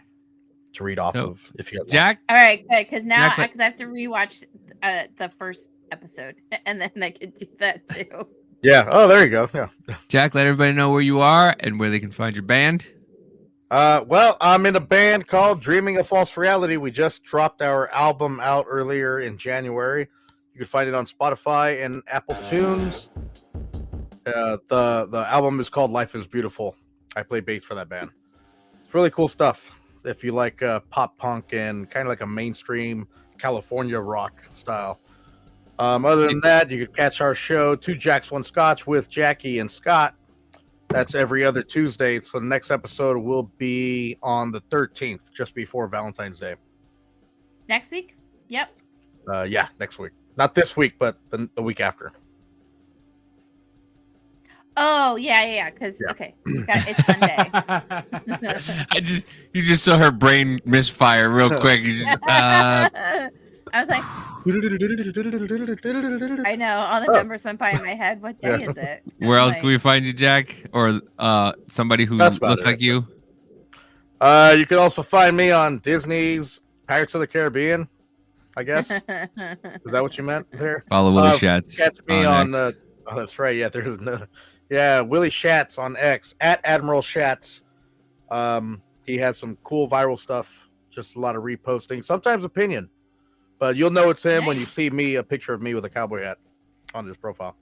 to read off of if you have Jack. All right, good, because now I have to rewatch the first episode, and then I can do that too. Yeah. Oh, there you go. Yeah. Jack, let everybody know where you are and where they can find your band. Well, I'm in a band called Dreaming a False Reality. We just dropped our album out earlier in January. You can find it on Spotify and Apple Tunes. The album is called Life is Beautiful. I play bass for that band. It's really cool stuff. If you like pop punk and kind of like a mainstream California rock style. Other than that, you could catch our show 2 Jacks 1 Scotch with Jackie and Scott. That's every other Tuesday. So the next episode will be on the 13th, just before Valentine's Day. Next week? Yep. Yeah, next week. Not this week, but the week after. Oh, yeah. Because okay, it's Sunday. You just saw her brain misfire real quick. I was like, I know all the numbers went by in my head. What day is it? Where else can we find you, Jack? Or somebody who looks like you? You can also find me on Disney's Pirates of the Caribbean, I guess. Is that what you meant there? Follow Willie Schatz. Catch me on X. oh, that's right. Yeah, there's no. Yeah, Willie Schatz on X at Admiral Schatz. He has some cool viral stuff. Just a lot of reposting, sometimes opinion, but you'll know it's him when you see me, a picture of me with a cowboy hat on his profile,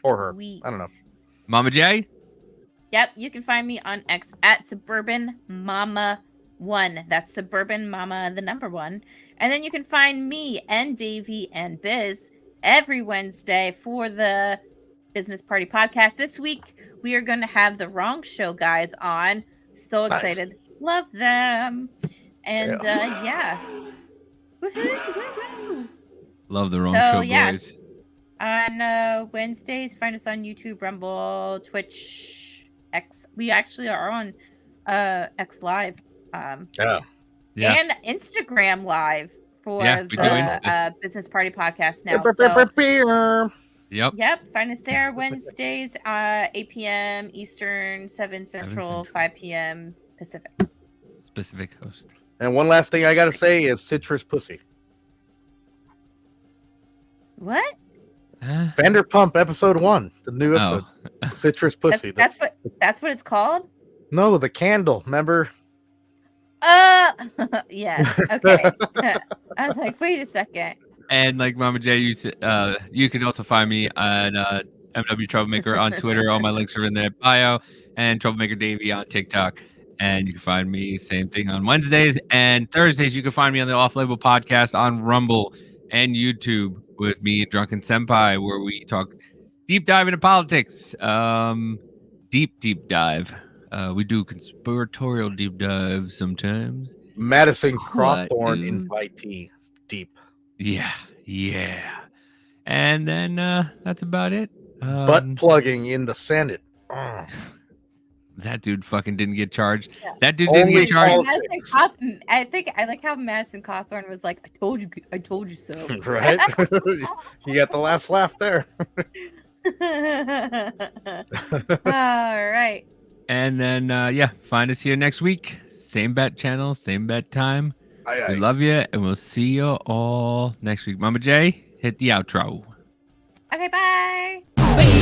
or her. Sweet. I don't know. Mama J? Yep, you can find me on X at Suburban Mama 1. That's Suburban Mama, the number 1. And then you can find me and Davey and Biz every Wednesday for the Business Party Podcast. This week, we are going to have the Wrong Show guys on. So excited. Nice. Love them. And yeah. Woohoo. Love the Wrong Show boys. On Wednesdays, find us on YouTube, Rumble, Twitch, X. We actually are on X Live. And Instagram Live for the Business Party Podcast now. So, Yep. Find us there Wednesdays, 8 p.m. Eastern, 7 Central, 5 p.m. Pacific. Pacific Coast. And one last thing I got to say is citrus pussy. What? Vanderpump episode 1, the new episode. Citrus pussy. That's what it's called? No, the candle, remember? Yeah. Okay. I was like, wait a second. And like Mama J, you can also find me on MW Troublemaker on Twitter. All my links are in the bio, and Troublemaker Davey on TikTok. And you can find me same thing on Wednesdays and Thursdays. You can find me on the Off Label Podcast on Rumble and YouTube with me and Drunken Senpai, where we talk deep dive into politics. Deep dive. We do conspiratorial deep dives sometimes. Madison Crawthorne invitee deep. Yeah. And then that's about it. Butt plugging in the Senate. That dude fucking didn't get charged. Yeah. That dude didn't get charged. I like how Madison Cawthorn was like, I told you so. Right? You got the last laugh there. All right. And then find us here next week. Same bat channel, same bat time. We love you, and we'll see you all next week. Mama J, hit the outro. Okay, bye. Bye.